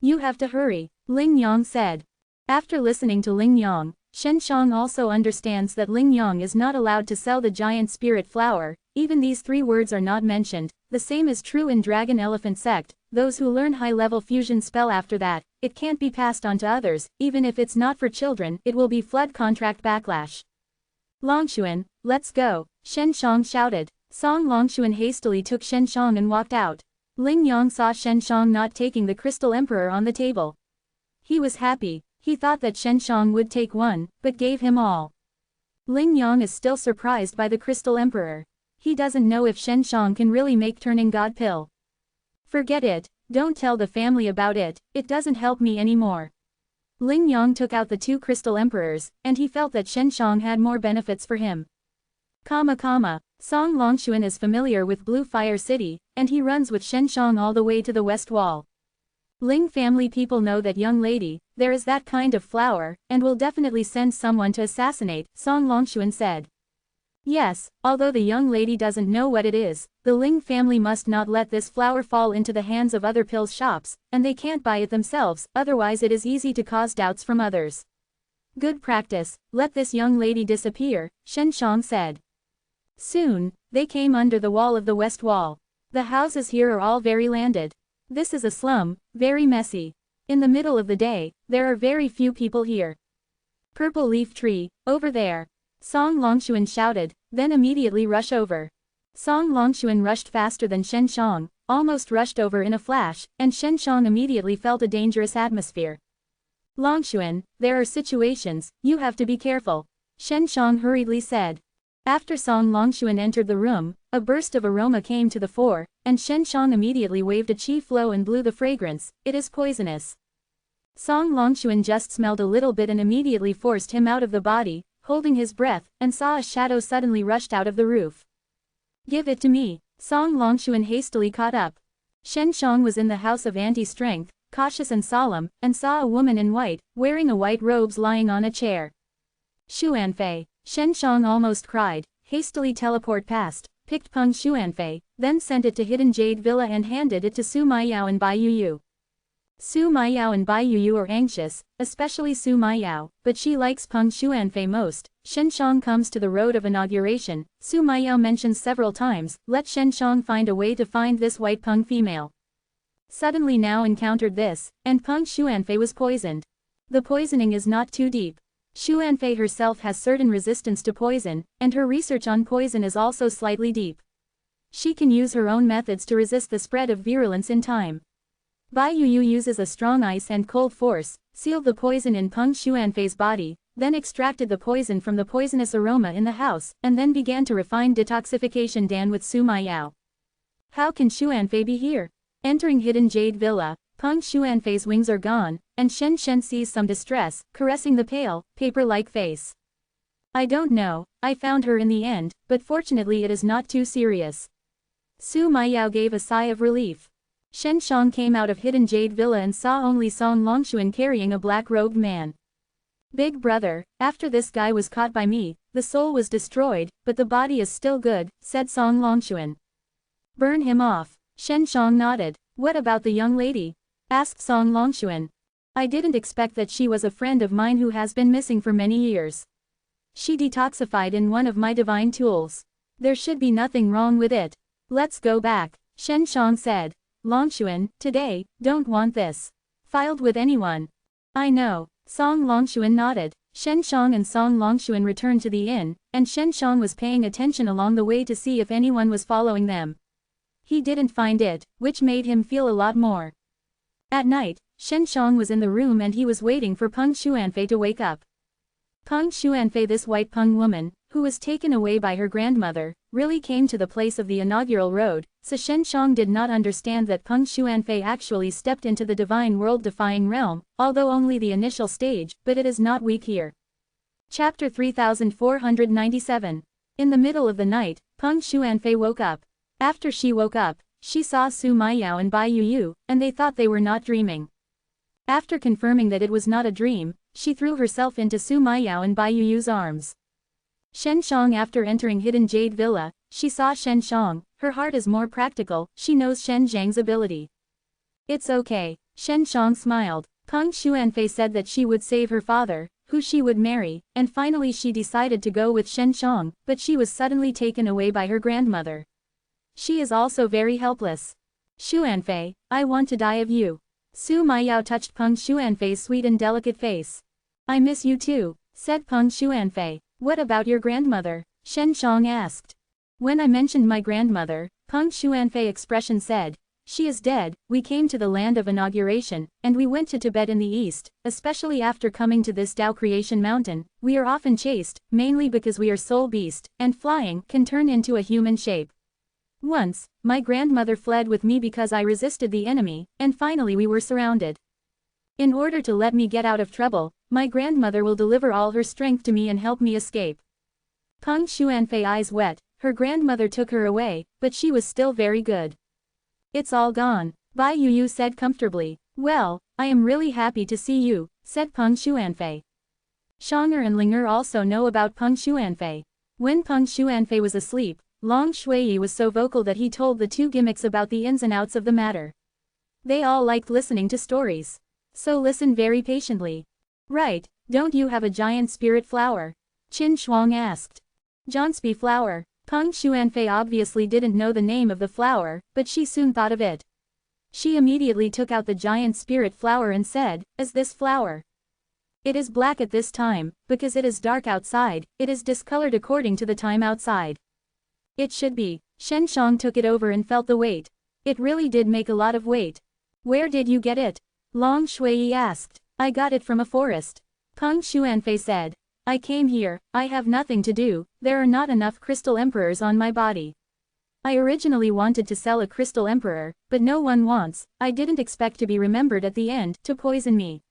Speaker 1: You have to hurry, Ling Yang said. After listening to Ling Yang, Shenshang also understands that Ling Yang is not allowed to sell the giant spirit flower, even these 3 words are not mentioned. The same is true in Dragon Elephant sect, those who learn high-level fusion spell after that, it can't be passed on to others, even if it's not for children, it will be flood contract backlash. Longshuan, let's go, Shenshang shouted. Song Longshuan hastily took Shenshang and walked out. Ling Yang saw Shenshang not taking the Crystal Emperor on the table. He was happy, he thought that Shenshang would take one, but gave him all. Ling Yang is still surprised by the Crystal Emperor. He doesn't know if Shenshang can really make turning God Pill. Forget it, don't tell the family about it, it doesn't help me anymore. Ling Yang took out the 2 crystal emperors, and he felt that Shen Shang had more benefits for him. Song Longxuan is familiar with Blue Fire City, and he runs with Shen Shang all the way to the West Wall. Ling family people know that young lady, there is that kind of flower, and will definitely send someone to assassinate, Song Longxuan said. Yes, although the young lady doesn't know what it is, the Ling family must not let this flower fall into the hands of other pills shops, and they can't buy it themselves, otherwise it is easy to cause doubts from others. Good practice, let this young lady disappear, Shen Shang said. Soon, they came under the wall of the West Wall. The houses here are all very landed. This is a slum, very messy. In the middle of the day, there are very few people here. Purple leaf tree, over there. Song Longxuan shouted, then immediately rush over. Song Longxuan rushed faster than Shen Shang, almost rushed over in a flash, and Shen Shang immediately felt a dangerous atmosphere. Longxuan, there are situations, you have to be careful, Shen Shang hurriedly said. After Song Longxuan entered the room, a burst of aroma came to the fore, and Shen Shang immediately waved a chi flow and blew the fragrance, it is poisonous. Song Longxuan just smelled a little bit and immediately forced him out of the body, holding his breath, and saw a shadow suddenly rushed out of the roof. Give it to me, Song Longxuan hastily caught up. Shen Shang was in the house of anti-strength, cautious and solemn, and saw a woman in white, wearing a white robes lying on a chair. Xuanfei, Shen Shang almost cried, hastily teleport past, picked Peng Xuanfei, then sent it to Hidden Jade Villa and handed it to Su Maiyao and Bai Yuyu. Su Maiyao and Bai Yuyu are anxious, especially Su Maiyao, but she likes Peng Xuanfei most. Shen Shang comes to the road of inauguration, Su Maiyao mentions several times, let Shen Shang find a way to find this white Peng female. Suddenly now encountered this, and Peng Xuanfei was poisoned. The poisoning is not too deep. Xuanfei herself has certain resistance to poison, and her research on poison is also slightly deep. She can use her own methods to resist the spread of virulence in time. Bai Yuyu uses a strong ice and cold force, sealed the poison in Peng Xuanfei's body, then extracted the poison from the poisonous aroma in the house, and then began to refine detoxification Dan with Su Maiyao. How can Xuanfei be here? Entering Hidden Jade Villa, Peng Xuanfei's wings are gone, and Shen Shen sees some distress, caressing the pale, paper-like face. I don't know, I found her in the end, but fortunately it is not too serious. Su Maiyao gave a sigh of relief. Shen Shang came out of Hidden Jade Villa and saw only Song Longxuan carrying a black-robed man. Big brother, after this guy was caught by me, the soul was destroyed, but the body is still good, said Song Longxuan. Burn him off. Shen Shang nodded. What about the young lady? Asked Song Longxuan. I didn't expect that she was a friend of mine who has been missing for many years. She detoxified in one of my divine tools. There should be nothing wrong with it. Let's go back, Shen Shang said. Longxuan, today, don't want this. Filed with anyone. I know, Song Longxuan nodded. Shen Shang and Song Longxuan returned to the inn, and Shen Shang was paying attention along the way to see if anyone was following them. He didn't find it, which made him feel a lot more. At night, Shen Shang was in the room and he was waiting for Peng Xuanfei to wake up. Peng Xuanfei, this white Peng woman, who was taken away by her grandmother, really came to the place of the inaugural road, so Shen Shang did not understand that Peng Xuanfei actually stepped into the divine world defying realm, although only the initial stage, but it is not weak here. Chapter 3497. In the middle of the night, Peng Xuanfei woke up. After she woke up, she saw Su Maiyao and Bai Yuyu, and they thought they were not dreaming. After confirming that it was not a dream, she threw herself into Su Maiyao and Bai Yuyu's arms. Shen Shang, after entering Hidden Jade Villa, she saw Shen Shang, her heart is more practical, she knows Shen Zhang's ability. It's okay, Shen Shang smiled. Peng Xuanfei said that she would save her father, who she would marry, and finally she decided to go with Shen Shang, but she was suddenly taken away by her grandmother. She is also very helpless. Xuanfei, I want to die of you. Su Maiyao touched Peng Xuanfei's sweet and delicate face. I miss you too, said Peng Xuanfei. What about your grandmother? Shen Shang asked. When I mentioned my grandmother, Peng Xuanfei expression said, she is dead. We came to the land of inauguration, and we went to Tibet in the east, especially after coming to this Tao Creation Mountain, we are often chased, mainly because we are soul beast, and flying can turn into a human shape. Once, my grandmother fled with me because I resisted the enemy, and finally we were surrounded. In order to let me get out of trouble, my grandmother will deliver all her strength to me and help me escape. Peng Xuanfei eyes wet, her grandmother took her away, but she was still very good. It's all gone, Bai Yu said comfortably. Well, I am really happy to see you, said Peng Xuanfei. Shang'er and Ling'er also know about Peng Xuanfei. When Peng Xuanfei was asleep, Long Shuiyi was so vocal that he told the two gimmicks about the ins and outs of the matter. They all liked listening to stories. So listen very patiently. Right, don't you have a giant spirit flower? Qin Shuang asked. Jianspi flower. Peng Xuanfei obviously didn't know the name of the flower, but she soon thought of it. She immediately took out the giant spirit flower and said, "Is this flower? It is black at this time, because it is dark outside, it is discolored according to the time outside. It should be." Shen Shang took it over and felt the weight. It really did make a lot of weight. Where did you get it? Long Shuiyi asked. I got it from a forest. Peng Xuanfei said. I came here, I have nothing to do, there are not enough crystal emperors on my body. I originally wanted to sell a crystal emperor, but no one wants, I didn't expect to be remembered at the end, to poison me.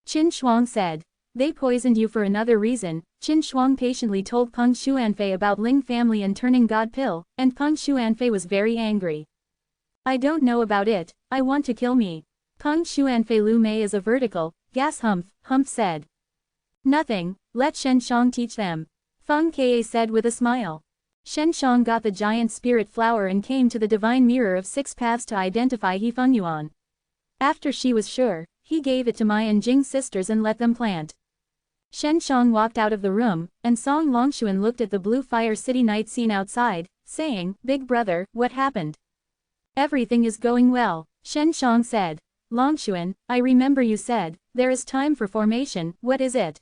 Speaker 1: Qin Shuang said. They poisoned you for another reason. Qin Shuang patiently told Peng Xuanfei about Ling family and turning god pill, and Peng Xuanfei was very angry. I don't know about it, I want to kill me. Peng Xuanfei Lu Mei is a vertical, gas humph said. Nothing, let Shen Shang teach them. Feng Ke said with a smile. Shen Shang got the giant spirit flower and came to the divine mirror of 6 paths to identify He Feng Yuan. After she was sure, he gave it to Mai and Jing's sisters and let them plant. Shen Shang walked out of the room, and Song Longshuan looked at the blue fire city night scene outside, saying, Big brother, what happened? Everything is going well, Shen Shang said. Longshuan, I remember you said, there is time for formation, what is it?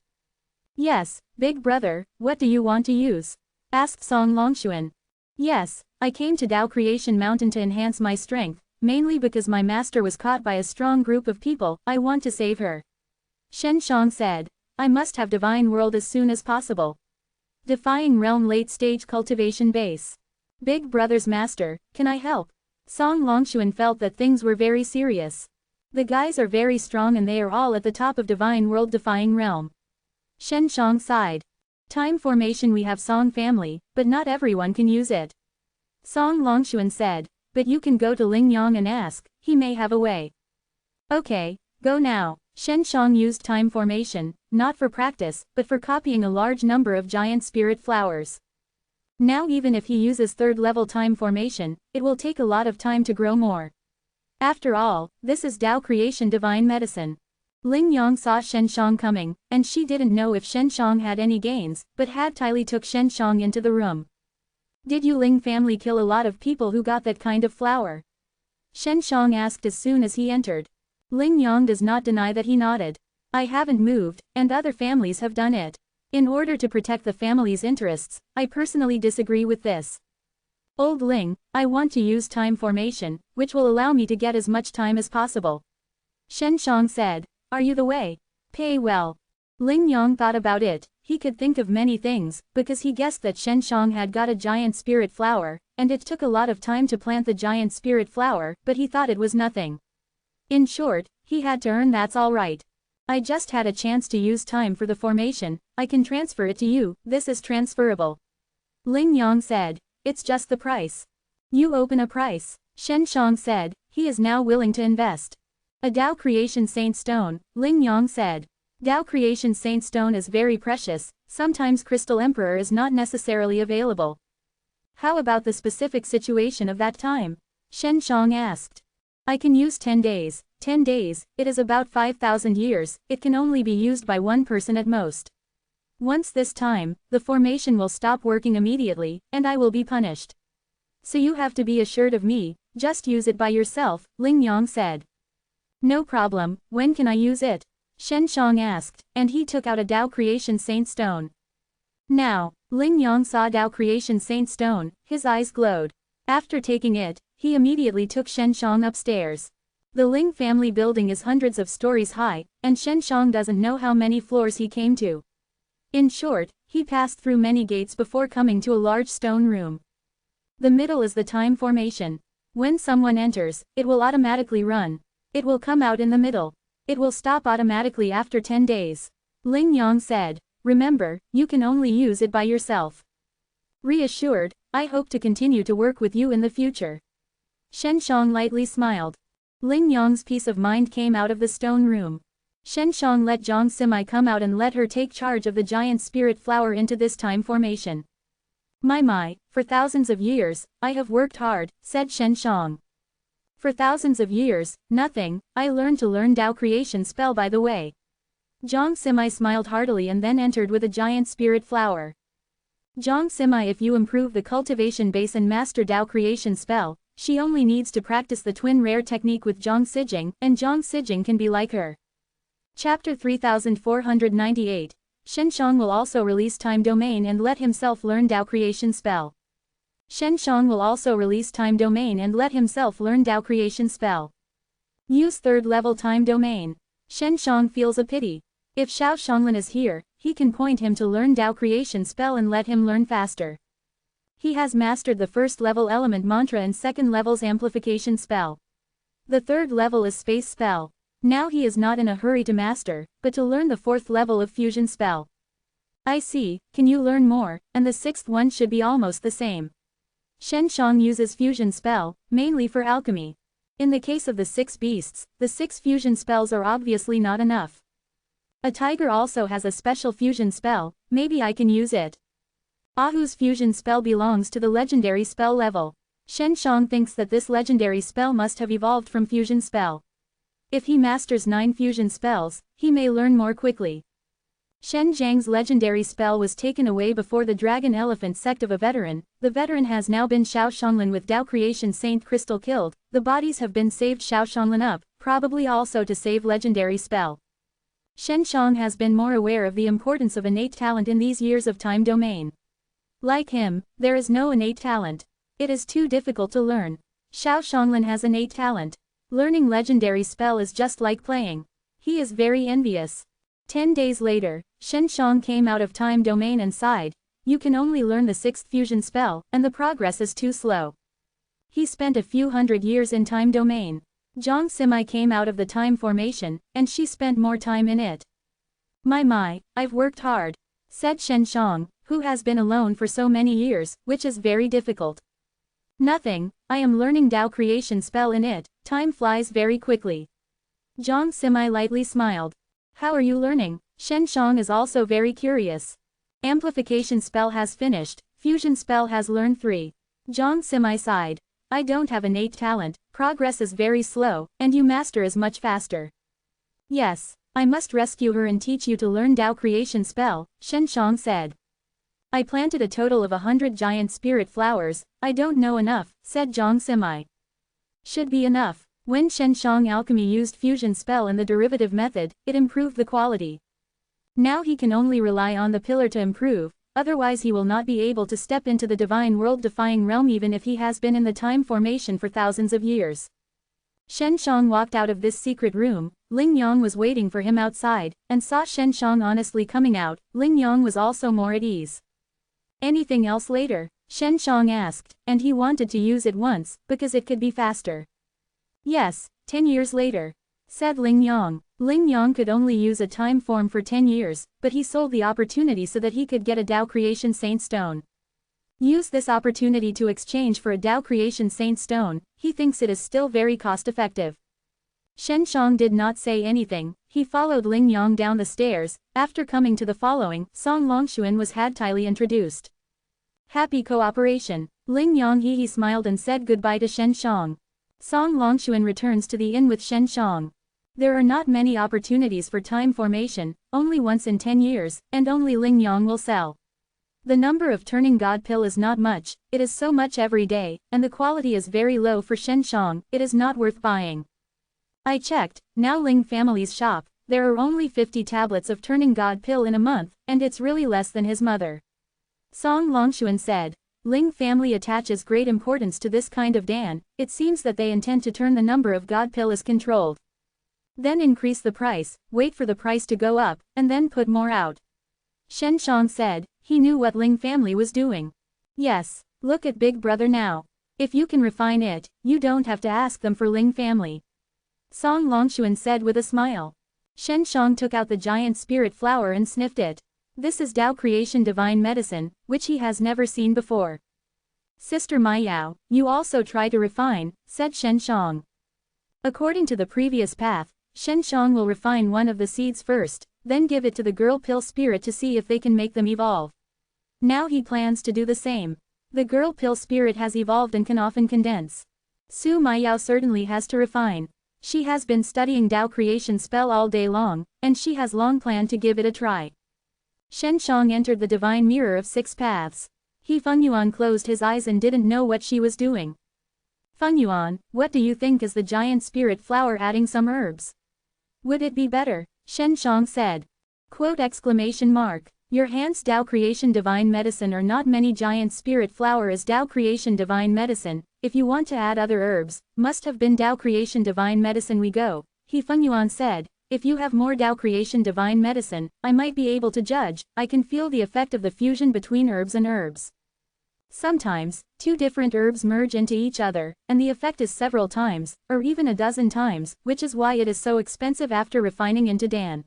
Speaker 1: Yes, big brother, what do you want to use? Asked Song Longshuan. Yes, I came to Dao Creation Mountain to enhance my strength, mainly because my master was caught by a strong group of people, I want to save her. Shen Shang said. I must have Divine World as soon as possible. Defying Realm Late Stage Cultivation Base. Big brother's master, can I help? Song Longshuan felt that things were very serious. The guys are very strong and they are all at the top of Divine World Defying Realm. Shen Shang sighed. Time formation we have Song family, but not everyone can use it. Song Longshuan said, but you can go to Ling Yang and ask, he may have a way. Okay, go now. Shen Shang used time formation, not for practice, but for copying a large number of giant spirit flowers. Now even if he uses 3rd level time formation, it will take a lot of time to grow more. After all, this is Dao Creation Divine Medicine. Ling Yang saw Shen Shang coming, and she didn't know if Shen Shang had any gains, but had Tyli took Shen Shang into the room. Did you Ling family kill a lot of people who got that kind of flower? Shen Shang asked as soon as he entered. Ling Yang does not deny that he nodded. I haven't moved, and other families have done it. In order to protect the family's interests, I personally disagree with this. Old Ling, I want to use time formation, which will allow me to get as much time as possible. Shen Shang said, are you the way? Pay well. Ling Yang thought about it, he could think of many things, because he guessed that Shen Shang had got a giant spirit flower, and it took a lot of time to plant the giant spirit flower, but he thought it was nothing. In short, he had to earn that's all right. I just had a chance to use time for the formation, I can transfer it to you, this is transferable. Ling Yang said, it's just the price. You open a price, Shen Shang said, he is now willing to invest. A Dao Creation Saint Stone, Ling Yang said. Dao Creation Saint Stone is very precious, sometimes Crystal Emperor is not necessarily available. How about the specific situation of that time? Shen Shang asked. I can use 10 days. 10 days, it is about 5,000 years, it can only be used by one person at most. Once this time, the formation will stop working immediately, and I will be punished. So you have to be assured of me, just use it by yourself, Ling Yang said. No problem, when can I use it? Shen Shang asked, and he took out a Dao Creation Saint Stone. Now, Ling Yang saw Dao Creation Saint Stone, his eyes glowed. After taking it, he immediately took Shen Shang upstairs. The Ling family building is hundreds of stories high, and Shen Shang doesn't know how many floors he came to. In short, he passed through many gates before coming to a large stone room. The middle is the time formation. When someone enters, it will automatically run. It will come out in the middle. It will stop automatically after 10 days. Ling Yang said. Remember, you can only use it by yourself. Reassured, I hope to continue to work with you in the future. Shen Shang lightly smiled. Ling Yang's peace of mind came out of the stone room. Shen Shang let Jiang Simai come out and let her take charge of the giant spirit flower into this time formation. My, for thousands of years, I have worked hard, said Shen Shang. For thousands of years, nothing, I learned to learn Tao creation spell by the way. Jiang Simai smiled heartily and then entered with a giant spirit flower. Jiang Simai, if you improve the cultivation base and master Tao creation spell, she only needs to practice the twin rare technique with Jiang Sijing, and Jiang Sijing can be like her. Chapter 3498. Shen Shang will also release time domain and let himself learn Tao creation spell. Shen Shang will also release time domain and let himself learn Tao creation spell. Use third level time domain. Shen Shang feels a pity. If Xiao Shanglan is here, he can point him to learn Tao creation spell and let him learn faster. He has mastered the first level element mantra and second level's amplification spell. The third level is space spell. Now he is not in a hurry to master, but to learn the fourth level of fusion spell. I see, can you learn more, and the sixth one should be almost the same. Shen Shang uses fusion spell, mainly for alchemy. In the case of the 6 beasts, the 6 fusion spells are obviously not enough. A tiger also has a special fusion spell, maybe I can use it. Ahu's fusion spell belongs to the legendary spell level. Shen Shang thinks that this legendary spell must have evolved from fusion spell. If he masters 9 fusion spells, he may learn more quickly. Shen Zhang's legendary spell was taken away before the Dragon Elephant sect of a veteran. The veteran has now been Xiao Shanglan with Tao Creation Saint Crystal killed. The bodies have been saved Xiao Shanglan up, probably also to save legendary spell. Shen Shang has been more aware of the importance of innate talent in these years of time domain. Like him, there is no innate talent. It is too difficult to learn. Xiao Shanglan has innate talent. Learning legendary spell is just like playing. He is very envious. 10 days later, Shen Shang came out of time domain and sighed. You can only learn the 6th fusion spell, and the progress is too slow. He spent a few hundred years in time domain. Jiang Simai came out of the time formation, and she spent more time in it. My, I've worked hard, said Shen Shang, who has been alone for so many years, which is very difficult. Nothing, I am learning Tao creation spell in it, time flies very quickly. Jiang Simai lightly smiled. How are you learning? Shen Shang is also very curious. Amplification spell has finished, fusion spell has learned 3. Jiang Simai sighed. I don't have innate talent, progress is very slow, and you master is much faster. Yes, I must rescue her and teach you to learn Tao creation spell, Shen Shang said. I planted a total of 100 giant spirit flowers, I don't know enough, said Jiang Simai. Should be enough. When Shen Shang alchemy used fusion spell in the derivative method, it improved the quality. Now he can only rely on the pillar to improve, otherwise he will not be able to step into the divine world defying realm even if he has been in the time formation for thousands of years. Shen Shang walked out of this secret room. Ling Yang was waiting for him outside, and saw Shen Shang honestly coming out. Ling Yang was also more at ease. Anything else later? Shen Shang asked, and he wanted to use it once, because it could be faster. Yes, 10 years later, said Ling Yang. Ling Yang could only use a time form for 10 years, but he sold the opportunity so that he could get a Tao Creation Saint Stone. Use this opportunity to exchange for a Tao Creation Saint Stone, he thinks it is still very cost-effective. Shen Shang did not say anything, he followed Ling Yang down the stairs. After coming to the following, Song Longshuan was hadtily introduced. Happy cooperation. Ling Yang he smiled and said goodbye to Shen Shang. Song Longshuan returns to the inn with Shen Shang. There are not many opportunities for time formation, only once in 10 years, and only Ling Yang will sell. The number of turning god pill is not much, it is so much every day, and the quality is very low for Shen Shang, it is not worth buying. I checked, now Ling family's shop, there are only 50 tablets of turning god pill in a month, and it's really less than his mother. Song Longshuan said. Ling family attaches great importance to this kind of dan, it seems that they intend to turn the number of god pill is controlled. Then increase the price, wait for the price to go up, and then put more out. Shen Shang said, he knew what Ling family was doing. Yes, Look at Big Brother now. If you can refine it, you don't have to ask them for Ling family. Song Longshuan said with a smile. Shen Shang took out the giant spirit flower and sniffed it. This is Tao creation divine medicine, which he has never seen before. Sister Mai Yao, you also try to refine, said Shen Shang. According to the previous path, Shen Shang will refine one of the seeds first, then give it to the girl pill spirit to see if they can make them evolve. Now he plans to do the same. The girl pill spirit has evolved and can often condense. Su Maiyao certainly has to refine. She has been studying Tao creation spell all day long, and she has long planned to give it a try. Shen Shang entered the divine mirror of 6 paths. He Fengyuan closed his eyes and didn't know what she was doing. Fengyuan, what do you think is the giant spirit flower adding some herbs? Would it be better? Shen Shang said. Quote exclamation mark. Your hands Tao creation divine medicine are not many giant spirit flower is Tao creation divine medicine, if you want to add other herbs, must have been Tao creation divine medicine we go, He Fengyuan said, if you have more Tao creation divine medicine, I might be able to judge, I can feel the effect of the fusion between herbs and herbs. Sometimes, 2 different herbs merge into each other, and the effect is several times, or even a dozen times, which is why it is so expensive after refining into Dan.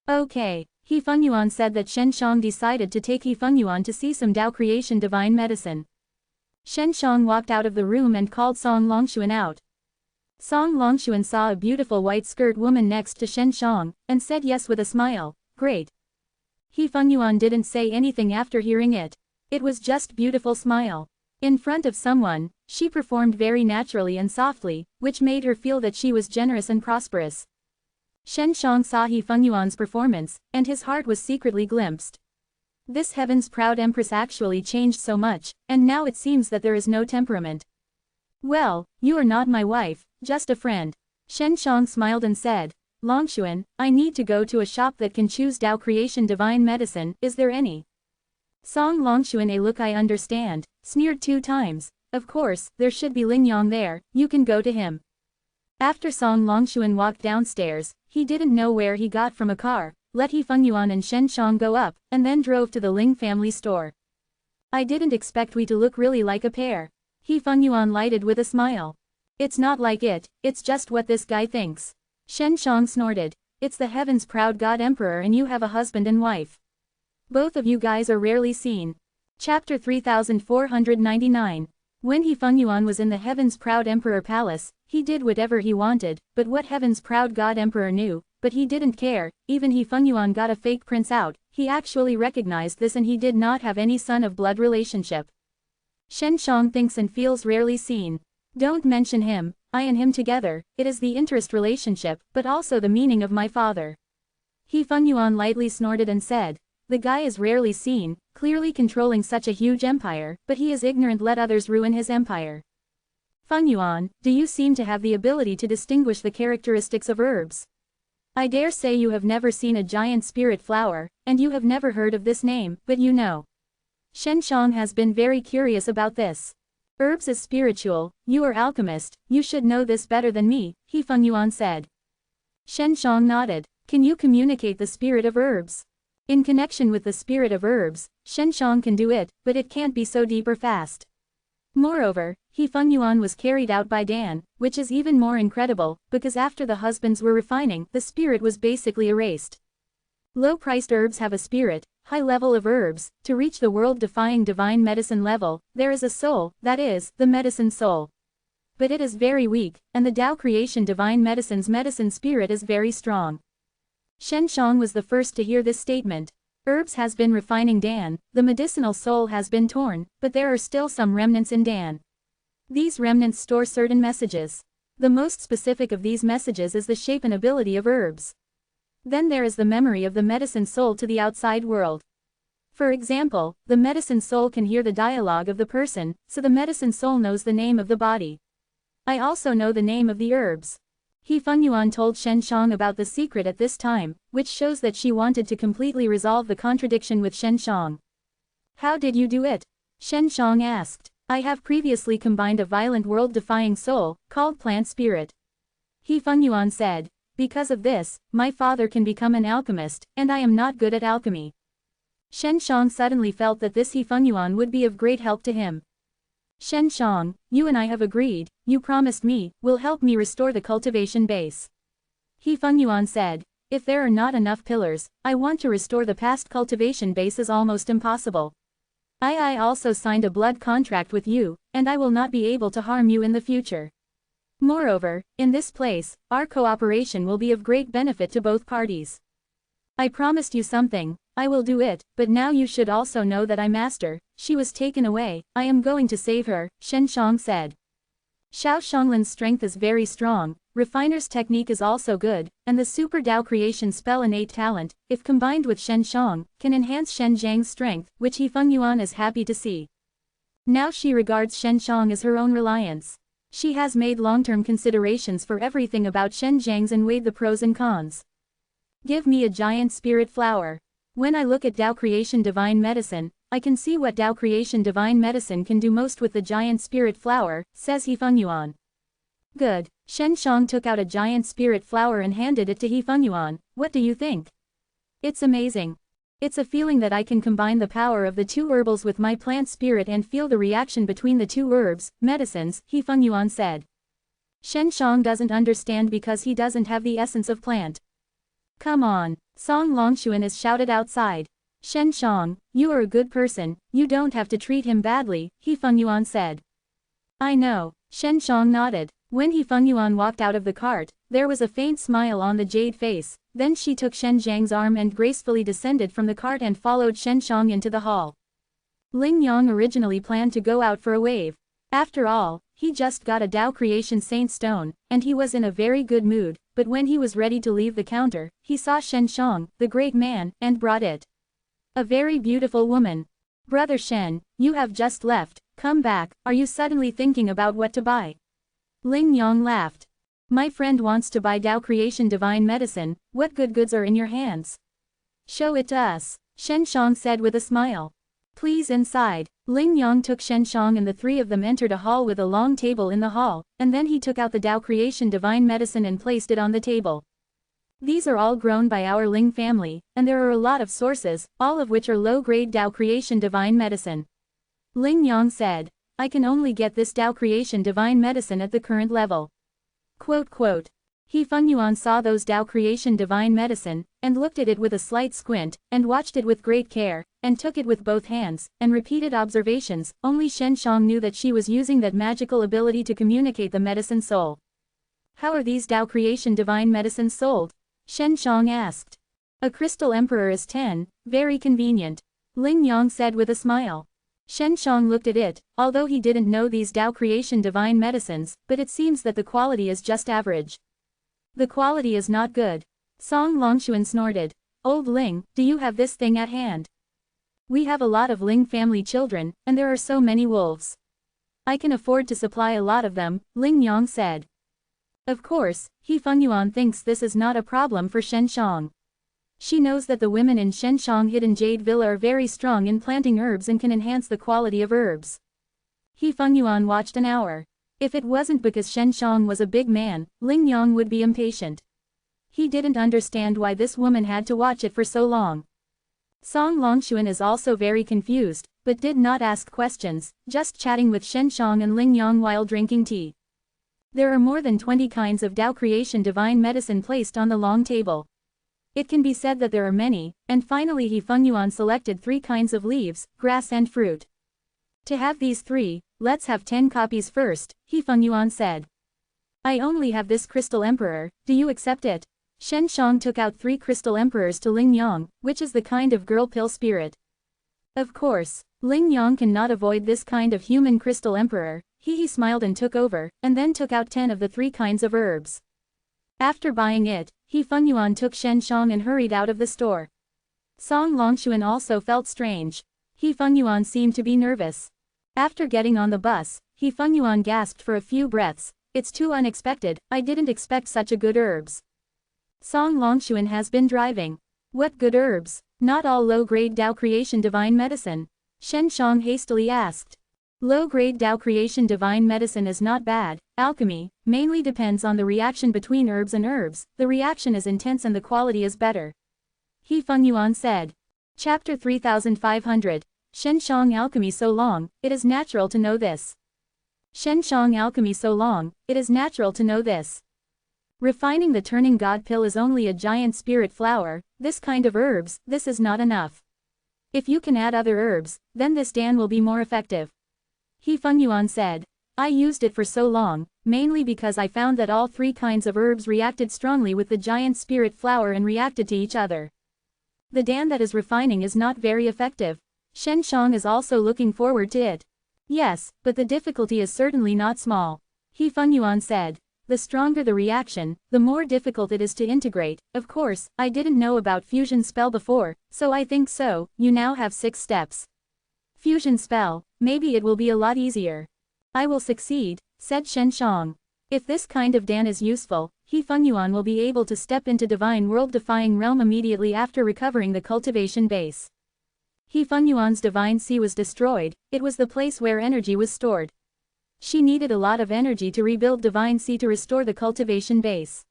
Speaker 1: Okay. He Fengyuan said that Shen Shang decided to take He Fengyuan to see some Tao creation divine medicine. Shen Shang walked out of the room and called Song Longshuan out. Song Longshuan saw a beautiful white skirt woman next to Shen Shang, and said yes with a smile, great. He Fengyuan didn't say anything after hearing it. It was just beautiful smile. In front of someone, she performed very naturally and softly, which made her feel that she was generous and prosperous. Shen Shang saw He Fengyuan's performance, and his heart was secretly glimpsed. This heaven's proud empress actually changed so much, and now it seems that there is no temperament. Well, you are not my wife, just a friend. Shen Shang smiled and said, Longshuan, I need to go to a shop that can choose Tao creation divine medicine, is there any? Song Longshuan a look I understand, sneered 2 times, of course, there should be Ling Yang there, you can go to him. After Song Longshuan walked downstairs, he didn't know where he got from a car, let He Fengyuan and Shen Shang go up, and then drove to the Ling family store. I didn't expect we to look really like a pair. He Fengyuan lighted with a smile. It's not like it, it's just what this guy thinks. Shen Shang snorted. It's the heaven's proud god emperor and you have a husband and wife. Both of you guys are rarely seen. Chapter 3499. When He Fengyuan was in the heaven's proud emperor palace, he did whatever he wanted, but what heaven's proud god emperor knew, but he didn't care, even He Fengyuan got a fake prince out, he actually recognized this and he did not have any son of blood relationship. Shen Shang thinks and feels rarely seen. Don't mention him, I and him together, it is the interest relationship, but also the meaning of my father. He Fengyuan lightly snorted and said, the guy is rarely seen, clearly controlling such a huge empire, but he is ignorant let others ruin his empire. Fengyuan, do you seem to have the ability to distinguish the characteristics of herbs? I dare say you have never seen a giant spirit flower, and you have never heard of this name, but you know. Shen Shang has been very curious about this. Herbs is spiritual, you are alchemist, you should know this better than me, He Fengyuan said. Shen Shang nodded. Can you communicate the spirit of herbs? In connection with the spirit of herbs, Shen Shang can do it, but it can't be so deep or fast. Moreover, He Fengyuan was carried out by Dan, which is even more incredible, because after the husbands were refining, the spirit was basically erased. Low-priced herbs have a spirit, high level of herbs, to reach the world-defying divine medicine level, there is a soul, that is, the medicine soul. But it is very weak, and the Tao creation divine medicine's medicine spirit is very strong. Shen Shang was the first to hear this statement. Herbs has been refining Dan, the medicinal soul has been torn, but there are still some remnants in Dan. These remnants store certain messages. The most specific of these messages is the shape and ability of herbs. Then there is the memory of the medicine soul to the outside world. For example, the medicine soul can hear the dialogue of the person, so the medicine soul knows the name of the body. I also know the name of the herbs. He Fengyuan told Shen Shang about the secret at this time, which shows that she wanted to completely resolve the contradiction with Shen Shang. How did you do it? Shen Shang asked. I have previously combined a violent world-defying soul, called plant spirit. He Fengyuan said. Because of this, my father can become an alchemist, and I am not good at alchemy. Shen Shang suddenly felt that this He Fengyuan would be of great help to him. Shen Shang, you and I have agreed, you promised me, will help me restore the cultivation base. He Fengyuan said, if there are not enough pillars, I want to restore the past cultivation base is almost impossible. I also signed a blood contract with you, and I will not be able to harm you in the future. Moreover, in this place, our cooperation will be of great benefit to both parties. I promised you something, I will do it, but now you should also know that I master, she was taken away, I am going to save her, Shen Shang said. Xiao Shanglan's strength is very strong, Refiner's technique is also good, and the Super Dao Creation spell innate talent, if combined with Shen Shang, can enhance Shen Zhang's strength, which He Fengyuan is happy to see. Now she regards Shen Shang as her own reliance. She has made long-term considerations for everything about Shen Zhang's and weighed the pros and cons. Give me a giant spirit flower. When I look at Dao Creation Divine Medicine, I can see what Dao Creation Divine Medicine can do most with the giant spirit flower, says He Fengyuan. Good. Shen Shang took out a giant spirit flower and handed it to He Fengyuan. What do you think? It's amazing. It's a feeling that I can combine the power of the two herbals with my plant spirit and feel the reaction between the two herbs, medicines, He Fengyuan said. Shen Shang doesn't understand because he doesn't have the essence of plant. Come on. Song Longxuan is shouted outside. Shen Shang, you are a good person, you don't have to treat him badly, He Fengyuan said. I know. Shen Shang nodded. When He Fengyuan walked out of the cart, there was a faint smile on the jade face, then she took Shen Zhang's arm and gracefully descended from the cart and followed Shen Shang into the hall. Ling Yang originally planned to go out for a wave. After all, he just got a Dao Creation Saint Stone, and he was in a very good mood, but when he was ready to leave the counter, he saw Shen Shang, the great man, and brought it. A very beautiful woman. Brother Shen, you have just left, come back, are you suddenly thinking about what to buy? Ling Yang laughed. My friend wants to buy Dao Creation Divine Medicine, what good goods are in your hands? Show it to us, Shen Shang said with a smile. Please inside. Ling Yang took Shen Shang and the three of them entered a hall with a long table in the hall, and then he took out the Dao Creation Divine Medicine and placed it on the table. These are all grown by our Ling family, and there are a lot of sources, all of which are low-grade Dao Creation Divine Medicine. Ling Yang said, I can only get this Dao Creation Divine Medicine at the current level. He Fengyuan saw those Dao Creation Divine Medicine, and looked at it with a slight squint, and watched it with great care, and took it with both hands, and repeated observations. Only Shen Shang knew that she was using that magical ability to communicate the medicine soul. How are these Dao Creation Divine Medicines sold? Shen Shang asked. A Crystal Emperor is 10, very convenient. Ling Yang said with a smile. Shen Shang looked at it, although he didn't know these Dao Creation Divine Medicines, but it seems that the quality is just average. The quality is not good. Song Longxuan snorted. Old Ling, do you have this thing at hand? We have a lot of Ling family children, and there are so many wolves. I can afford to supply a lot of them, Ling Yang said. Of course, He Fengyuan thinks this is not a problem for Shen Shang. She knows that the women in Shen Shang Hidden Jade Villa are very strong in planting herbs and can enhance the quality of herbs. He Fengyuan watched an hour. If it wasn't because Shen Shang was a big man, Ling Yang would be impatient. He didn't understand why this woman had to watch it for so long. Song Longxuan is also very confused, but did not ask questions, just chatting with Shen Shang and Ling Yang while drinking tea. There are more than 20 kinds of Dao Creation Divine Medicine placed on the long table. It can be said that there are many, and finally He Fengyuan selected 3 kinds of leaves, grass and fruit. To have these 3, let's have 10 copies first, He Fengyuan said. I only have this Crystal Emperor, do you accept it? Shen Shang took out 3 Crystal Emperors to Ling Yang, which is the kind of girl pill spirit. Of course, Ling Yang cannot avoid this kind of human Crystal Emperor. He smiled and took over, and then took out 10 of the 3 kinds of herbs. After buying it, He Fengyuan took Shen Shang and hurried out of the store. Song Longxuan also felt strange. He Fengyuan seemed to be nervous. After getting on the bus, He Fengyuan gasped for a few breaths. It's too unexpected, I didn't expect such a good herbs. Song Longxuan has been driving. What good herbs? Not all low-grade Dao Creation Divine Medicine. Shen Shang hastily asked. Low-grade Dao Creation Divine Medicine is not bad. Alchemy mainly depends on the reaction between herbs and herbs. The reaction is intense and the quality is better. He Fengyuan said. Chapter 3500. Shen Shang Alchemy so long, it is natural to know this. Shenshang alchemy so long, it is natural to know this. Refining the turning god pill is only a giant spirit flower, this kind of herbs, this is not enough. If you can add other herbs, then this Dan will be more effective. He Fengyuan said. I used it for so long, mainly because I found that all three kinds of herbs reacted strongly with the giant spirit flower and reacted to each other. The Dan that is refining is not very effective. Shenshang is also looking forward to it. Yes, but the difficulty is certainly not small. He Fengyuan said. The stronger the reaction, the more difficult it is to integrate. Of course, I didn't know about fusion spell before, so I think so, you now have 6 steps. Fusion spell, maybe it will be a lot easier. I will succeed, said Shenshang. If this kind of Dan is useful, He Fengyuan will be able to step into divine world-defying realm immediately after recovering the cultivation base. He Fengyuan's divine sea was destroyed, it was the place where energy was stored. She needed a lot of energy to rebuild divine sea to restore the cultivation base.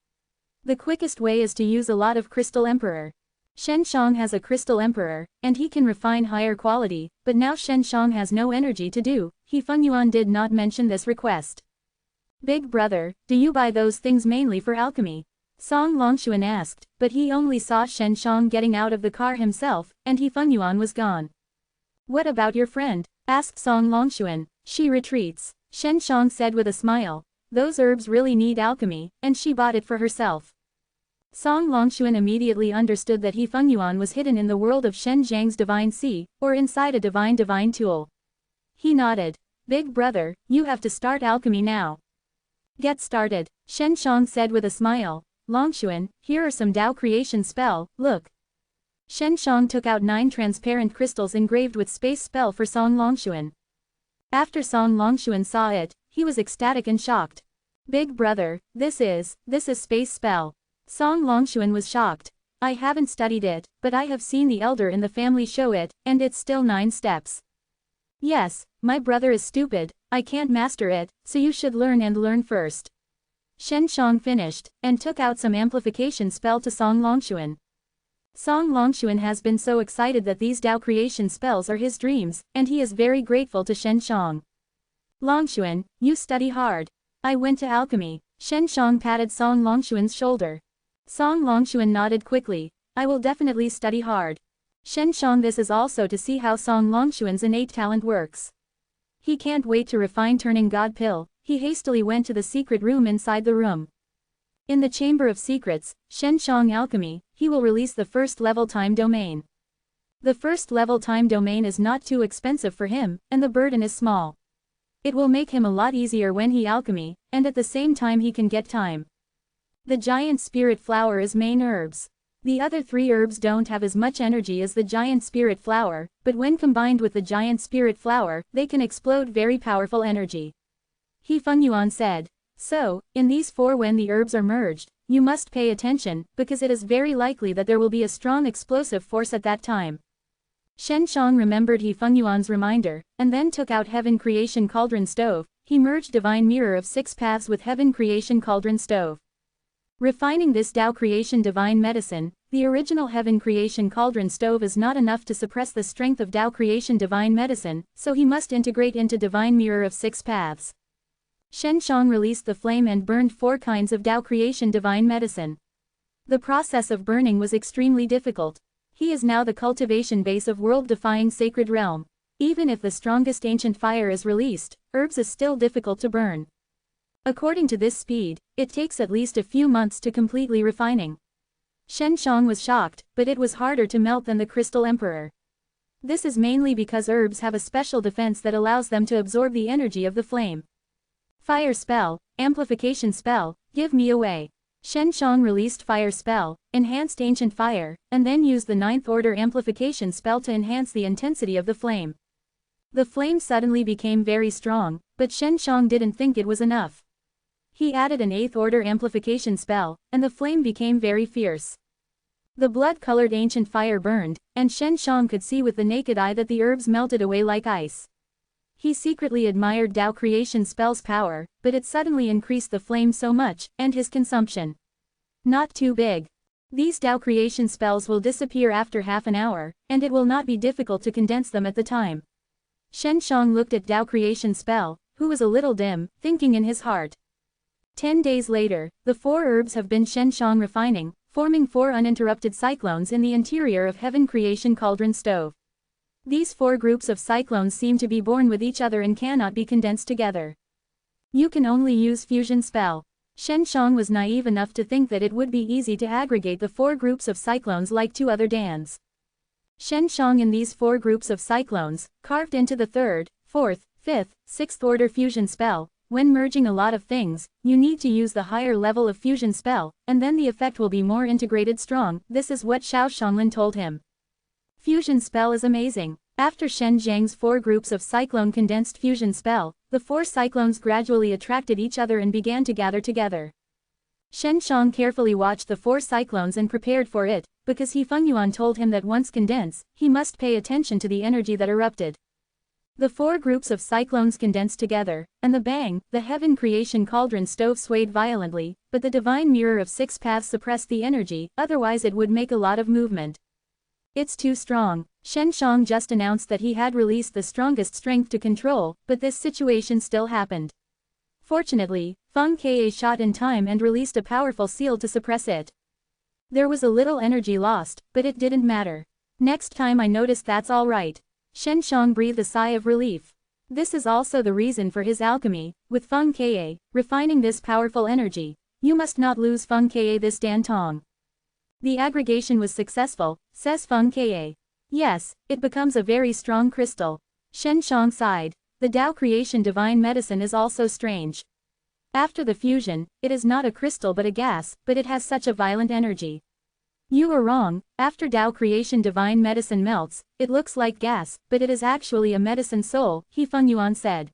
Speaker 1: The quickest way is to use a lot of crystal emperor. Shenshang has a crystal emperor, and he can refine higher quality, but now Shenshang has no energy to do. He Fengyuan did not mention this request. Big brother, do you buy those things mainly for alchemy? Song Longshuan asked, but he only saw Shenshang getting out of the car himself, and He Fengyuan was gone. What about your friend? Asked Song Longshuan. She retreats. Shenshang said with a smile. Those herbs really need alchemy, and she bought it for herself. Song Longshuan immediately understood that He Fengyuan was hidden in the world of Shen Zhang's divine sea, or inside a divine tool. He nodded. Big brother, you have to start alchemy now. Get started, Shenshang said with a smile. Longshuan, here are some Dao creation spell, look. Shenshang took out 9 transparent crystals engraved with space spell for Song Longshuan. After Song Longshuan saw it, he was ecstatic and shocked. Big brother, this is space spell. Song Longshuan was shocked. I haven't studied it, but I have seen the elder in the family show it, and it's still 9 steps. Yes, my brother is stupid, I can't master it, so you should learn first. Shenshang finished, and took out some amplification spell to Song Longshuan. Song Longshuan has been so excited that these Dao creation spells are his dreams, and he is very grateful to Shenshang. Longshuan, you study hard. I went to alchemy. Shenshang patted Song Longshuan's shoulder. Song Longshuan nodded quickly. I will definitely study hard. Shenshang this is also to see how Song Longshuan's innate talent works. He can't wait to refine turning god pill. He hastily went to the secret room inside the room. In the Chamber of Secrets, Shenshang Alchemy, he will release the first level time domain. The first level time domain is not too expensive for him, and the burden is small. It will make him a lot easier when he alchemy, and at the same time he can get time. The giant spirit flower is main herbs. The other 3 herbs don't have as much energy as the giant spirit flower, but when combined with the giant spirit flower, they can explode very powerful energy. He Fengyuan said. So, in these 4 when the herbs are merged, you must pay attention, because it is very likely that there will be a strong explosive force at that time. Shenshang remembered He Fengyuan's reminder, and then took out Heaven Creation Cauldron Stove. He merged Divine Mirror of 6 Paths with Heaven Creation Cauldron Stove. Refining this Dao Creation Divine Medicine, the original Heaven Creation Cauldron Stove is not enough to suppress the strength of Dao Creation Divine Medicine, so he must integrate into Divine Mirror of 6 Paths. Shenshang released the flame and burned 4 kinds of Dao Creation Divine Medicine. The process of burning was extremely difficult. He is now the cultivation base of world-defying sacred realm. Even if the strongest ancient fire is released, herbs is still difficult to burn. According to this speed, it takes at least a few months to completely refining. Shenshang was shocked, but it was harder to melt than the Crystal Emperor. This is mainly because herbs have a special defense that allows them to absorb the energy of the flame. Fire spell, amplification spell, give me away. Shenshang released fire spell, enhanced ancient fire, and then used the 9th order amplification spell to enhance the intensity of the flame. The flame suddenly became very strong, but Shenshang didn't think it was enough. He added an 8th order amplification spell, and the flame became very fierce. The blood-colored ancient fire burned, and Shenshang could see with the naked eye that the herbs melted away like ice. He secretly admired Dao creation spell's power, but it suddenly increased the flame so much, and his consumption. Not too big. These Dao creation spells will disappear after half an hour, and it will not be difficult to condense them at the time. Shenshang looked at Dao creation spell, who was a little dim, thinking in his heart. 10 days later, the 4 herbs have been Shenshang refining, forming 4 uninterrupted cyclones in the interior of Heaven Creation Cauldron Stove. These 4 groups of cyclones seem to be born with each other and cannot be condensed together. You can only use fusion spell. Shenshang was naive enough to think that it would be easy to aggregate the 4 groups of cyclones like 2 other Dans. Shenshang in these 4 groups of cyclones, carved into the 3rd, 4th, 5th, 6th order fusion spell. When merging a lot of things, you need to use the higher level of fusion spell, and then the effect will be more integrated strong. This is what Xiao Shanglin told him. Fusion spell is amazing. After Shen Zhang's 4 groups of cyclone condensed fusion spell, the 4 cyclones gradually attracted each other and began to gather together. Shenshang carefully watched the 4 cyclones and prepared for it, because Fengyuan told him that once condensed, he must pay attention to the energy that erupted. The 4 groups of cyclones condensed together, and the bang, the Heaven Creation Cauldron Stove swayed violently, but the divine mirror of 6 paths suppressed the energy, otherwise it would make a lot of movement. It's too strong. Shenshang just announced that he had released the strongest strength to control, but this situation still happened. Fortunately, Feng Ke shot in time and released a powerful seal to suppress it. There was a little energy lost, but it didn't matter. Next time I noticed that's alright. Shenshang breathed a sigh of relief. This is also the reason for his alchemy, with Feng Ke, refining this powerful energy. You must not lose Feng Ke this Dan Tong. The aggregation was successful, says Feng Ke. Yes, it becomes a very strong crystal. Shenshang sighed. The Tao creation divine medicine is also strange. After the fusion, it is not a crystal but a gas, but it has such a violent energy. You are wrong. After Tao creation divine medicine melts, it looks like gas, but it is actually a medicine soul, Fengyuan said.